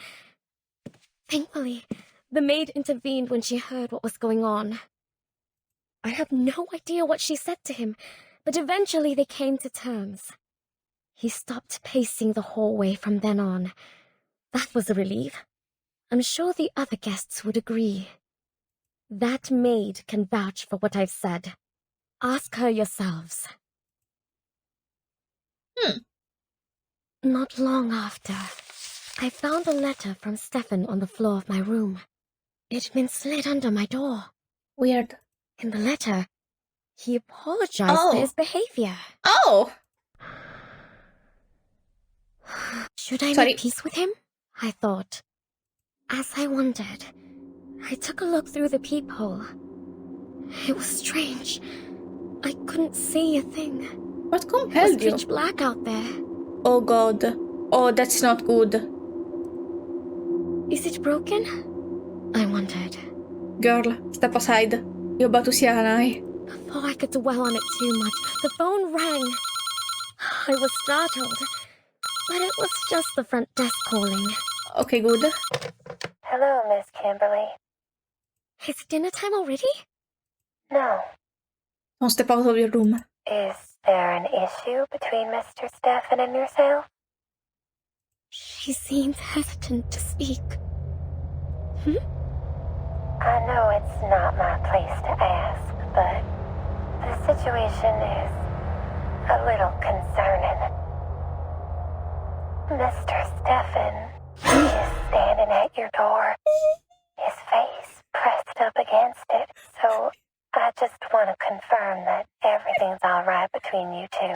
Thankfully, the maid intervened when she heard what was going on. I have no idea what she said to him, but eventually they came to terms. He stopped pacing the hallway from then on. That was a relief. I'm sure the other guests would agree. That maid can vouch for what I've said. Ask her yourselves. Not long after, I found a letter from Stefan on the floor of my room. It'd been slid under my door. Weird. In the letter, he apologized for his behavior. Oh! Should I Sorry. make peace with him? I thought. As I wondered, I took a look through the peephole. It was strange. I couldn't see a thing. What It compelled was you? pitch black out there. Oh god. Oh, that's not good. Is it broken? I wondered. Girl, step aside. You're about to see an eye. Before I could dwell on it too much, the phone rang. I was startled, but it was just the front desk calling. Okay, good. Hello, Miss Kimberly. Is it dinner time already? No. Don't step out of your room. Is there an issue between Mr. Stefan and yourself? She seemed hesitant to speak. I know it's not my place to ask, but the situation is a little concerning. Mr. Stefan is standing at your door, his face pressed up against it, so I just want to confirm that everything's all right between you two.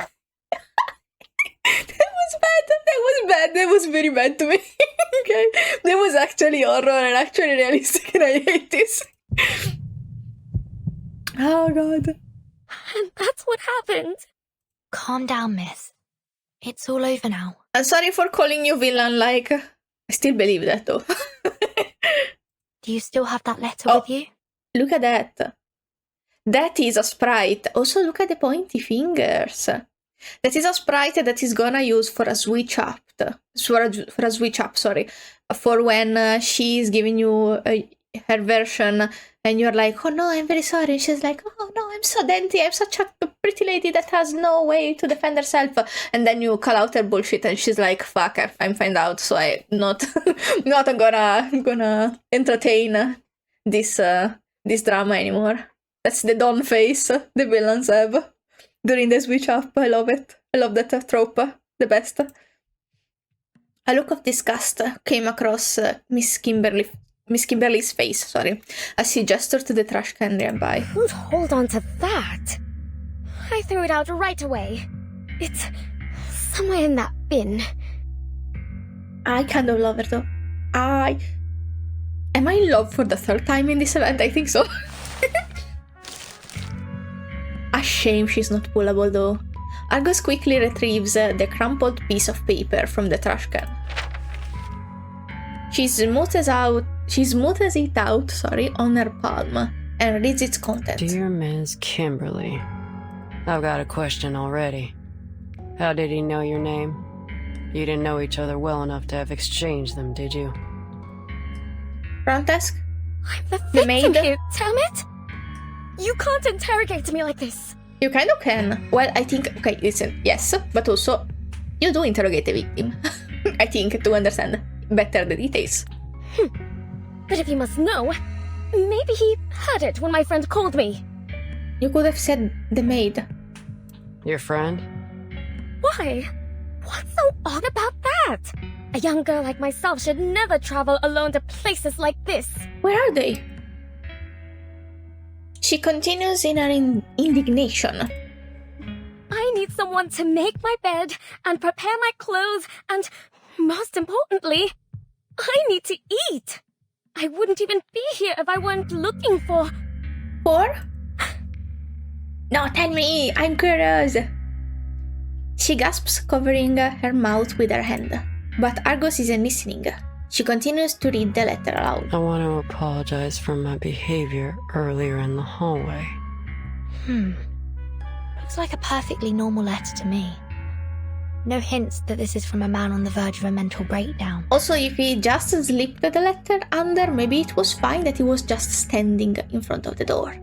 That was bad. That was very bad to me. Okay. That was actually horror and actually realistic and I hate this. Oh god. And that's what happened. Calm down, miss. It's all over now. I'm sorry for calling you villain, like, I still believe that though. Do you still have that letter with you? Look at that. That is a sprite. Also, look at the pointy fingers. That is a sprite that is gonna use for a switch up. For when she is giving you her version and you're like, oh no, I'm very sorry. And she's like, oh no, I'm so dainty. I'm such a pretty lady that has no way to defend herself. And then you call out her bullshit and she's like, fuck, I'm find out. So I'm not gonna entertain this drama anymore. That's the Dawn face the villains have during the switch up. I love it. I love that trope. The best. A look of disgust came across Miss Kimberly's face, sorry, as she gestured to the trash can nearby. Who'd hold on to that? I threw it out right away. It's somewhere in that bin. I kind of love her though. Am I in love for the third time in this event? I think so. A shame she's not pullable though. Argus quickly retrieves the crumpled piece of paper from the trash can. She smooths it out on her palm. and reads its content. Dear Ms. Kimberly, I've got a question already. How did he know your name? You didn't know each other well enough to have exchanged them, did you? Front desk? I'm the victim here, damn it! You can't interrogate me like this. You kind of can. Well, I think... Okay, listen. Yes, but also, you do interrogate the victim. I think, to understand better the details. But if you must know, maybe he heard it when my friend called me. You could have said the maid. Your friend? Why? What's so odd about that? A young girl like myself should never travel alone to places like this. Where are they? She continues in her indignation. I need someone to make my bed and prepare my clothes and, most importantly, I need to eat. I wouldn't even be here if I weren't looking for... For? No, tell me, I'm curious. She gasps, covering her mouth with her hand. But Argos isn't listening. She continues to read the letter aloud. I want to apologize for my behavior earlier in the hallway. Looks like a perfectly normal letter to me. No hints that this is from a man on the verge of a mental breakdown. Also, if he just slipped the letter under, maybe it was fine that he was just standing in front of the door.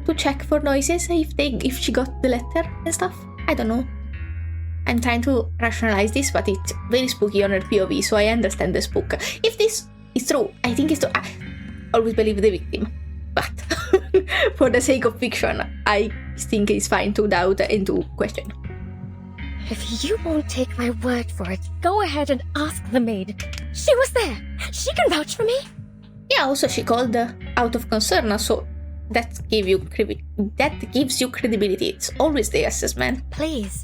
To check for noises if she got the letter and stuff. I don't know. I'm trying to rationalize this, but it's very spooky on her POV, so I understand the spook. If this is true, I think it's true. I always believe the victim. But for the sake of fiction, I think it's fine to doubt and to question. If you won't take my word for it, go ahead and ask the maid. She was there. She can vouch for me. Yeah, also she called out of concern, so that gives you credibility. It's always the assessment. Please.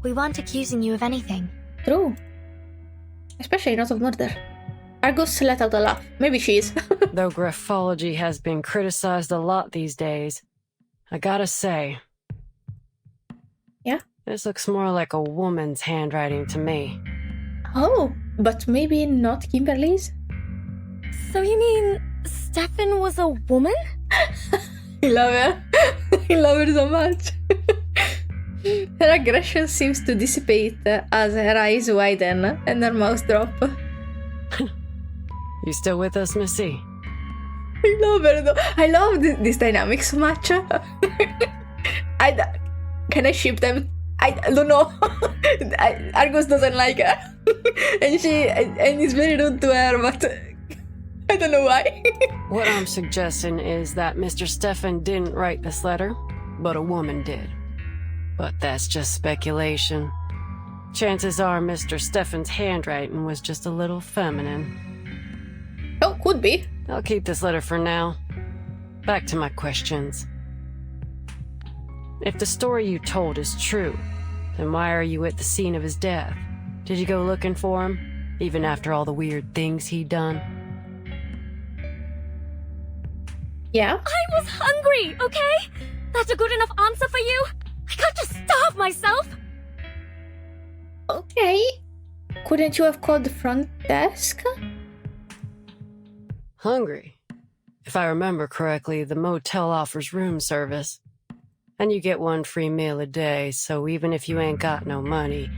We weren't accusing you of anything. True. Especially not of murder. Argos let out a laugh. Maybe she is. Though graphology has been criticized a lot these days, I gotta say... Yeah? This looks more like a woman's handwriting to me. Oh, but maybe not Kimberly's? So you mean Stefan was a woman? I love her. I love her so much. Her aggression seems to dissipate as her eyes widen and her mouth drop. You still with us, Missy? I love her though. I love this dynamic so much. Can I ship them? I don't know. Argos doesn't like her. and he's very rude to her, but I don't know why. What I'm suggesting is that Mr. Stefan didn't write this letter, but a woman did. But that's just speculation. Chances are Mr. Stefan's handwriting was just a little feminine. Oh, could be. I'll keep this letter for now. Back to my questions. If the story you told is true, then why are you at the scene of his death? Did you go looking for him, even after all the weird things he'd done? Yeah? I was hungry, okay? That's a good enough answer for you? I can't just starve myself! Okay. Couldn't you have called the front desk? Hungry? If I remember correctly, the motel offers room service. And you get 1 free meal a day, so even if you ain't got no money,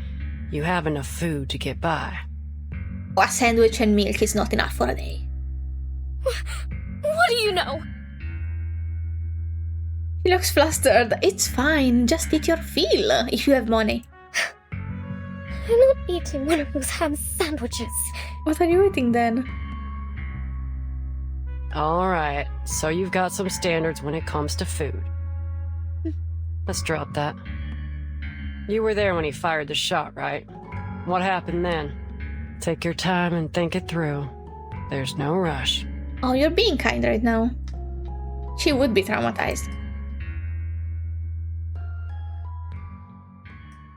you have enough food to get by. A sandwich and milk is not enough for a day. What do you know? She looks flustered. It's fine. Just eat your fill if you have money. I'm not eating one of those ham sandwiches. What are you eating then? Alright, so you've got some standards when it comes to food. Let's drop that. You were there when he fired the shot, right? What happened then? Take your time and think it through. There's no rush. Oh, you're being kind right now. She would be traumatized.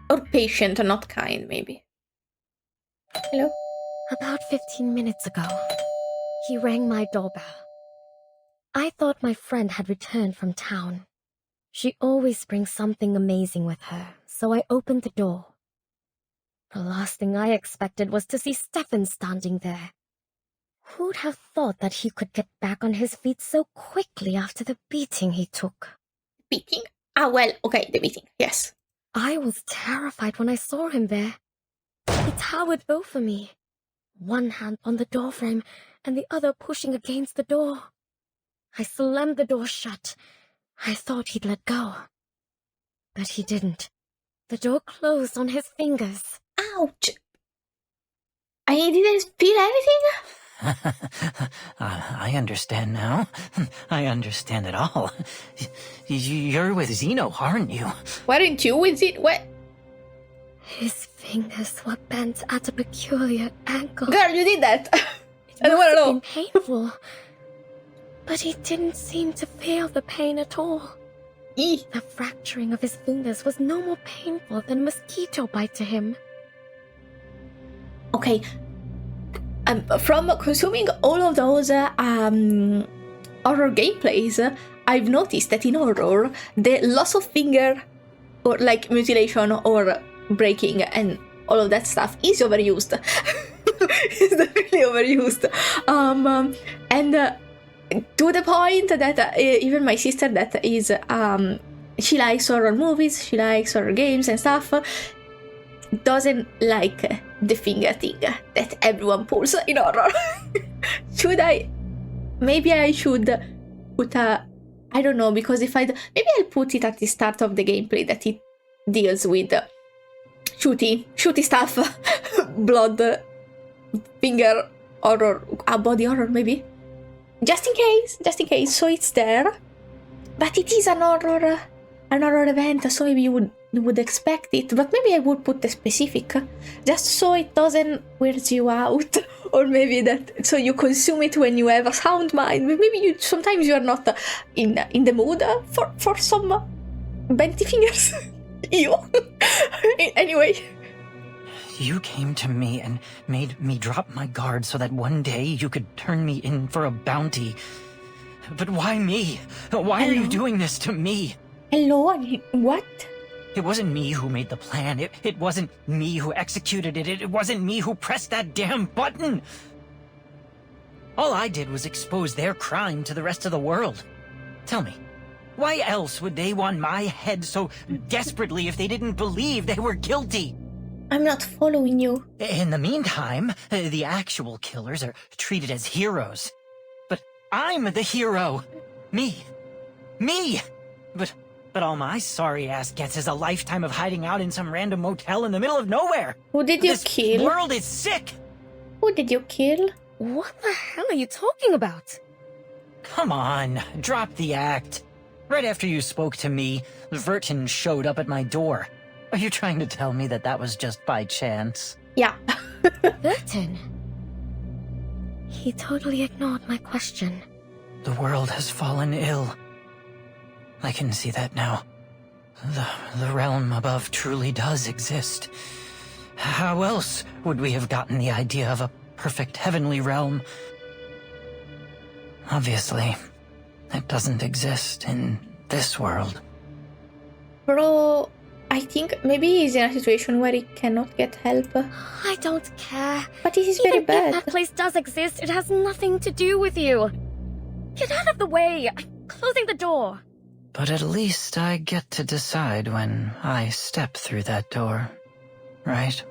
Or patient, not kind, maybe. Hello? About 15 minutes ago, he rang my doorbell. I thought my friend had returned from town. She always brings something amazing with her, so I opened the door. The last thing I expected was to see Stefan standing there. Who'd have thought that he could get back on his feet so quickly after the beating he took? Beating? Ah, well, okay, the beating, yes. I was terrified when I saw him there. He towered over me, one hand on the doorframe and the other pushing against the door. I slammed the door shut. I thought he'd let go. But he didn't. The door closed on his fingers. Ouch! I didn't feel anything? I understand now. I understand it all. You're with Zeno, aren't you? Weren't you with it? What? His fingers were bent at a peculiar angle. Girl, you did that! I don't Must want to have know. been painful. But he didn't seem to feel the pain at all. The fracturing of his fingers was no more painful than a mosquito bite to him. Okay. From consuming all of those horror gameplays, I've noticed that in horror, the loss of finger, or like mutilation or breaking and all of that stuff is overused. It's definitely overused. And to the point that even my sister, that is, she likes horror movies, she likes horror games and stuff, doesn't like the finger thing that everyone pulls in horror. Maybe I should put I don't know, because if maybe I'll put it at the start of the gameplay that it deals with shooty stuff, blood, finger horror, body horror maybe. Just in case, so it's there. But it is an horror event, so maybe you would expect it, but maybe I would put the specific, just so it doesn't weird you out, or maybe that so you consume it when you have a sound mind. Maybe sometimes you are not in the mood for some benty fingers. Ew. Anyway. You came to me and made me drop my guard so that one day you could turn me in for a bounty. But why me? Why are you doing this to me? Hello? What? It wasn't me who made the plan. It wasn't me who executed it. It wasn't me who pressed that damn button. All I did was expose their crime to the rest of the world. Tell me, why else would they want my head so desperately if they didn't believe they were guilty? I'm not following you. In the meantime, the actual killers are treated as heroes. But I'm the hero. Me. But all my sorry ass gets is a lifetime of hiding out in some random motel in the middle of nowhere. Who did you kill? This world is sick. Who did you kill? What the hell are you talking about? Come on, drop the act. Right after you spoke to me, Vertin showed up at my door. Are you trying to tell me that was just by chance? Yeah. Vertin? He totally ignored my question. The world has fallen ill. I can see that now. The realm above truly does exist. How else would we have gotten the idea of a perfect heavenly realm? Obviously, it doesn't exist in this world. Bro, I think maybe he's in a situation where he cannot get help. I don't care. But this is very bad. If that place does exist, it has nothing to do with you. Get out of the way. I'm closing the door. But at least I get to decide when I step through that door, right?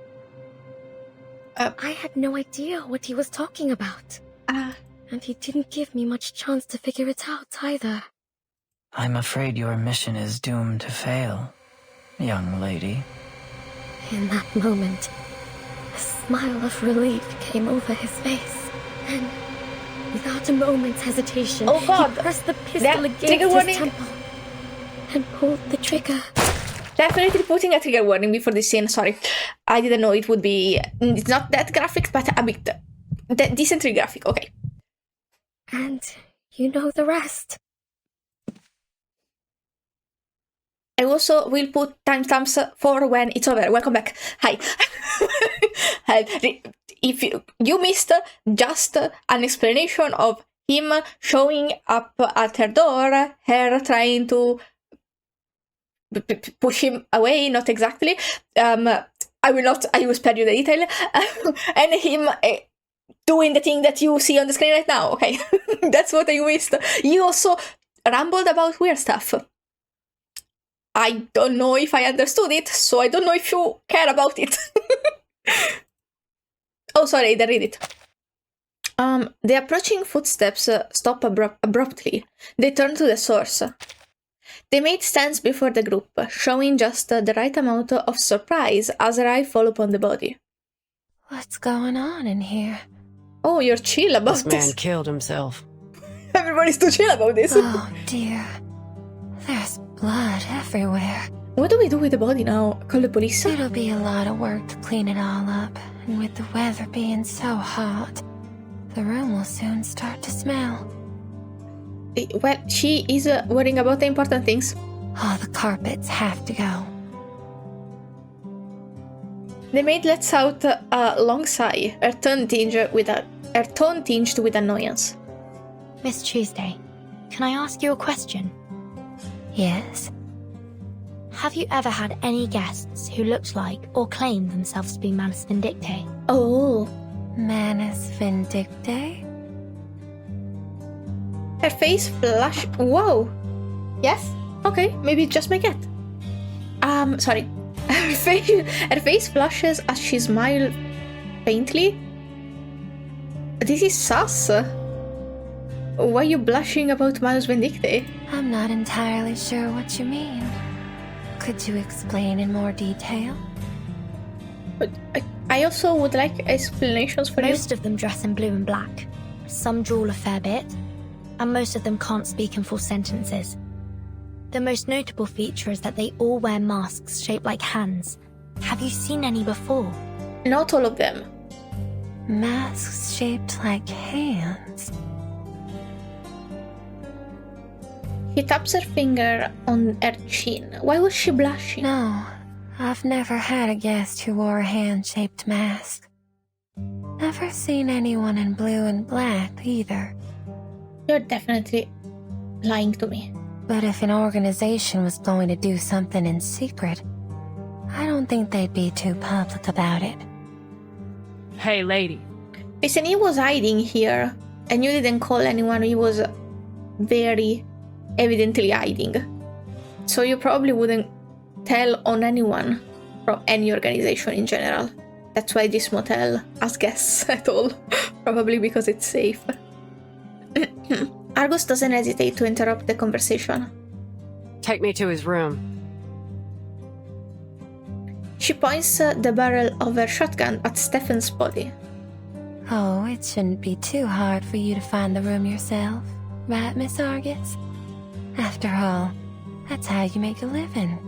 I had no idea what he was talking about. And he didn't give me much chance to figure it out either. I'm afraid your mission is doomed to fail, young lady. In that moment, a smile of relief came over his face. And without a moment's hesitation, oh God. He pressed the pistol against his temple and pulled the trigger. Definitely putting a trigger warning before this scene, sorry. I didn't know it would be... It's not that graphic, but a bit... decently graphic, okay. And you know the rest. I also will put timestamps for when it's over. Welcome back. Hi. If you missed just an explanation of him showing up at her door, her trying to push him away, not exactly. I will spare you the detail. And him doing the thing that you see on the screen right now. Okay, that's what I missed. You also rambled about weird stuff. I don't know if I understood it, so I don't know if you care about it. Oh, sorry, I didn't read it. The approaching footsteps stop abruptly. They turn to the source. They made stands before the group, showing just the right amount of surprise as their eye fall upon the body. What's going on in here? Oh, you're chill about This man killed himself. Everybody's too chill about this. Oh dear. There's blood everywhere. What do we do with the body now? Call the police? It'll be a lot of work to clean it all up. And with the weather being so hot, the room will soon start to smell. Well, she is worrying about the important things. All the carpets have to go. The maid lets out a long sigh, her tone tinged with annoyance. Miss Tuesday, can I ask you a question? Yes? Have you ever had any guests who looked like or claimed themselves to be Manus Vindictae? Oh. Manus Vindictae? Her face flashed. Whoa. Yes? Okay, maybe just my cat. Sorry. Her face flushes as she smiles faintly. This is sus. Why are you blushing about Manus Vindictae? I'm not entirely sure what you mean. Could you explain in more detail? But I also would like explanations for Most of them dress in blue and black. Some drool a fair bit, and most of them can't speak in full sentences. The most notable feature is that they all wear masks shaped like hands. Have you seen any before? Not all of them. Masks shaped like hands. He taps her finger on her chin. Why was she blushing? No, I've never had a guest who wore a hand-shaped mask. Never seen anyone in blue and black either. You're definitely lying to me. But if an organization was going to do something in secret, I don't think they'd be too public about it. Hey, lady. Listen, he was hiding here, and you didn't call anyone. He was very evidently hiding. So you probably wouldn't tell on anyone from any organization in general. That's why this motel has guests at all. Probably because it's safe. Argus doesn't hesitate to interrupt the conversation. Take me to his room. She points the barrel of her shotgun at Stefan's body. Oh, it shouldn't be too hard for you to find the room yourself, right, Miss Argus? After all, that's how you make a living.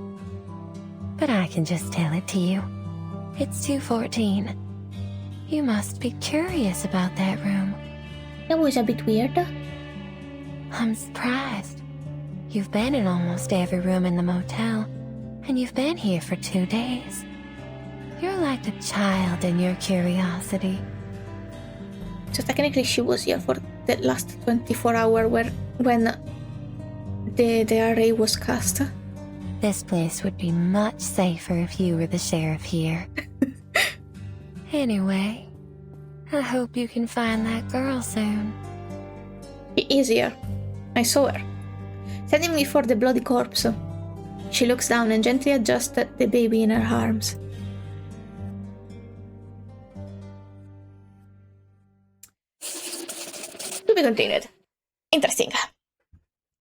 But I can just tell it to you. It's 214. You must be curious about that room. That was a bit weird. I'm surprised. You've been in almost every room in the motel, and you've been here for 2 days. You're like a child in your curiosity. So technically she was here for the last 24 hours when the array was cast. This place would be much safer if you were the sheriff here. Anyway, I hope you can find that girl soon. She is here. I saw her. Standing before the bloody corpse. She looks down and gently adjusts the baby in her arms. To be continued. Interesting.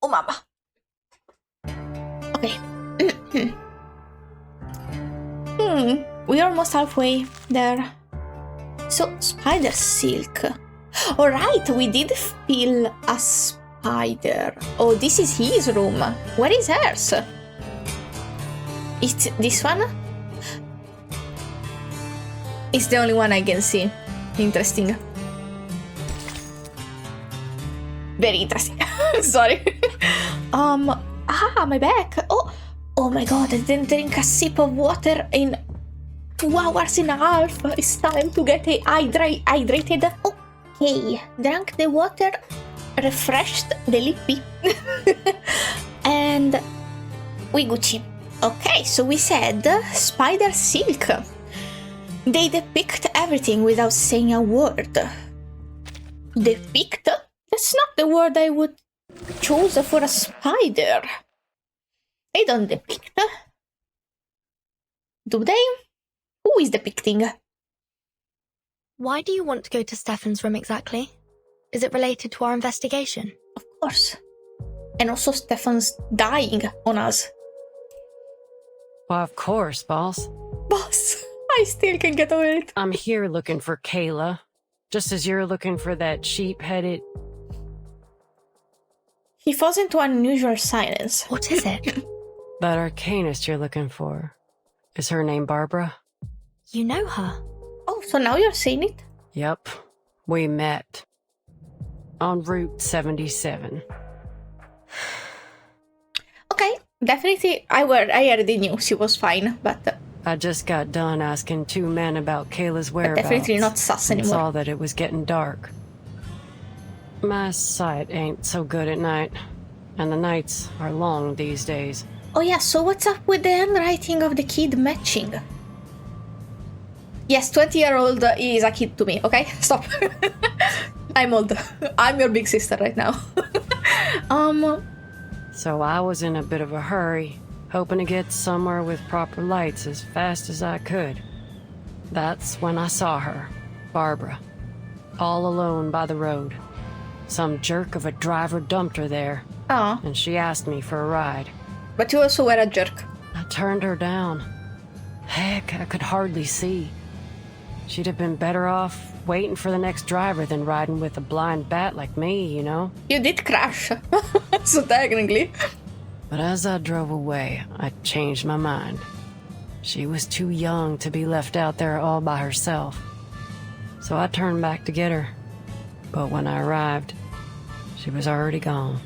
Oh, mama. Okay. We're almost halfway there. So, spider silk. Alright, we did feel a spider. Oh, this is his room. Where is hers? It's this one? It's the only one I can see. Interesting. Very interesting. Sorry. My back. Oh my god, I didn't drink a sip of water in 2 hours and a half. It's time to get hydrated. Okay, drank the water, refreshed the lippy. And we Gucci. Okay, so we said spider silk. They depict everything without saying a word. Depict? That's not the word I would choose for a spider. They don't depict. Do they? Who is depicting? Why do you want to go to Stefan's room exactly? Is it related to our investigation? Of course. And also Stefan's dying on us. Why, of course, boss. Boss, I still can't get over it. I'm here looking for Kayla, just as you're looking for that sheep-headed... He falls into unusual silence. What is it? That arcanist you're looking for. Is her name Barbara? You know her? Oh, so now you're saying it? Yep. We met. On Route 77. Okay, definitely. I already knew she was fine, but... I just got done asking 2 men about Kayla's whereabouts. Definitely not sus anymore. Saw that it was getting dark. My sight ain't so good at night, and the nights are long these days. Oh yeah, so what's up with the handwriting of the kid matching? Yes, 20-year-old is a kid to me, okay? Stop. I'm old. I'm your big sister right now. So I was in a bit of a hurry, hoping to get somewhere with proper lights as fast as I could. That's when I saw her, Barbara, all alone by the road. Some jerk of a driver dumped her there, and she asked me for a ride. But you also were a jerk. I turned her down. Heck, I could hardly see. She'd have been better off waiting for the next driver than riding with a blind bat like me, you know? You did crash, so technically. But as I drove away, I changed my mind. She was too young to be left out there all by herself. So I turned back to get her. But when I arrived, she was already gone.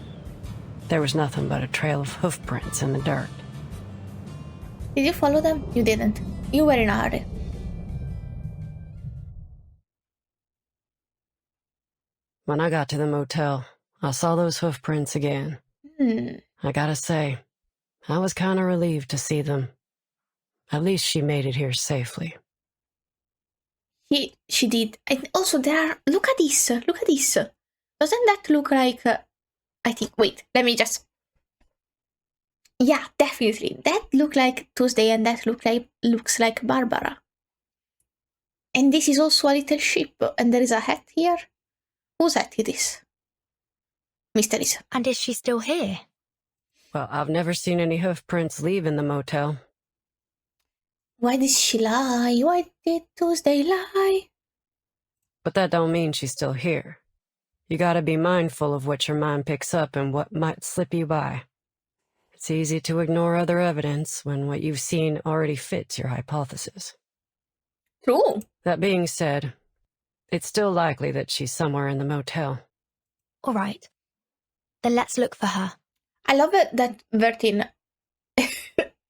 There was nothing but a trail of hoof prints in the dirt. Did you follow them? You didn't. You were in a hurry. When I got to the motel, I saw those hoof prints again. I gotta say, I was kinda relieved to see them. At least she made it here safely. She did. And also there are... Look at this. Look at this. Doesn't that look like... I think... Wait, let me just... Yeah, definitely. That look like Tuesday and that looks like Barbara. And this is also a little ship. And there is a hat here. Whose hat it is? Mysteries. And is she still here? Well, I've never seen any hoof prints leaving the motel. Why did she lie? Why did Tuesday lie? But that don't mean she's still here. You gotta be mindful of what your mind picks up and what might slip you by. It's easy to ignore other evidence when what you've seen already fits your hypothesis. True. That being said, it's still likely that she's somewhere in the motel. All right. Then let's look for her. I love it that Vertin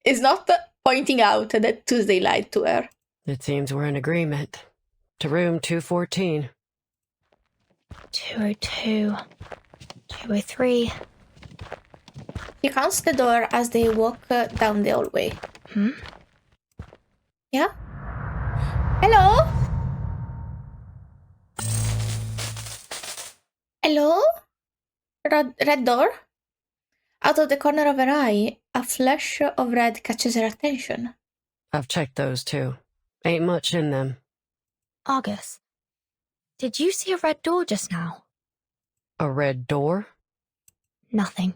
is not pointing out that Tuesday lied to her. It seems we're in agreement. To room 214. 202. 203. He counts the door as they walk down the hallway. Yeah? Hello? Hello? Red door? Out of the corner of her eye, a flash of red catches her attention. I've checked those too. Ain't much in them. Argus, did you see a red door just now? A red door? Nothing.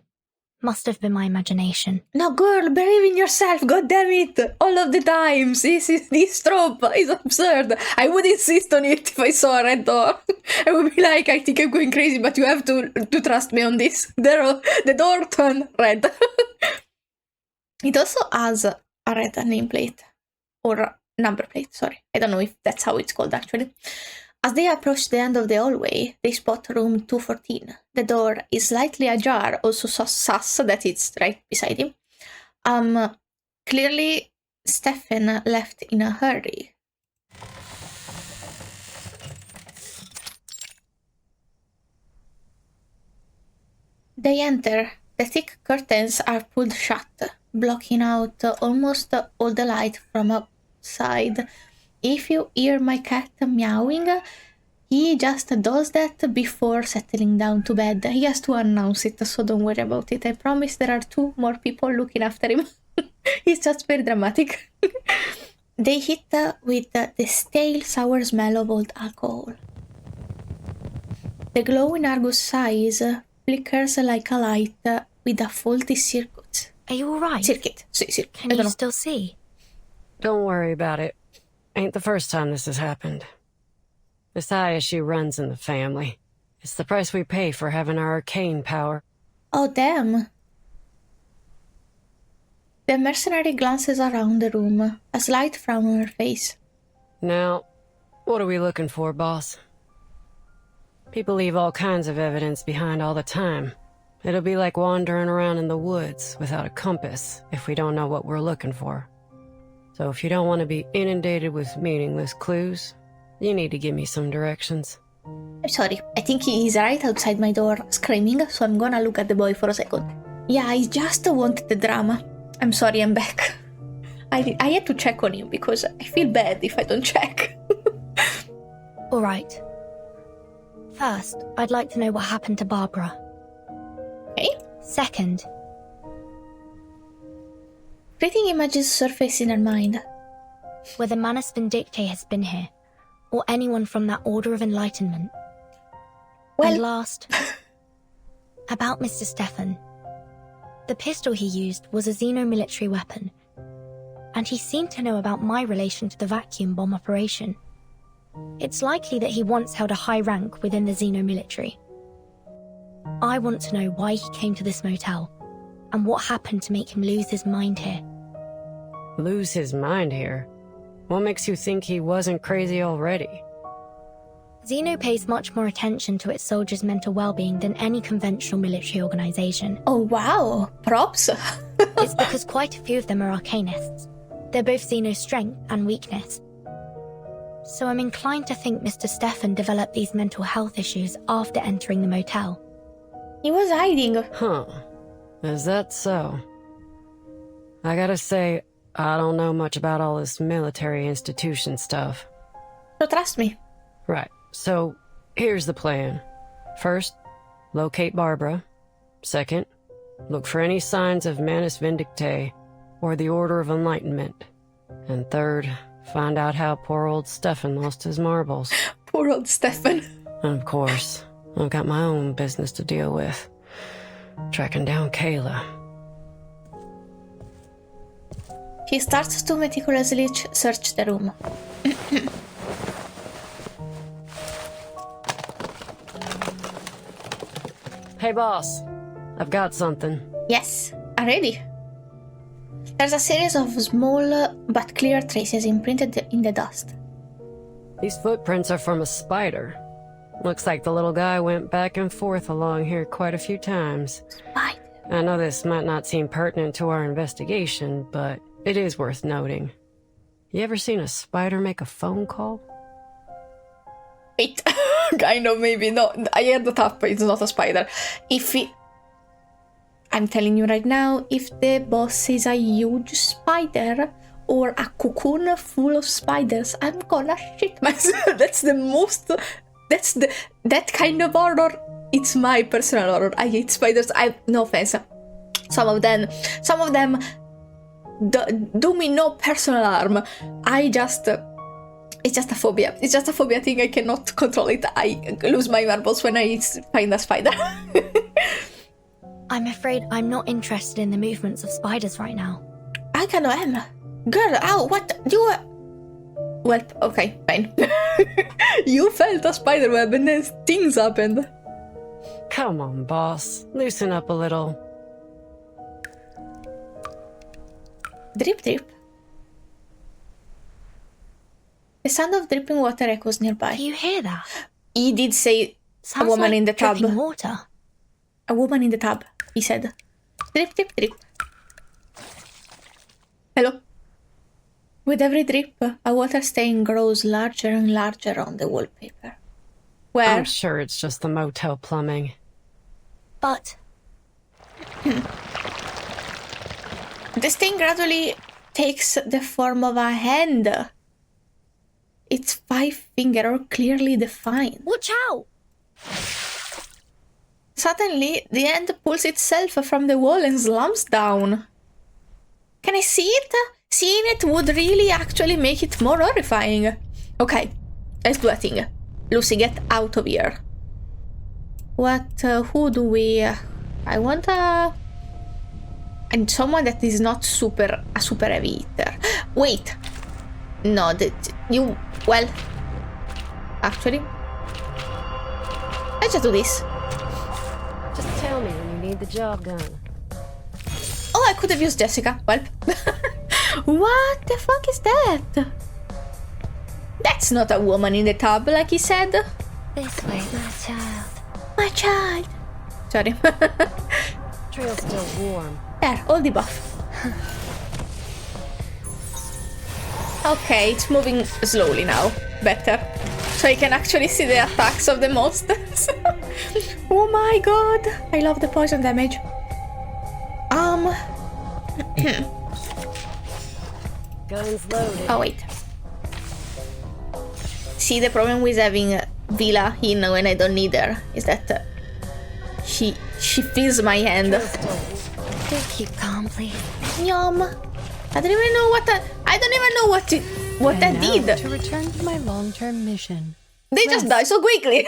Must have been my imagination. No, girl, believe in yourself, god damn it! All of the times, this trope is absurd. I would insist on it if I saw a red door. I would be like, I think I'm going crazy, but you have to trust me on this. The door turned red. It also has a red nameplate. Or number plate, sorry. I don't know if that's how it's called actually. As they approach the end of the hallway, they spot room 214. The door is slightly ajar, also so sus that it's right beside him. Clearly, Stefan left in a hurry. They enter. The thick curtains are pulled shut, blocking out almost all the light from outside. If you hear my cat meowing, he just does that before settling down to bed. He has to announce it, so don't worry about it. I promise there are 2 more people looking after him. He's just very dramatic. They hit with the stale, sour smell of old alcohol. The glowing Argus eyes flickers like a light with a faulty circuit. Are you alright? Circuit. Circuit. Can you still see? Don't worry about it. Ain't the first time this has happened. This eye issue runs in the family. It's the price we pay for having our arcane power. Oh, damn. The mercenary glances around the room, a slight frown on her face. Now, what are we looking for, boss? People leave all kinds of evidence behind all the time. It'll be like wandering around in the woods without a compass if we don't know what we're looking for. So if you don't want to be inundated with meaningless clues, you need to give me some directions. I'm sorry, I think he is right outside my door screaming, so I'm gonna look at the boy for a second. Yeah, I just wanted the drama. I'm sorry, I'm back. I had to check on you because I feel bad if I don't check. Alright. First, I'd like to know what happened to Barbara. Okay. Second, fleeting images surface in her mind. Whether Manus Vindictae has been here, or anyone from that Order of Enlightenment. Well... And last, about Mr. Stefan. The pistol he used was a xeno-military weapon, and he seemed to know about my relation to the vacuum bomb operation. It's likely that he once held a high rank within the xeno-military. I want to know why he came to this motel, and what happened to make him lose his mind here. Lose his mind here? What makes you think he wasn't crazy already? Xeno pays much more attention to its soldiers' mental well-being than any conventional military organization. Oh wow, props! It's because quite a few of them are arcanists. They're both Xeno's strength and weakness. So I'm inclined to think Mr. Stefan developed these mental health issues after entering the motel. He was hiding. Huh. Is that so? I gotta say, I don't know much about all this military institution stuff. So trust me. Right. So, here's the plan. First, locate Barbara. Second, look for any signs of Manus Vindictae or the Order of Enlightenment. And third, find out how poor old Stefan lost his marbles. Poor old Stefan. And of course, I've got my own business to deal with. Tracking down Kayla. He starts to meticulously search the room. Hey boss, I've got something. Yes, I'm ready. There's a series of small but clear traces imprinted in the dust. These footprints are from a spider. Looks like the little guy went back and forth along here quite a few times. Spider? I know this might not seem pertinent to our investigation, but it is worth noting. You ever seen a spider make a phone call? Wait, kind of, maybe. No, I heard the tap, it's not a spider. I'm telling you right now, if the boss is a huge spider or a cocoon full of spiders, I'm gonna shit myself. That kind of horror. It's my personal horror. I hate spiders. No offense. Some of them do me no personal harm. It's just a phobia. It's just a phobia thing. I cannot control it. I lose my marbles when I find a spider. I'm afraid I'm not interested in the movements of spiders right now. I kind of am. Girl, ow, what? Well, okay, fine. You felt a spider web and then things happened. Come on, boss. Loosen up a little. Drip, drip. The sound of dripping water echoes nearby. Do you hear that? He did say Sounds a woman like in the tub. dripping water. A woman in the tub, he said. Drip, drip, drip. Hello. With every drip, a water stain grows larger and larger on the wallpaper. Where? I'm sure it's just the motel plumbing. But... The stain gradually takes the form of a hand. its 5 fingers are clearly defined. Watch out! Suddenly, the hand pulls itself from the wall and slumps down. Can I see it? Seeing it would really actually make it more horrifying. Okay, let's do a thing. Lucy, get out of here. What, who do we... I want and someone that is not a super heavy eater. Wait. No, you... Well... Actually... Let's just do this. Just tell me when you need the job done. Oh, I could have used Jessica. Well... What the fuck is that? That's not a woman in the tub, like he said. This way, my child. My child. Sorry. Trail's still warm. There, all the buff. Okay, it's moving slowly now. Better. So I can actually see the attacks of the monsters. Oh my god. I love the poison damage. Guns loaded. Oh, wait. See, the problem with having Vila in when I don't need her is that she feels my hand. Do keep calm, please. Yum. I don't even know what that did. To return to my long-term mission. They just die so quickly.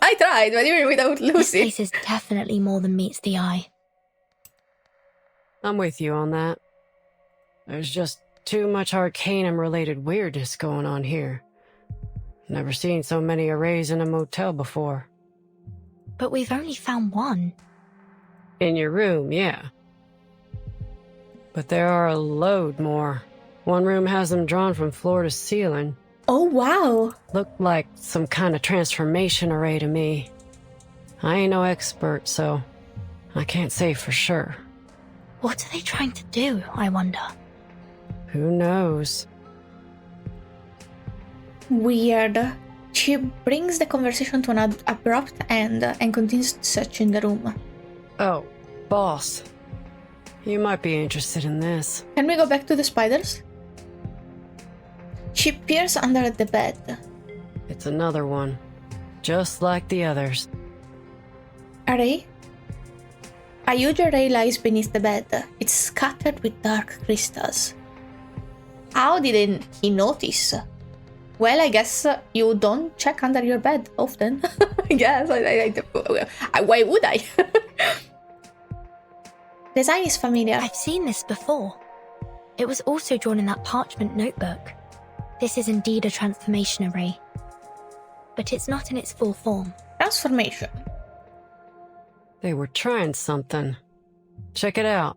I tried, but even without Lucy. This place is definitely more than meets the eye. I'm with you on that. There's just too much Arcanum-related weirdness going on here. Never seen so many arrays in a motel before. But we've only found one. In your room, yeah. But there are a load more. One room has them drawn from floor to ceiling. Oh, wow. Looked like some kind of transformation array to me. I ain't no expert, so I can't say for sure. What are they trying to do, I wonder? Who knows? Weird. She brings the conversation to an abrupt end and continues searching the room. Oh, boss. You might be interested in this. Can we go back to the spiders? She peers under the bed. It's another one. Just like the others. Array? A huge array lies beneath the bed. It's scattered with dark crystals. How didn't he notice? Well, I guess you don't check under your bed often. I guess. Why would I? Design is familiar. I've seen this before. It was also drawn in that parchment notebook. This is indeed a transformation array. But it's not in its full form. Transformation. They were trying something. Check it out.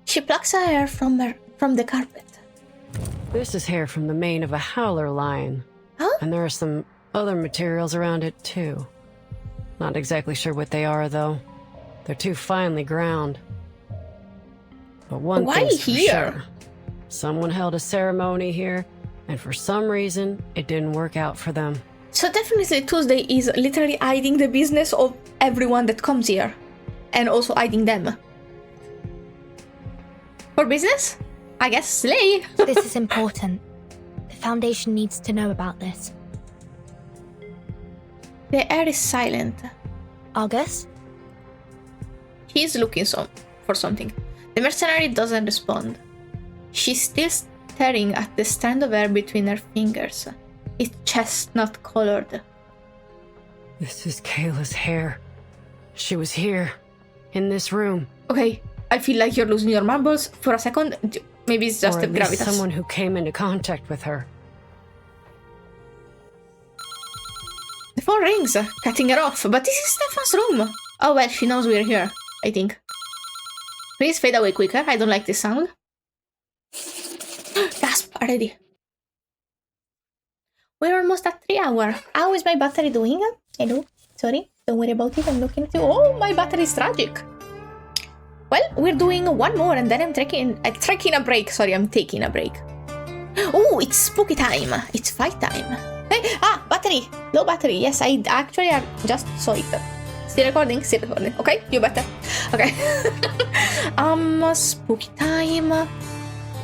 She plucks her hair from the carpet. This is hair from the mane of a howler lion. Huh? And there are some other materials around it, too. Not exactly sure what they are, though. They're too finely ground. But one thing's for sure. Someone held a ceremony here, and for some reason, it didn't work out for them. So definitely Tuesday is literally hiding the business of everyone that comes here. And also hiding them. For business? I guess slay. This is important. The Foundation needs to know about this. The air is silent. Argus? He's looking for something. The mercenary doesn't respond. She's still staring at the strand of hair between her fingers. It's chestnut colored. This is Kayla's hair. She was here, in this room. Okay, I feel like you're losing your marbles for a second. Maybe it's just or the at least gravitas. Someone who came into contact with her. The phone rings, cutting her off, but this is Stefan's room. Oh well, she knows we're here, I think. Please fade away quicker, I don't like this sound. Gasp, already. We're almost at 3 hours. How is my battery doing? Hello? Sorry, don't worry about it, I'm looking at you. Oh, my battery is tragic. Well, we're doing one more and then I'm taking a break. Sorry, I'm taking a break. Oh, it's spooky time. It's fight time. Hey, battery. Low battery. Yes, I actually just saw it. Still recording? Still recording. Okay, you better. Okay. Spooky time.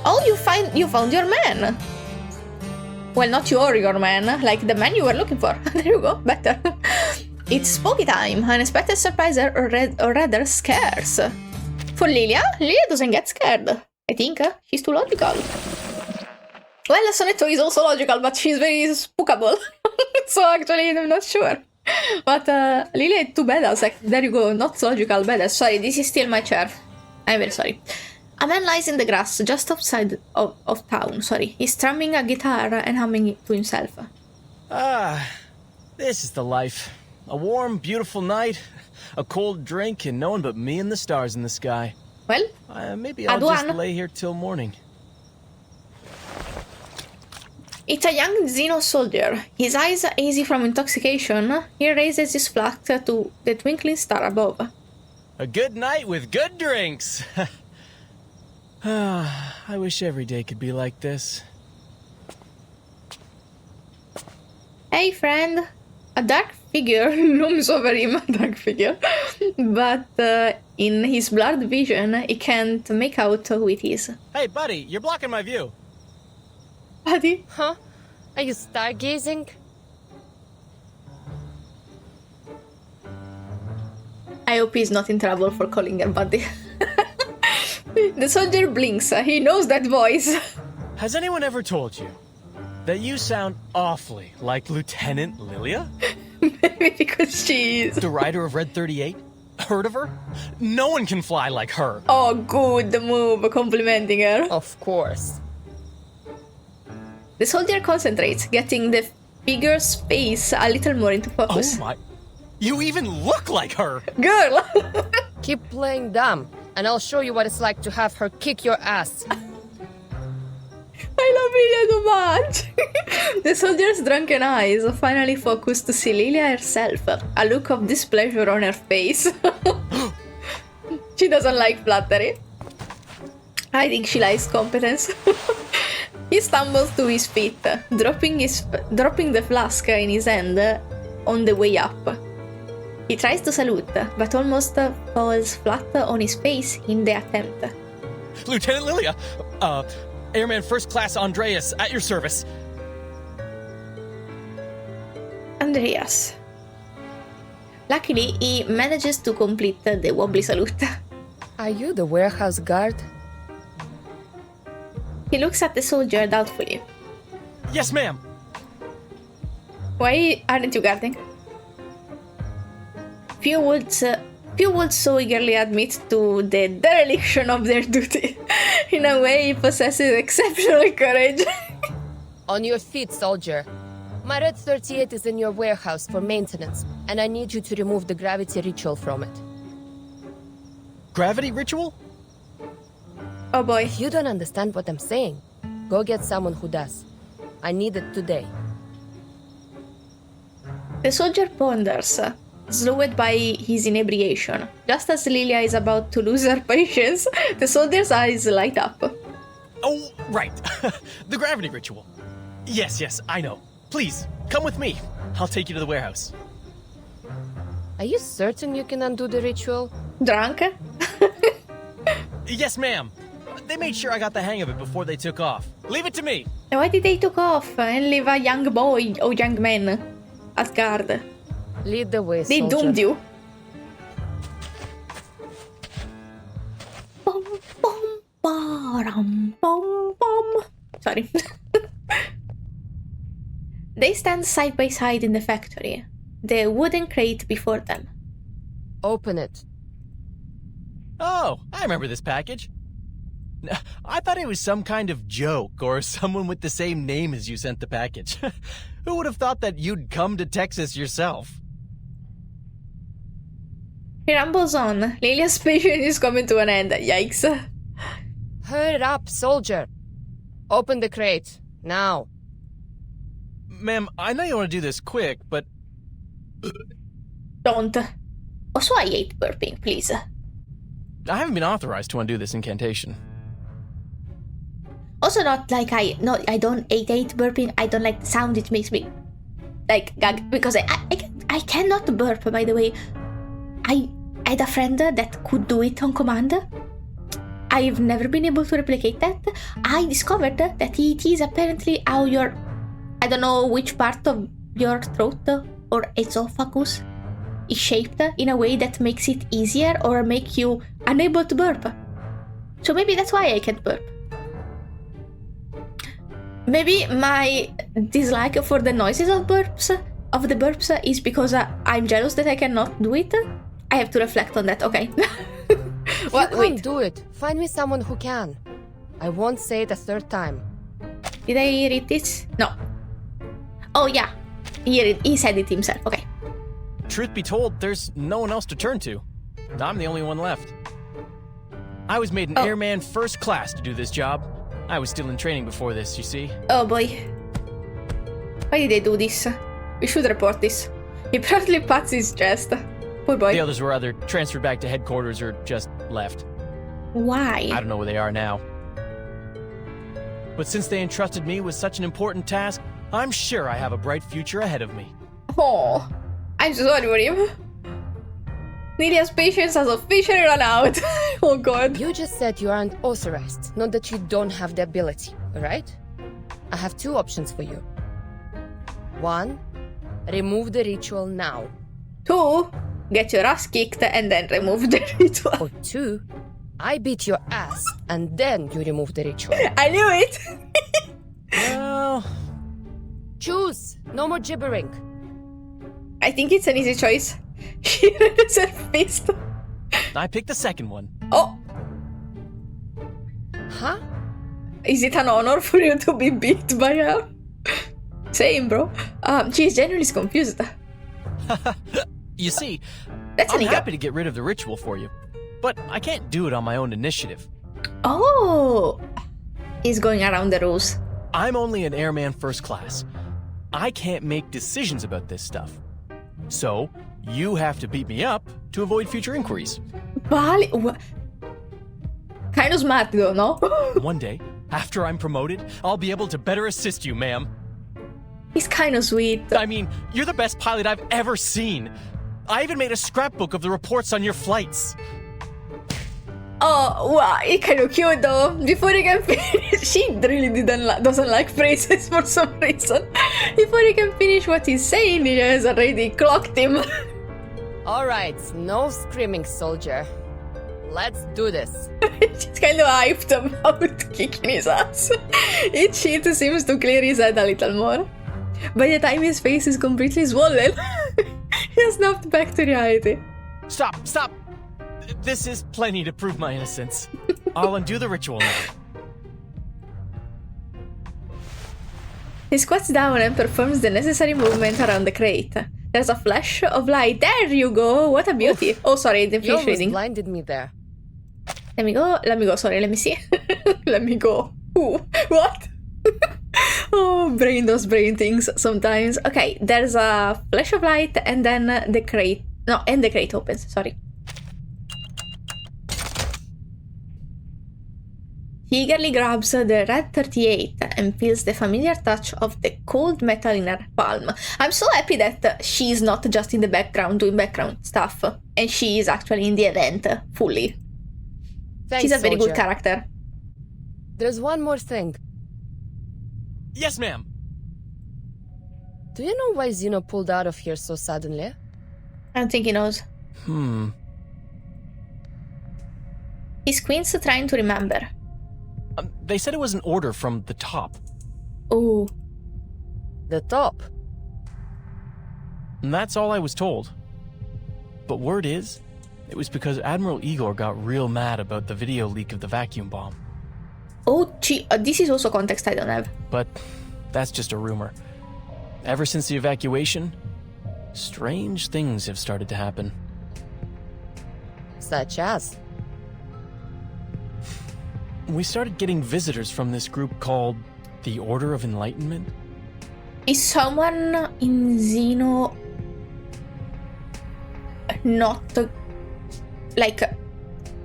Oh, you found your man. Well, not your man, like the man you were looking for. There you go, better. It's spooky time. Unexpected surprise or rather scares. For Lilia doesn't get scared. I think she's too logical. Well, Sonetto is also logical, but she's very spookable. So actually, I'm not sure. But Lilia is too badass. Like, there you go, not logical, badass. Sorry, this is still my chair. I'm very sorry. A man lies in the grass just outside of town, sorry. He's strumming a guitar and humming it to himself. This is the life. A warm, beautiful night, a cold drink, and no one but me and the stars in the sky. Well, maybe I'll just lay here till morning. It's a young Xeno soldier. His eyes hazy from intoxication. He raises his flask to the twinkling star above. A good night with good drinks! I wish every day could be like this. Hey, friend. A dark figure looms over him, a dark figure. But in his blurred vision, he can't make out who it is. Hey, buddy, you're blocking my view. Buddy? Huh? Are you stargazing? I hope he's not in trouble for calling her buddy. The soldier blinks. He knows that voice. Has anyone ever told you that you sound awfully like Lieutenant Lilia? Maybe because she's the rider of Red 38? Heard of her? No one can fly like her. Oh, good move, complimenting her. Of course. The soldier concentrates, getting the figure's face a little more into focus. Oh my... You even look like her! Girl! Keep playing dumb, and I'll show you what it's like to have her kick your ass. I love Lilia so much! The soldier's drunken eyes finally focus to see Lilia herself, a look of displeasure on her face. She doesn't like flattery. I think she likes competence. He stumbles to his feet, dropping the flask in his hand on the way up. He tries to salute, but almost falls flat on his face in the attempt. Lieutenant Lilia! Airman First Class Andreas, at your service. Andreas. Luckily, he manages to complete the wobbly salute. Are you the warehouse guard? He looks at the soldier doubtfully. Yes, ma'am. Why aren't you guarding? Few would so eagerly admit to the dereliction of their duty. In a way, he possesses exceptional courage. On your feet, soldier. My Red 38 is in your warehouse for maintenance, and I need you to remove the gravity ritual from it. Gravity ritual? Oh boy. If you don't understand what I'm saying, go get someone who does. I need it today. The soldier ponders, slowed by his inebriation. Just as Lilia is about to lose her patience, the soldier's eyes light up. Oh, right. The gravity ritual. Yes, I know. Please, come with me. I'll take you to the warehouse. Are you certain you can undo the ritual? Drunk? Yes, ma'am. They made sure I got the hang of it before they took off. Leave it to me. Why did they took off and leave a young boy or young man at guard? Lead the way, They soldier. doomed you. Sorry. They stand side by side in the factory, the wooden crate before them. Open it. Oh, I remember this package. I thought it was some kind of joke or someone with the same name as you sent the package. Who would have thought that you'd come to Texas yourself? He rambles on. Lilia's patience is coming to an end. Yikes. Hurry up, soldier. Open the crate. Now. Ma'am, I know you want to do this quick, but... Don't. Also, I hate burping, please. I haven't been authorized to undo this incantation. Also, not like I don't hate burping. I don't like the sound it makes me like gag because I cannot burp. By the way, I had a friend that could do it on command. I've never been able to replicate that. I discovered that it is apparently how your, I don't know which part of your throat or esophagus is shaped in a way that makes it easier or make you unable to burp. So maybe that's why I can't burp. Maybe my dislike for the noises of the burps is because I'm jealous that I cannot do it. I have to reflect on that, okay. What? You can't do it. Find me someone who can. I won't say it a third time. Did I read this? No. Oh yeah, he said it himself, okay. Truth be told, there's no one else to turn to. I'm the only one left. I was made an airman first class to do this job. I was still in training before this, you see. Oh boy. Why did they do this? We should report this. He proudly pats his chest. Poor boy. The others were either transferred back to headquarters or just left. Why? I don't know where they are now. But since they entrusted me with such an important task, I'm sure I have a bright future ahead of me. Oh, I'm so sorry for him. Nilia's patience has officially run out. Oh god. You just said you aren't authorized, not that you don't have the ability, right? I have two options for you. 1, remove the ritual now. 2, get your ass kicked and then remove the ritual. Or 2, I beat your ass and then you remove the ritual. I knew it! Well... Choose! No more gibbering. I think it's an easy choice. She raises her fist. I picked the second one. Oh! Huh? Is it an honor for you to be beat by her? Same, bro. She's genuinely confused. You see, That's I'm happy to get rid of the ritual for you, but I can't do it on my own initiative. Oh! He's going around the rules. I'm only an airman first class. I can't make decisions about this stuff. So, you have to beat me up to avoid future inquiries. Vale. Kind of smart though, no? One day, after I'm promoted, I'll be able to better assist you, ma'am. He's kind of sweet. I mean, you're the best pilot I've ever seen. I even made a scrapbook of the reports on your flights. Oh, wow, it's kind of cute though. Before he can finish, she really doesn't like phrases for some reason. Before he can finish what he's saying, he has already clocked him. Alright, no screaming, soldier. Let's do this. She's kind of hyped about kicking his ass. Each shit seems to clear his head a little more. By the time his face is completely swollen, he has snapped back to reality. Stop, stop! This is plenty to prove my innocence. I'll undo the ritual now. He squats down and performs the necessary movement around the crate. There's a flash of light. There you go! What a beauty! Oof. Oh, sorry, the fish reading. You blinded me there. Let me go, sorry, let me see. Let me go. Ooh, what? Oh, brain does brain things sometimes. Okay, there's a flash of light and then the crate... No, and the crate opens, sorry. He eagerly grabs the red 38 and feels the familiar touch of the cold metal in her palm. I'm so happy that she's not just in the background doing background stuff, and she is actually in the event fully. Thanks, she's a very soldier. good character. There's one more thing. Yes, ma'am. Do you know why Zeno pulled out of here so suddenly? I don't think he knows. He squints trying to remember. They said it was an order from the top. Oh. The top? And that's all I was told. But word is, it was because Admiral Igor got real mad about the video leak of the vacuum bomb. Oh, gee, this is also context I don't have. But that's just a rumor. Ever since the evacuation, strange things have started to happen. Such as? We started getting visitors from this group called the Order of Enlightenment. Is someone in Xeno not, like,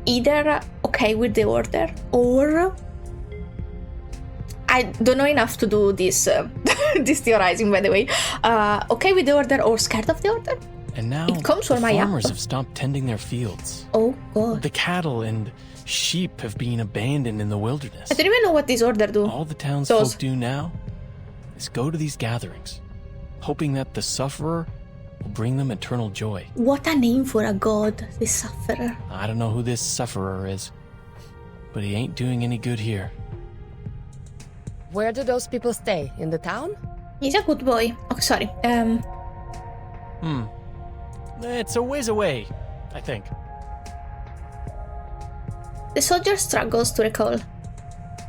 either okay with the Order, or... I don't know enough to do this, this theorizing, by the way. Okay with the Order or scared of the Order? And now it comes the from my farmers app. have stopped tending their fields. Oh god. The cattle and sheep have been abandoned in the wilderness. I don't even know what this order do. All the townsfolk do now is go to these gatherings, hoping that the sufferer will bring them eternal joy. What a name for a god, the sufferer. I don't know who this sufferer is, but he ain't doing any good here. Where do those people stay? In the town? He's a good boy. Oh, sorry. It's a ways away, I think. The soldier struggles to recall.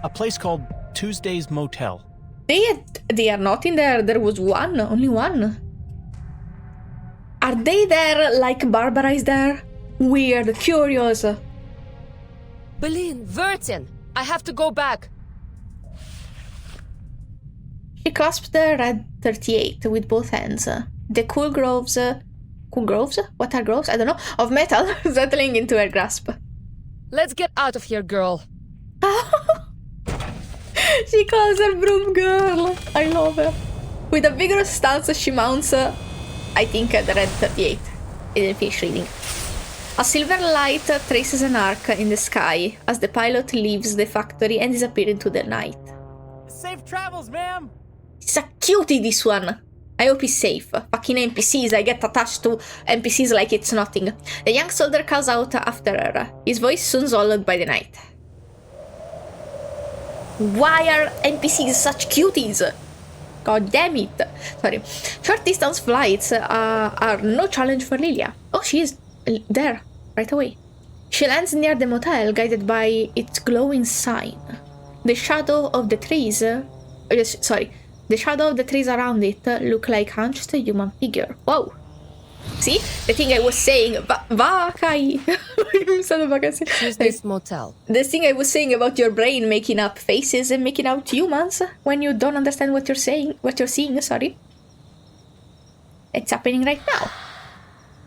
A place called Tuesday's Motel. They are not in there. There was one, only one. Are they there like Barbara is there? Weird, curious. Berlin, Werten! I have to go back. She clasped the red 38 with both hands. The cool groves? What are groves? I don't know. Of metal settling into her grasp. Let's get out of here, girl. She calls her broom girl. I love her. With a vigorous stance, she mounts, I think, the red 38. I didn't finish reading. A silver light traces an arc in the sky as the pilot leaves the factory and disappears into the night. Safe travels, ma'am. It's a cutie, this one. I hope he's safe. Fucking NPCs, I get attached to NPCs like it's nothing. The young soldier calls out after her, his voice soon swallowed by the night. Why are NPCs such cuties? God damn it. Sorry. Short distance flights are no challenge for Lilia. Oh, she is there, right away. She lands near the motel, guided by its glowing sign. The shadow of the trees... The shadow of the trees around it look like hunched human figure. Whoa! See? The thing I was saying... Tuesday's Motel. The thing I was saying about your brain making up faces and making out humans when you don't understand what you're saying... What you're seeing, sorry. It's happening right now.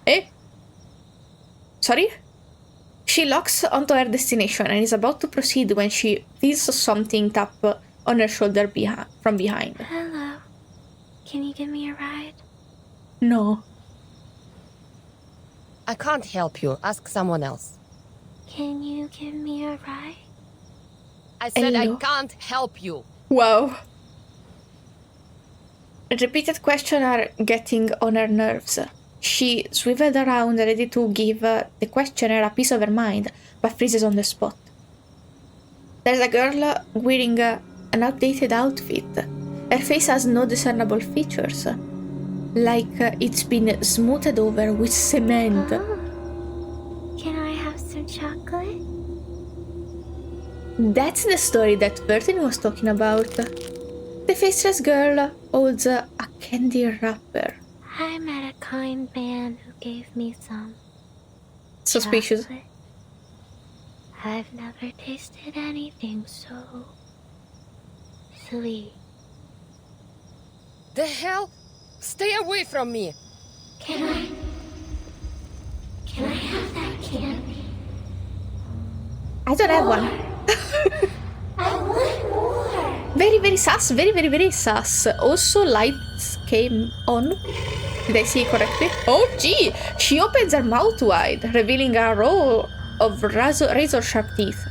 Eh? Sorry? She locks onto her destination and is about to proceed when she feels something tap on her shoulder from behind. Hello. Can you give me a ride? No. I can't help you. Ask someone else. Can you give me a ride? I said Hello. I can't help you. Wow. Repeated questions are getting on her nerves. She swiveled around, ready to give the questioner a piece of her mind, but freezes on the spot. There's a girl wearing an outdated outfit. Her face has no discernible features, like it's been smoothed over with cement. Can I have some chocolate? That's the story that Burton was talking about. The faceless girl holds a candy wrapper. I met a kind man who gave me some. Suspicious. chocolate. I've never tasted anything so sweet. The hell? Stay away from me! Can I have that candy? I don't have one. I want more! Very, very sus. Very, very, very sus. Also, lights came on. Did I see it correctly? Oh, gee! She opens her mouth wide, revealing a row of razor-sharp teeth.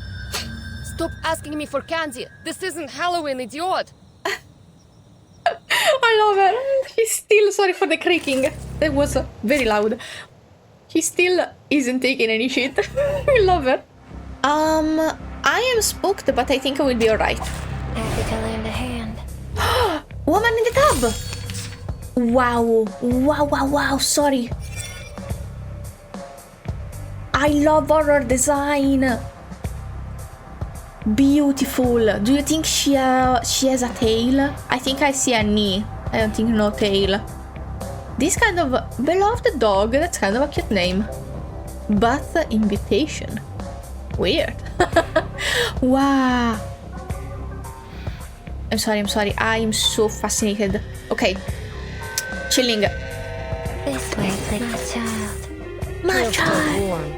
Stop asking me for candy! This isn't Halloween, idiot! I love her. She's still... Sorry for the creaking. That was very loud. She still isn't taking any shit. I love her. I am spooked, but I think I will be alright. Happy to lend a hand. Woman in the tub! Wow. Wow, wow, wow. Sorry. I love horror design. Beautiful. Do you think she has a tail? I think I see a knee. I don't think no tail. This kind of beloved dog, that's kind of a cute name. Bath invitation. Weird. Wow. I'm sorry. I'm so fascinated. Okay. Chilling. This way, my child. My child.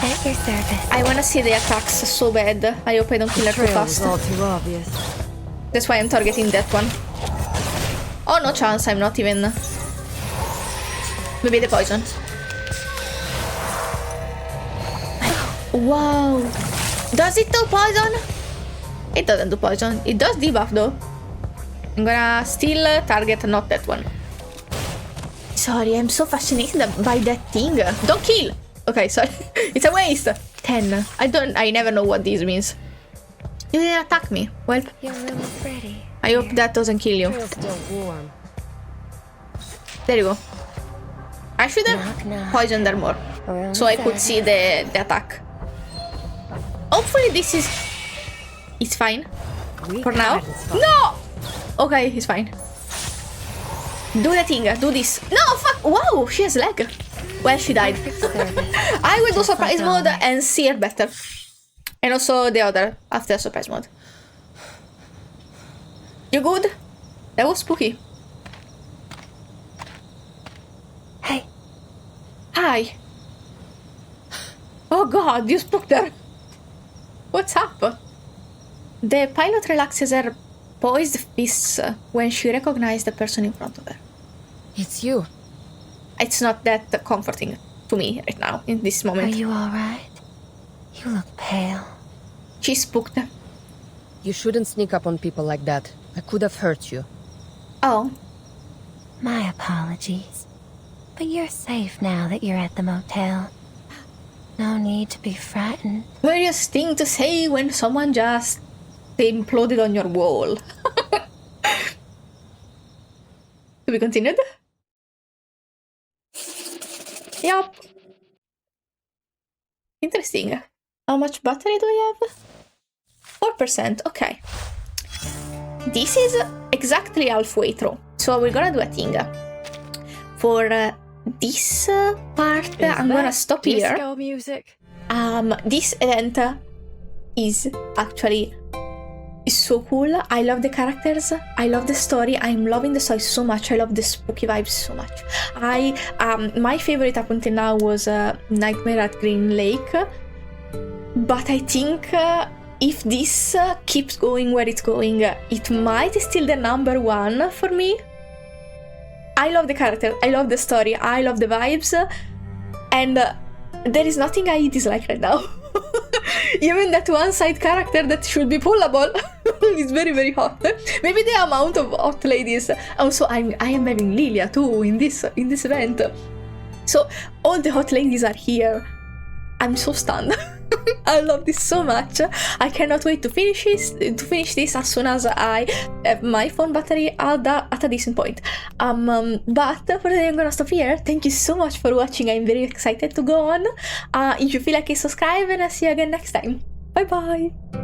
At your service. I wanna see the attacks so bad. I hope I don't kill her too fast. All too obvious. That's why I'm targeting that one. Oh, no chance, I'm not even... Maybe the poison. Wow. Does it do poison? It doesn't do poison. It does debuff though. I'm gonna still target not that one. Sorry, I'm so fascinated by that thing. Don't kill! Okay, sorry. It's a waste. 10. I never know what this means. You didn't attack me. Well, You're really pretty. I hope that doesn't kill you. Feels still warm. There you go. I should have poisoned her more, so I could see the attack. Hopefully this is... It's fine. For now. No! Okay, it's fine. Do the thing, do this. No, fuck! Wow, she has leg. Well, she died. I will do surprise mode and see her better. And also the other after surprise mode. You good? That was spooky. Hey. Hi. Oh god, you spooked her. What's up? The pilot relaxes her poised fists when she recognizes the person in front of her. It's you. It's not that comforting to me right now, in this moment. Are you alright? You look pale. She's spooked. You shouldn't sneak up on people like that. I could have hurt you. Oh. My apologies. But you're safe now that you're at the motel. No need to be frightened. Curious thing to say when someone just imploded on your wall. To be continued? Yup. Interesting. How much battery do I have? 4%, okay. This is exactly halfway through. So we're gonna do a thing. For this part, I'm gonna stop here. Disco music. This event is actually so cool. I love the characters. I love the story. I'm loving the story so much. I love the spooky vibes so much. My favorite up until now was Nightmare at Green Lake. But I think if this keeps going where it's going, it might still the number one for me. I love the character, I love the story, I love the vibes, and there is nothing I dislike right now. Even that one side character that should be pullable is very, very hot. Maybe the amount of hot ladies. Also, I am having Lilia too in this event. So all the hot ladies are here. I'm so stunned. I love this so much. I cannot wait to finish this as soon as I have my phone battery at a decent point. But for today I'm gonna stop here. Thank you so much for watching. I'm very excited to go on. If you feel like it, subscribe, and I'll see you again next time. Bye bye.